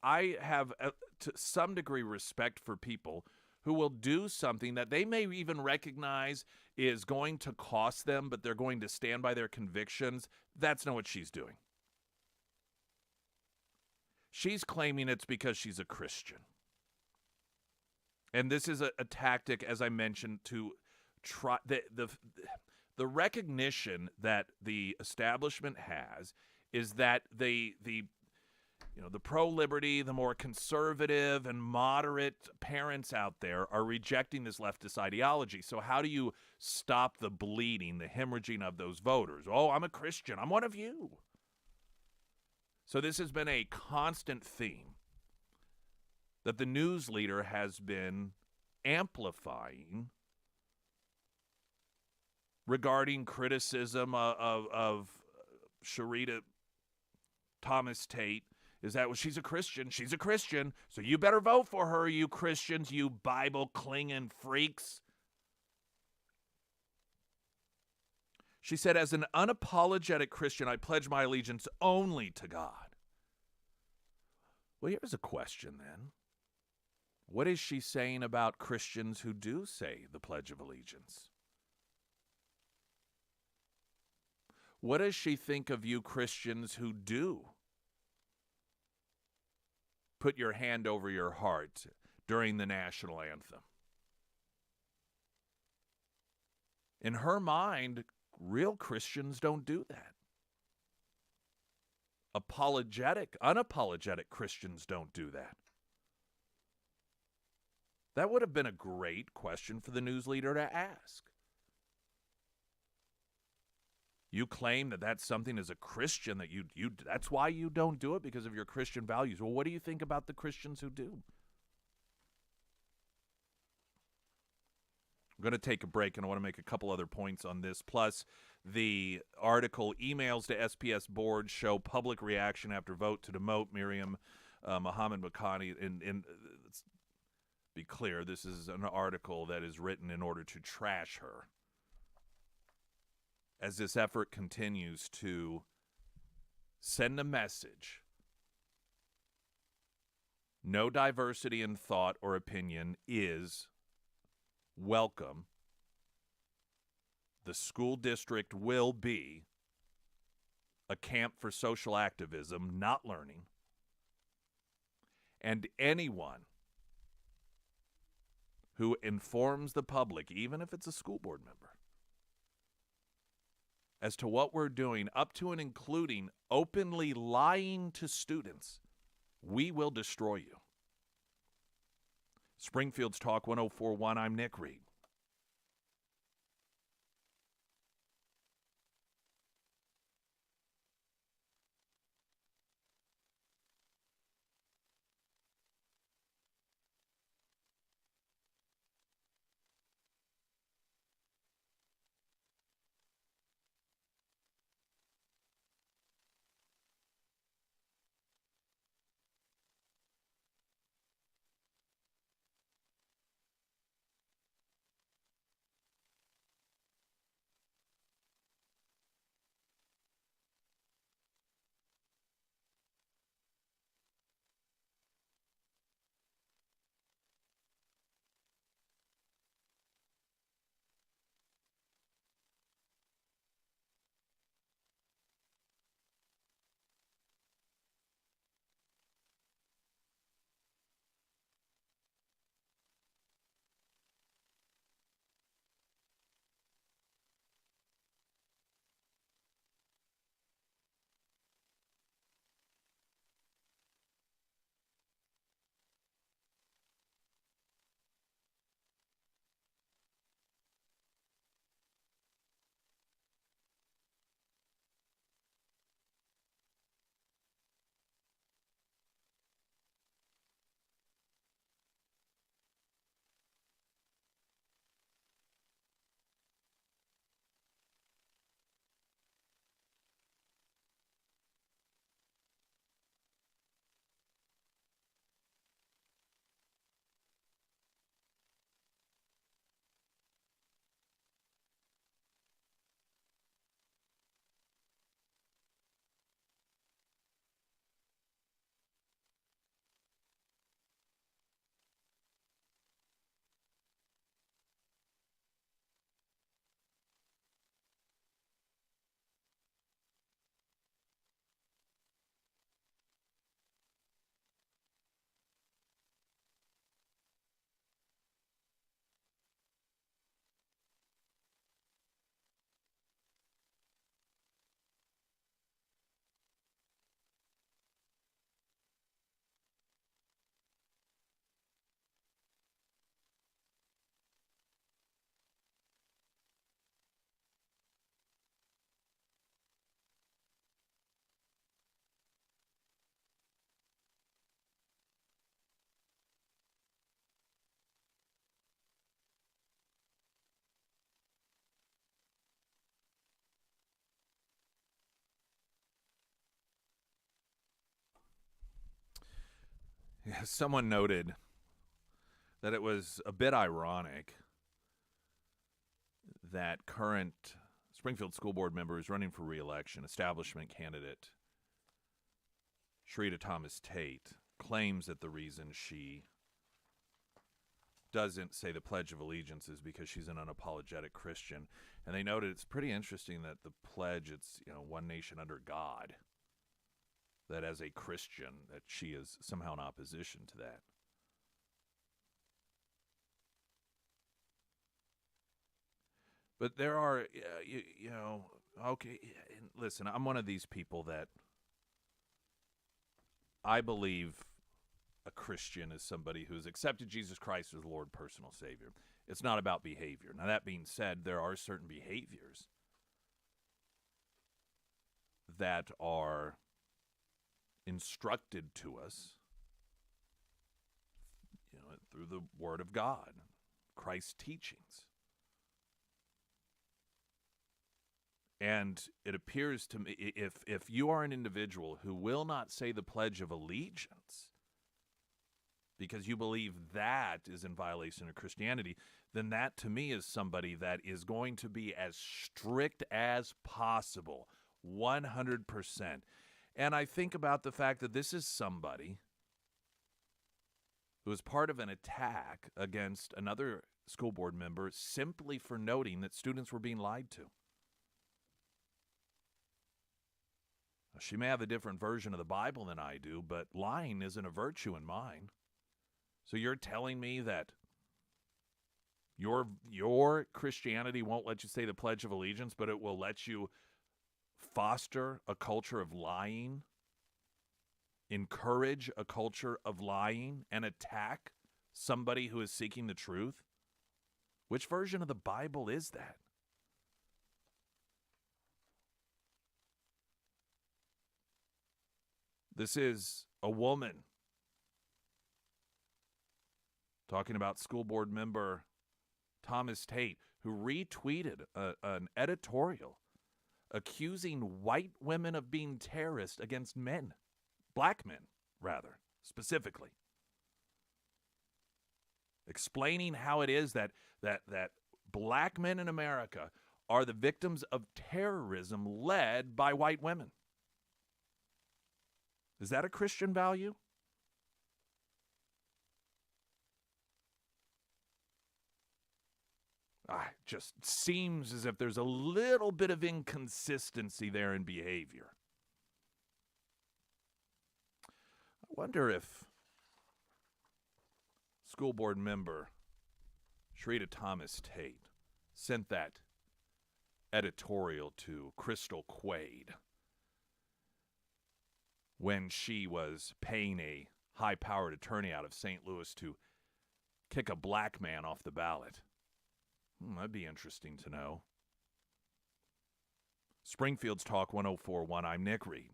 have, to some degree, respect for people who will do something that they may even recognize is going to cost them, but they're going to stand by their convictions. That's not what she's doing. She's claiming it's because she's a Christian. And this is a tactic, as I mentioned, to try the recognition that the establishment has is that the pro-liberty, the more conservative and moderate parents out there are rejecting this leftist ideology. So how do you stop the bleeding, the hemorrhaging of those voters? Oh, I'm a Christian. I'm one of you. So this has been a constant theme that the news leader has been amplifying regarding criticism of Sharita Thomas Tate. Is that she's a Christian? She's a Christian, so you better vote for her, you Christians, you Bible-clinging freaks. She said, as an unapologetic Christian, I pledge my allegiance only to God. Well, here's a question then. What is she saying about Christians who do say the Pledge of Allegiance? What does she think of you Christians who do put your hand over your heart during the national anthem? In her mind, real Christians don't do that. Unapologetic Christians don't do that. That would have been a great question for the news leader to ask. You claim that that's something as a Christian that you that's why you don't do it, because of your Christian values. Well, what do you think about the Christians who do? I'm going to take a break, and I want to make a couple other points on this. Plus, the article, emails to SPS board show public reaction after vote to demote Miriam Muhammad Makhani. And let's be clear, this is an article that is written in order to trash her, as this effort continues to send a message. No diversity in thought or opinion is welcome. The school district will be a camp for social activism, not learning. And anyone who informs the public, even if it's a school board member, as to what we're doing, up to and including openly lying to students, we will destroy you. Springfield's Talk 1041, I'm Nick Reed. Yeah, someone noted that it was a bit ironic that current Springfield School Board member is running for re-election, establishment candidate Sharita Thomas Tate, claims that the reason she doesn't say the Pledge of Allegiance is because she's an unapologetic Christian. And they noted it's pretty interesting that the pledge, it's, one nation under God, that as a Christian, that she is somehow in opposition to that. But there are, okay, listen, I'm one of these people that I believe a Christian is somebody who's accepted Jesus Christ as Lord, personal Savior. It's not about behavior. Now, that being said, there are certain behaviors that are instructed to us, through the Word of God, Christ's teachings. And it appears to me, if you are an individual who will not say the Pledge of Allegiance because you believe that is in violation of Christianity, then that to me is somebody that is going to be as strict as possible, 100%. And I think about the fact that this is somebody who was part of an attack against another school board member simply for noting that students were being lied to. She may have a different version of the Bible than I do, but lying isn't a virtue in mine. So you're telling me that your Christianity won't let you say the Pledge of Allegiance, but it will let you foster a culture of lying, encourage a culture of lying, and attack somebody who is seeking the truth? Which version of the Bible is that? This is a woman talking about school board member Thomas Tate, who retweeted an editorial accusing white women of being terrorists against men, black men, rather, specifically. Explaining how it is that black men in America are the victims of terrorism led by white women. Is that a Christian value? It just seems as if there's a little bit of inconsistency there in behavior. I wonder if school board member Sharita Thomas Tate sent that editorial to Crystal Quaid when she was paying a high-powered attorney out of St. Louis to kick a black man off the ballot. That'd be interesting to know. Springfield's Talk 104.1. I'm Nick Reed.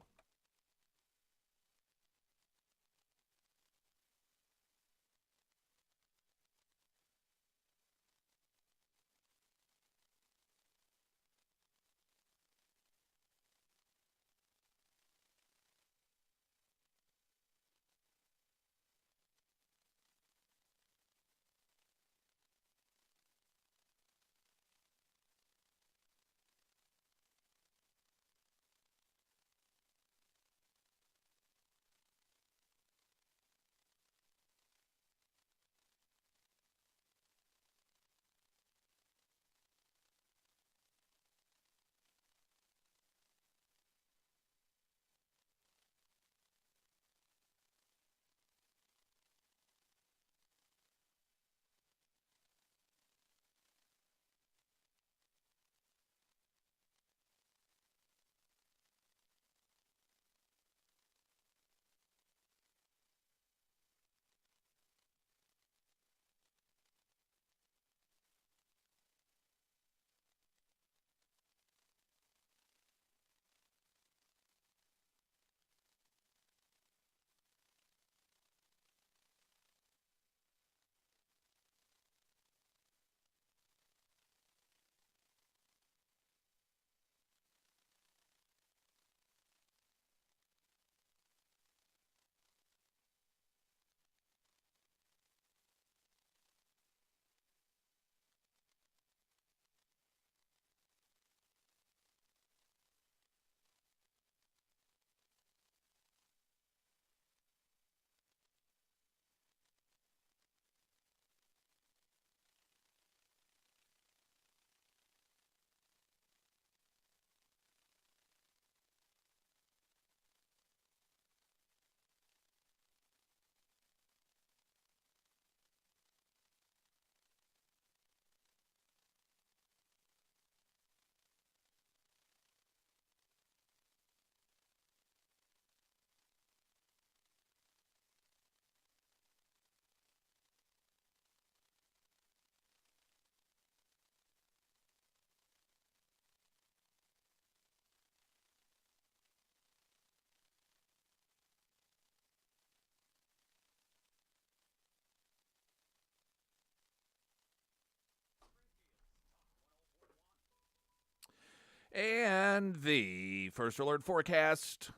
And the first alert forecast.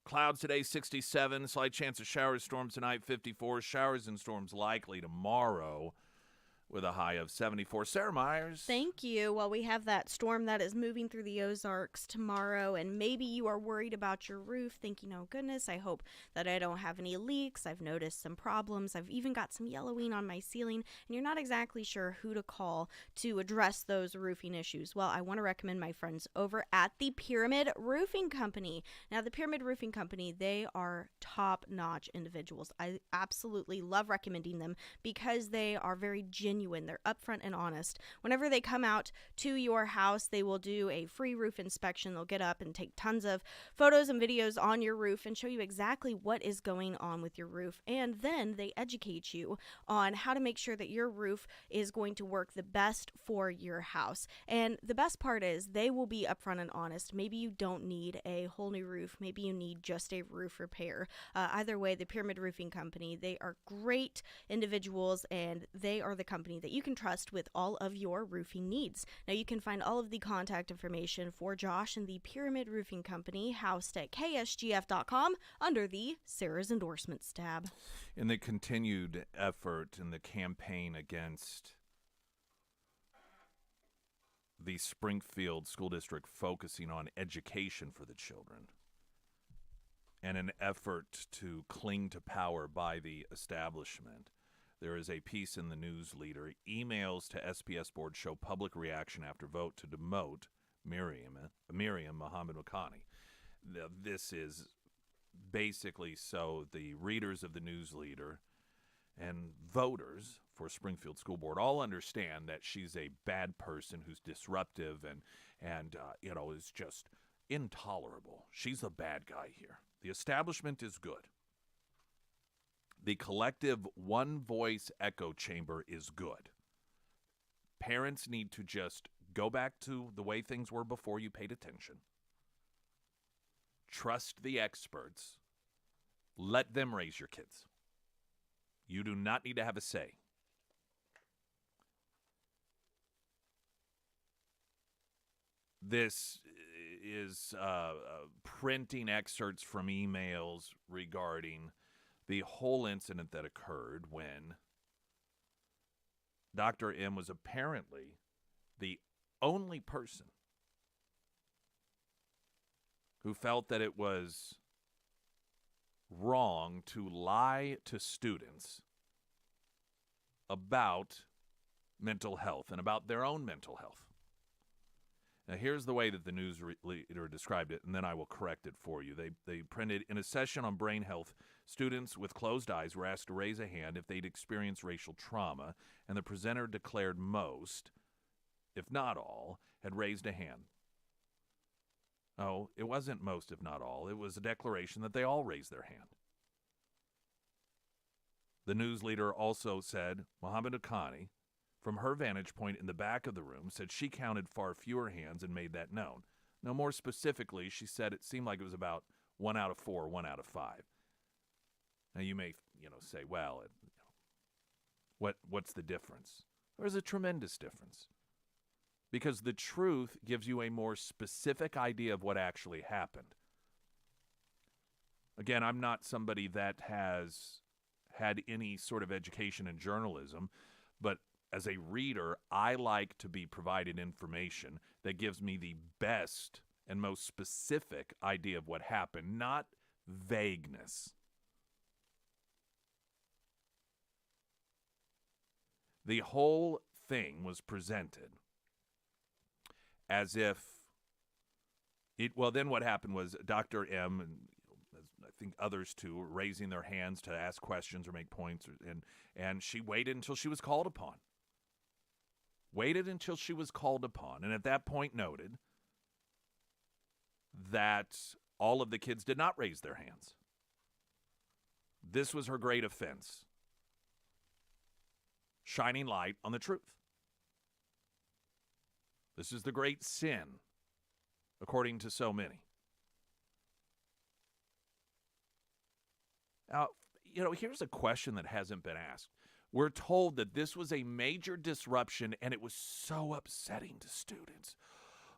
Clouds today, 67. Slight chance of showers, storms tonight, 54. Showers and storms likely tomorrow with a high of 74. Sarah Myers. Thank you. Well, we have that storm that is moving through the Ozarks tomorrow, and maybe you are worried about your roof, thinking, oh goodness, I hope that I don't have any leaks. I've noticed some problems. I've even got some yellowing on my ceiling, and you're not exactly sure who to call to address those roofing issues. Well, I want to recommend my friends over at the Pyramid Roofing Company. Now, the Pyramid Roofing Company, they are top-notch individuals. I absolutely love recommending them because they are very genuine genuine. They're upfront and honest. Whenever they come out to your house, they will do a free roof inspection. They'll get up and take tons of photos and videos on your roof and show you exactly what is going on with your roof. And then they educate you on how to make sure that your roof is going to work the best for your house. And the best part is they will be upfront and honest. Maybe you don't need a whole new roof. Maybe you need just a roof repair. Either way, the Pyramid Roofing Company, they are great individuals, and they are the company that you can trust with all of your roofing needs. Now, you can find all of the contact information for Josh and the Pyramid Roofing Company housed at ksgf.com under the Sarah's Endorsements tab. In the continued effort in the campaign against the Springfield School District focusing on education for the children, and an effort to cling to power by the establishment, there is a piece in the News Leader. Emails to SPS board show public reaction after vote to demote Miriam Muhammad Makani. This is basically so the readers of the News Leader and voters for Springfield School Board all understand that she's a bad person who's disruptive and is just intolerable. She's the bad guy here. The establishment is good. The collective one-voice echo chamber is good. Parents need to just go back to the way things were before you paid attention. Trust the experts. Let them raise your kids. You do not need to have a say. This is printing excerpts from emails regarding the whole incident that occurred when Dr. M was apparently the only person who felt that it was wrong to lie to students about mental health and about their own mental health. Now, here's the way that the News Leader described it, and then I will correct it for you. They printed, in a session on brain health, students with closed eyes were asked to raise a hand if they'd experienced racial trauma, and the presenter declared most, if not all, had raised a hand. Oh, it wasn't most, if not all. It was a declaration that they all raised their hand. The News Leader also said Muhammad Akani, from her vantage point in the back of the room, said she counted far fewer hands and made that known. No, more specifically, she said it seemed like it was about 1 out of 4, 1 out of 5. Now, you may, say, well, what's the difference? There's a tremendous difference. Because the truth gives you a more specific idea of what actually happened. Again, I'm not somebody that has had any sort of education in journalism, but as a reader, I like to be provided information that gives me the best and most specific idea of what happened, not vagueness. The whole thing was presented as if then what happened was Dr. M, and I think others too, were raising their hands to ask questions or make points, and she waited until she was called upon. Waited until she was called upon, and at that point noted that all of the kids did not raise their hands. This was her great offense. Shining light on the truth. This is the great sin, according to so many. Now, here's a question that hasn't been asked. We're told that this was a major disruption and it was so upsetting to students.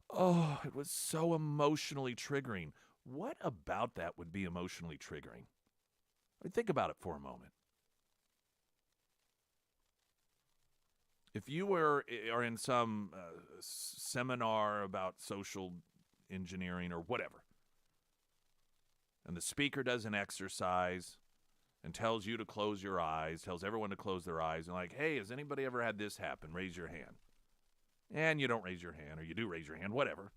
Oh, it was so emotionally triggering. What about that would be emotionally triggering? Think about it for a moment. If you are in some seminar about social engineering or whatever, and the speaker does an exercise and tells you to close your eyes, tells everyone to close their eyes, and like, hey, has anybody ever had this happen? Raise your hand. And you don't raise your hand, or you do raise your hand, whatever.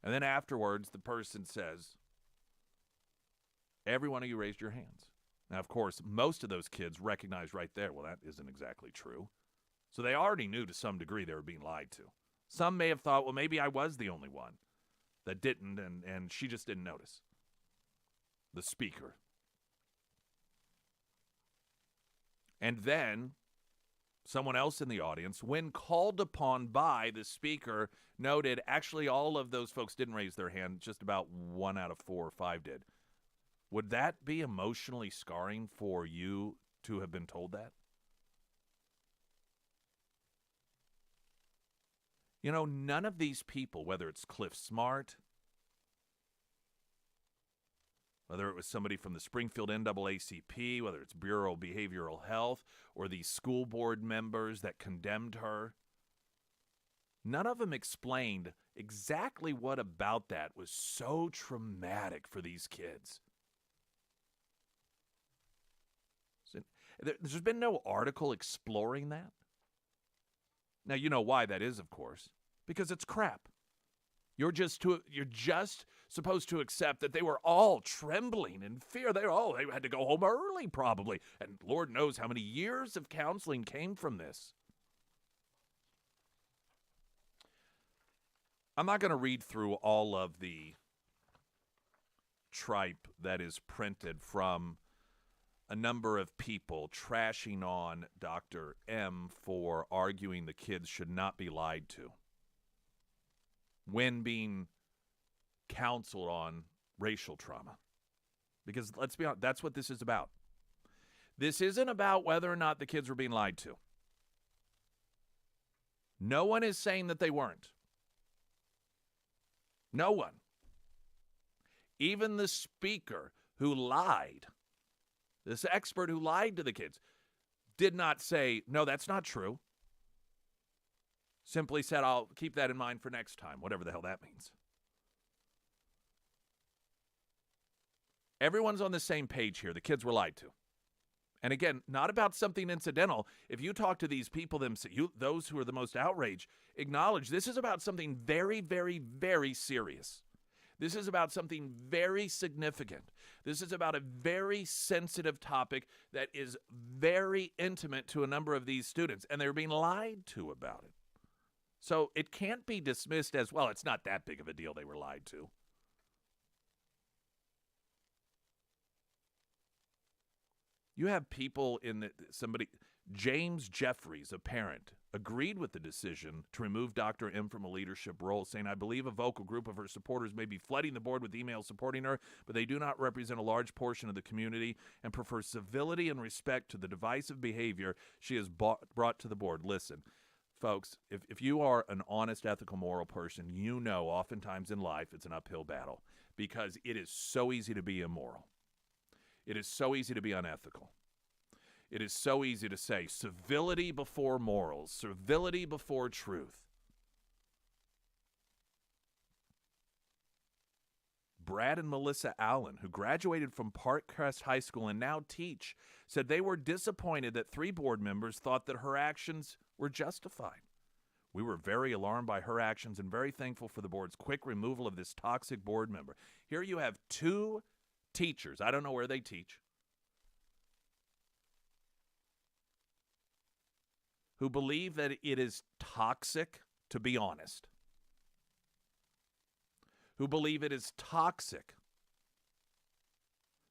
And then afterwards, the person says, every one of you raised your hands. Now, of course, most of those kids recognize right there, well, that isn't exactly true. So they already knew to some degree they were being lied to. Some may have thought, well, maybe I was the only one that didn't, and she just didn't notice. The speaker. And then someone else in the audience, when called upon by the speaker, noted actually all of those folks didn't raise their hand. Just about 1 out of 4 or 5 did. Would that be emotionally scarring for you to have been told that? You know, none of these people, whether it's Cliff Smart, whether it was somebody from the Springfield NAACP, whether it's Bureau of Behavioral Health, or these school board members that condemned her, none of them explained exactly what about that was so traumatic for these kids. There's been no article exploring that. Now, you know why that is, of course, because it's crap. You're just supposed to accept that they were all trembling in fear. They had to go home early probably. And Lord knows how many years of counseling came from this. I'm not going to read through all of the tripe that is printed from a number of people trashing on Dr. M for arguing the kids should not be lied to when being counseled on racial trauma. Because let's be honest, that's what this is about. This isn't about whether or not the kids were being lied to. No one is saying that they weren't. No one. Even the speaker who lied, this expert who lied to the kids, did not say, no, that's not true. Simply said, I'll keep that in mind for next time, whatever the hell that means. Everyone's on the same page here. The kids were lied to. And again, not about something incidental. If you talk to these people, those who are the most outraged, acknowledge this is about something very, very, very serious. This is about something very significant. This is about a very sensitive topic that is very intimate to a number of these students, and they're being lied to about it. So it can't be dismissed as, well, it's not that big of a deal they were lied to. You have people James Jeffries, a parent, agreed with the decision to remove Dr. M from a leadership role, saying, I believe a vocal group of her supporters may be flooding the board with emails supporting her, but they do not represent a large portion of the community and prefer civility and respect to the divisive behavior she has brought to the board. Listen, folks, if you are an honest, ethical, moral person, you know oftentimes in life it's an uphill battle because it is so easy to be immoral. It is so easy to be unethical. It is so easy to say civility before morals, civility before truth. Brad and Melissa Allen, who graduated from Parkcrest High School and now teach, said they were disappointed that 3 board members thought that her actions were justified. We were very alarmed by her actions and very thankful for the board's quick removal of this toxic board member. Here you have 2 teachers, I don't know where they teach, who believe that it is toxic to be honest, who believe it is toxic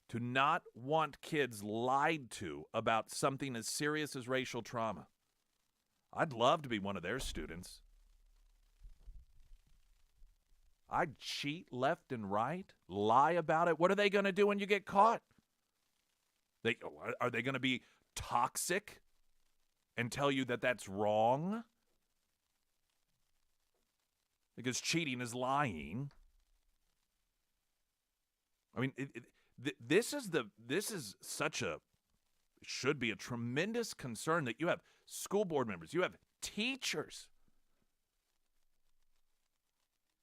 to not want kids lied to about something as serious as racial trauma. I'd love to be one of their students. I'd cheat left and right, lie about it. What are they going to do when you get caught? Are they going to be toxic and tell you that that's wrong? Because cheating is lying. I mean, this should be a tremendous concern that you have school board members, you have teachers.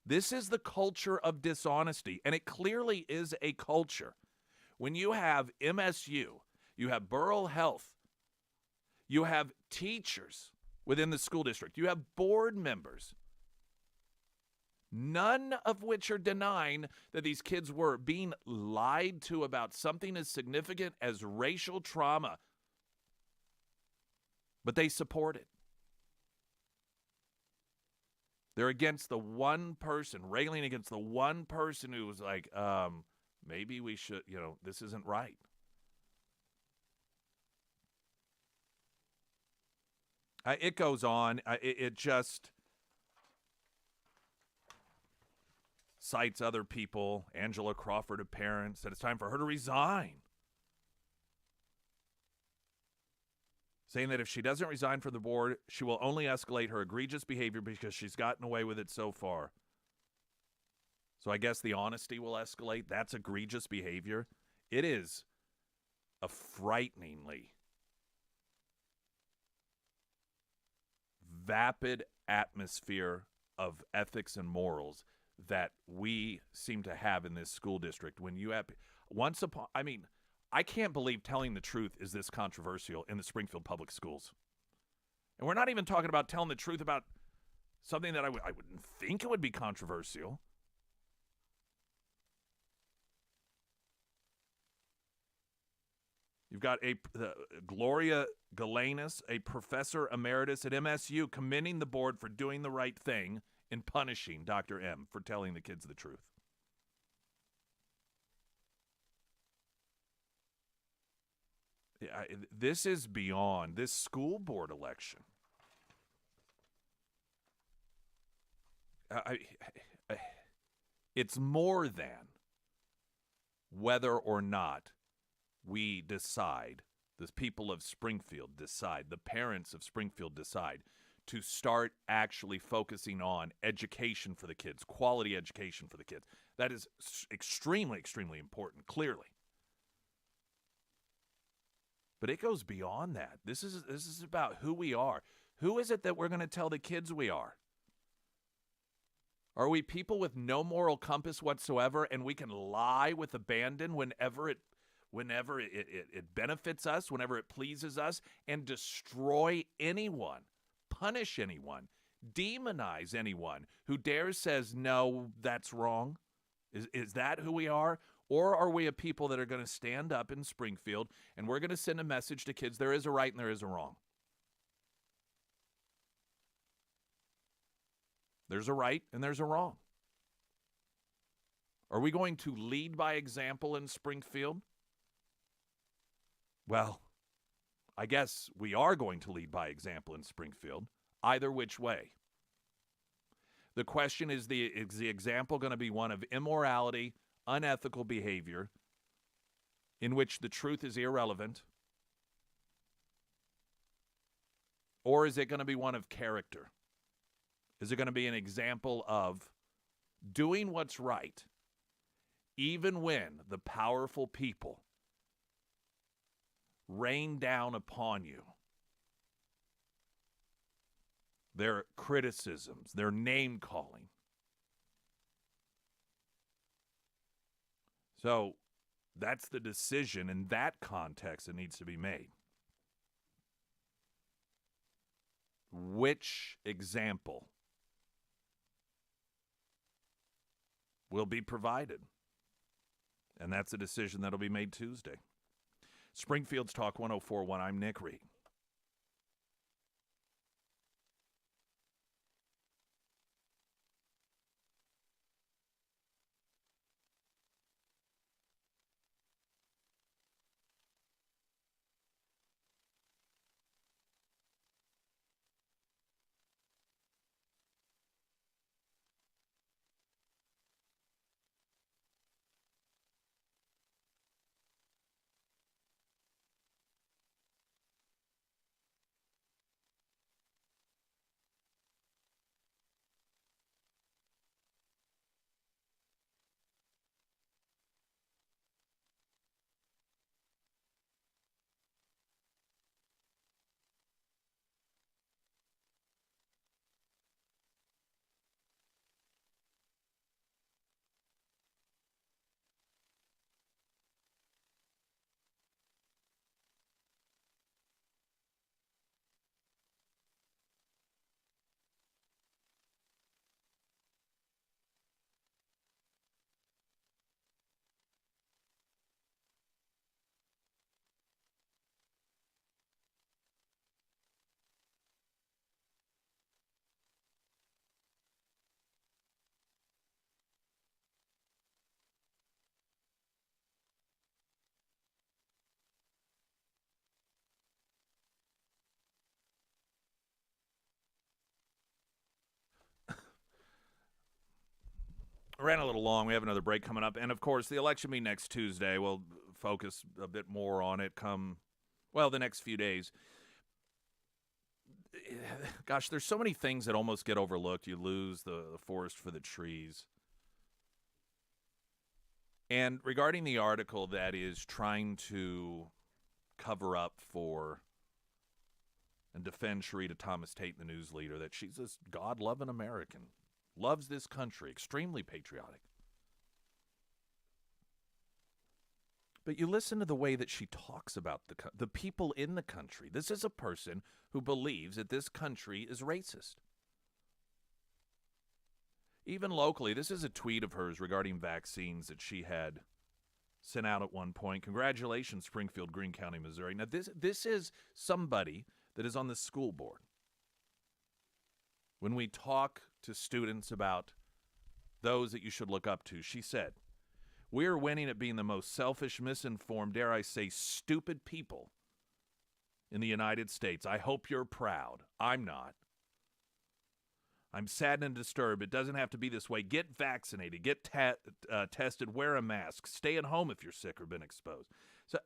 This is the culture of dishonesty, and it clearly is a culture. When you have MSU, you have Borough Health, you have teachers within the school district, you have board members, none of which are denying that these kids were being lied to about something as significant as racial trauma. But they support it. They're against the one person, railing against the one person who was like, maybe we should, this isn't right. It goes on. It just cites other people, Angela Crawford, a parent, said it's time for her to resign. Saying that if she doesn't resign from the board, she will only escalate her egregious behavior because she's gotten away with it so far. So I guess the honesty will escalate. That's egregious behavior. It is a frighteningly vapid atmosphere of ethics and morals that we seem to have in this school district. When you have I can't believe telling the truth is this controversial in the Springfield Public Schools. And we're not even talking about telling the truth about something that I wouldn't think it would be controversial. You've got Gloria Galanis, a professor emeritus at MSU, commending the board for doing the right thing in punishing Dr. M for telling the kids the truth. This is beyond this school board election. It's more than whether or not we decide, the people of Springfield decide, the parents of Springfield decide to start actually focusing on education for the kids, quality education for the kids. That is extremely, extremely important, clearly. But it goes beyond that. This is about who we are. Who is it that we're going to tell the kids we are? Are we people with no moral compass whatsoever, and we can lie with abandon whenever it benefits us, whenever it pleases us, and destroy anyone, punish anyone, demonize anyone who dares says, no, that's wrong? Is that who we are? Or are we a people that are going to stand up in Springfield and we're going to send a message to kids, there is a right and there is a wrong? There's a right and there's a wrong. Are we going to lead by example in Springfield? Well, I guess we are going to lead by example in Springfield, either which way. The question is the example going to be one of immorality, unethical behavior, in which the truth is irrelevant? Or is it going to be one of character? Is it going to be an example of doing what's right, even when the powerful people rain down upon you their criticisms, their name-calling? So that's the decision in that context that needs to be made. Which example will be provided? And that's a decision that will be made Tuesday. Springfield's Talk 104.1. I'm Nick Reed. ran a little long. We have another break coming up. And, of course, the election meeting next Tuesday. We'll focus a bit more on it the next few days. Gosh, there's so many things that almost get overlooked. You lose the forest for the trees. And regarding the article that is trying to cover up for and defend Sharita Thomas Tate, the news leader, that she's this God-loving American, loves this country, extremely patriotic. But you listen to the way that she talks about the people in the country. This is a person who believes that this country is racist. Even locally, this is a tweet of hers regarding vaccines that she had sent out at one point. Congratulations, Springfield, Greene County, Missouri. Now, this is somebody that is on the school board. When we talk to students about those that you should look up to, she said, "We're winning at being the most selfish, misinformed, dare I say, stupid people in the United States. I hope you're proud. I'm not. I'm saddened and disturbed. It doesn't have to be this way. Get vaccinated. Get tested. Wear a mask. Stay at home if you're sick or been exposed." So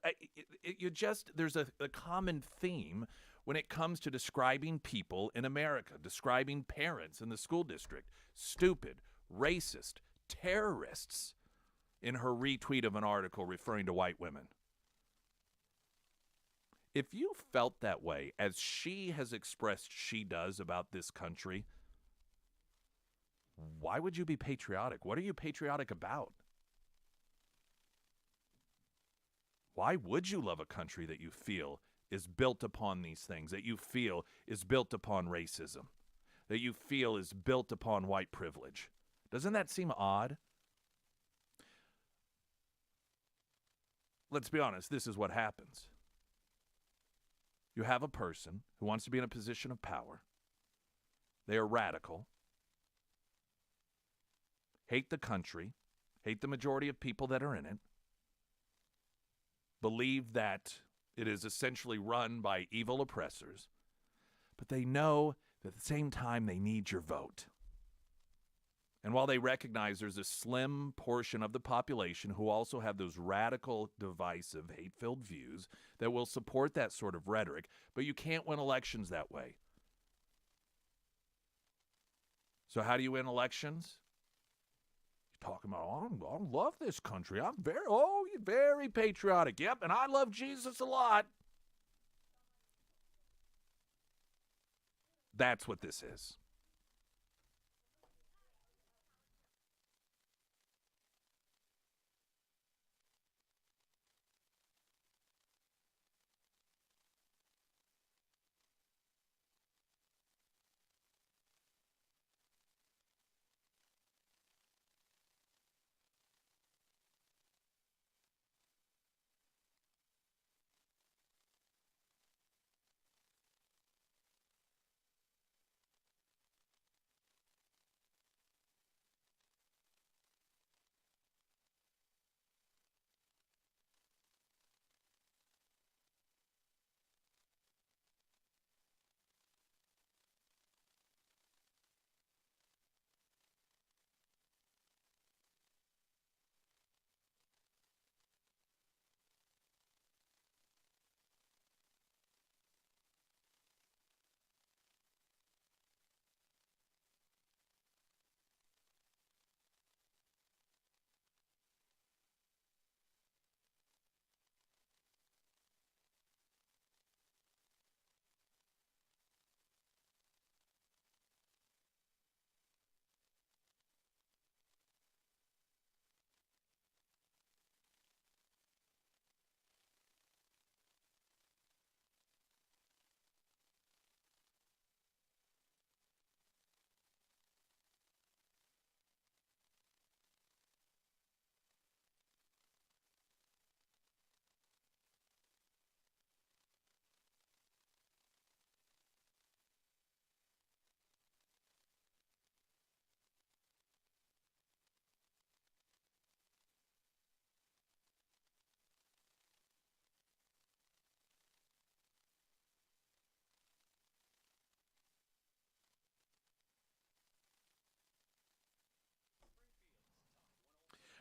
there's a common theme when it comes to describing people in America, describing parents in the school district. Stupid, racist, terrorists in her retweet of an article referring to white women. If you felt that way, as she has expressed she does about this country, why would you be patriotic? What are you patriotic about? Why would you love a country that you feel is built upon these things, that you feel is built upon racism, that you feel is built upon white privilege? Doesn't that seem odd? Let's be honest, this is what happens. You have a person who wants to be in a position of power. They are radical, hate the country, hate the majority of people that are in it, believe that it is essentially run by evil oppressors, but they know that at the same time they need your vote. And while they recognize there's a slim portion of the population who also have those radical, divisive, hate-filled views that will support that sort of rhetoric, but you can't win elections that way. So how do you win elections? You're talking about, I love this country. I'm very patriotic. Yep, and I love Jesus a lot. That's what this is.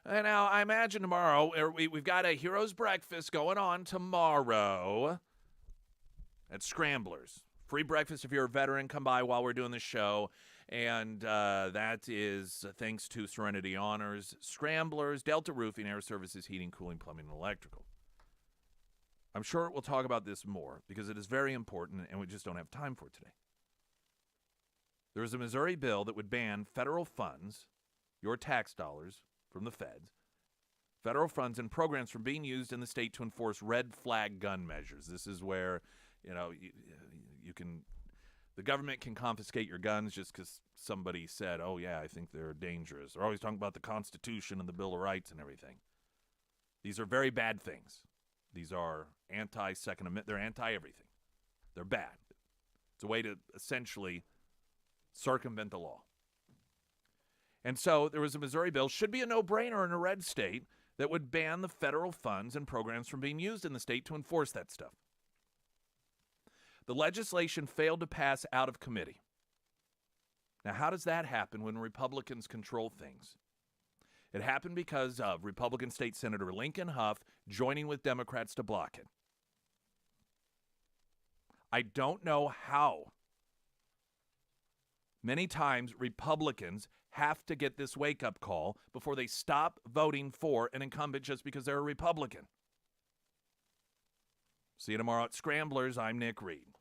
And now, I imagine tomorrow, we've got a Heroes Breakfast going on tomorrow at Scramblers. Free breakfast if you're a veteran. Come by while we're doing the show. And that is thanks to Serenity Honors, Scramblers, Delta Roofing, Air Services, Heating, Cooling, Plumbing, and Electrical. I'm sure we'll talk about this more because it is very important and we just don't have time for it today. There is a Missouri bill that would ban federal funds, your tax dollars from the feds, federal funds and programs from being used in the state to enforce red flag gun measures. This is where, you can, the government can confiscate your guns just because somebody said, oh yeah, I think they're dangerous. They're always talking about the Constitution and the Bill of Rights and everything. These are very bad things. These are anti-Second Amendment. They're anti-everything. They're bad. It's a way to essentially circumvent the law. And so there was a Missouri bill, should be a no-brainer in a red state, that would ban the federal funds and programs from being used in the state to enforce that stuff. The legislation failed to pass out of committee. Now, how does that happen when Republicans control things? It happened because of Republican State Senator Lincoln Huff joining with Democrats to block it. I don't know how many times Republicans have to get this wake-up call before they stop voting for an incumbent just because they're a Republican. See you tomorrow at Scramblers. I'm Nick Reed.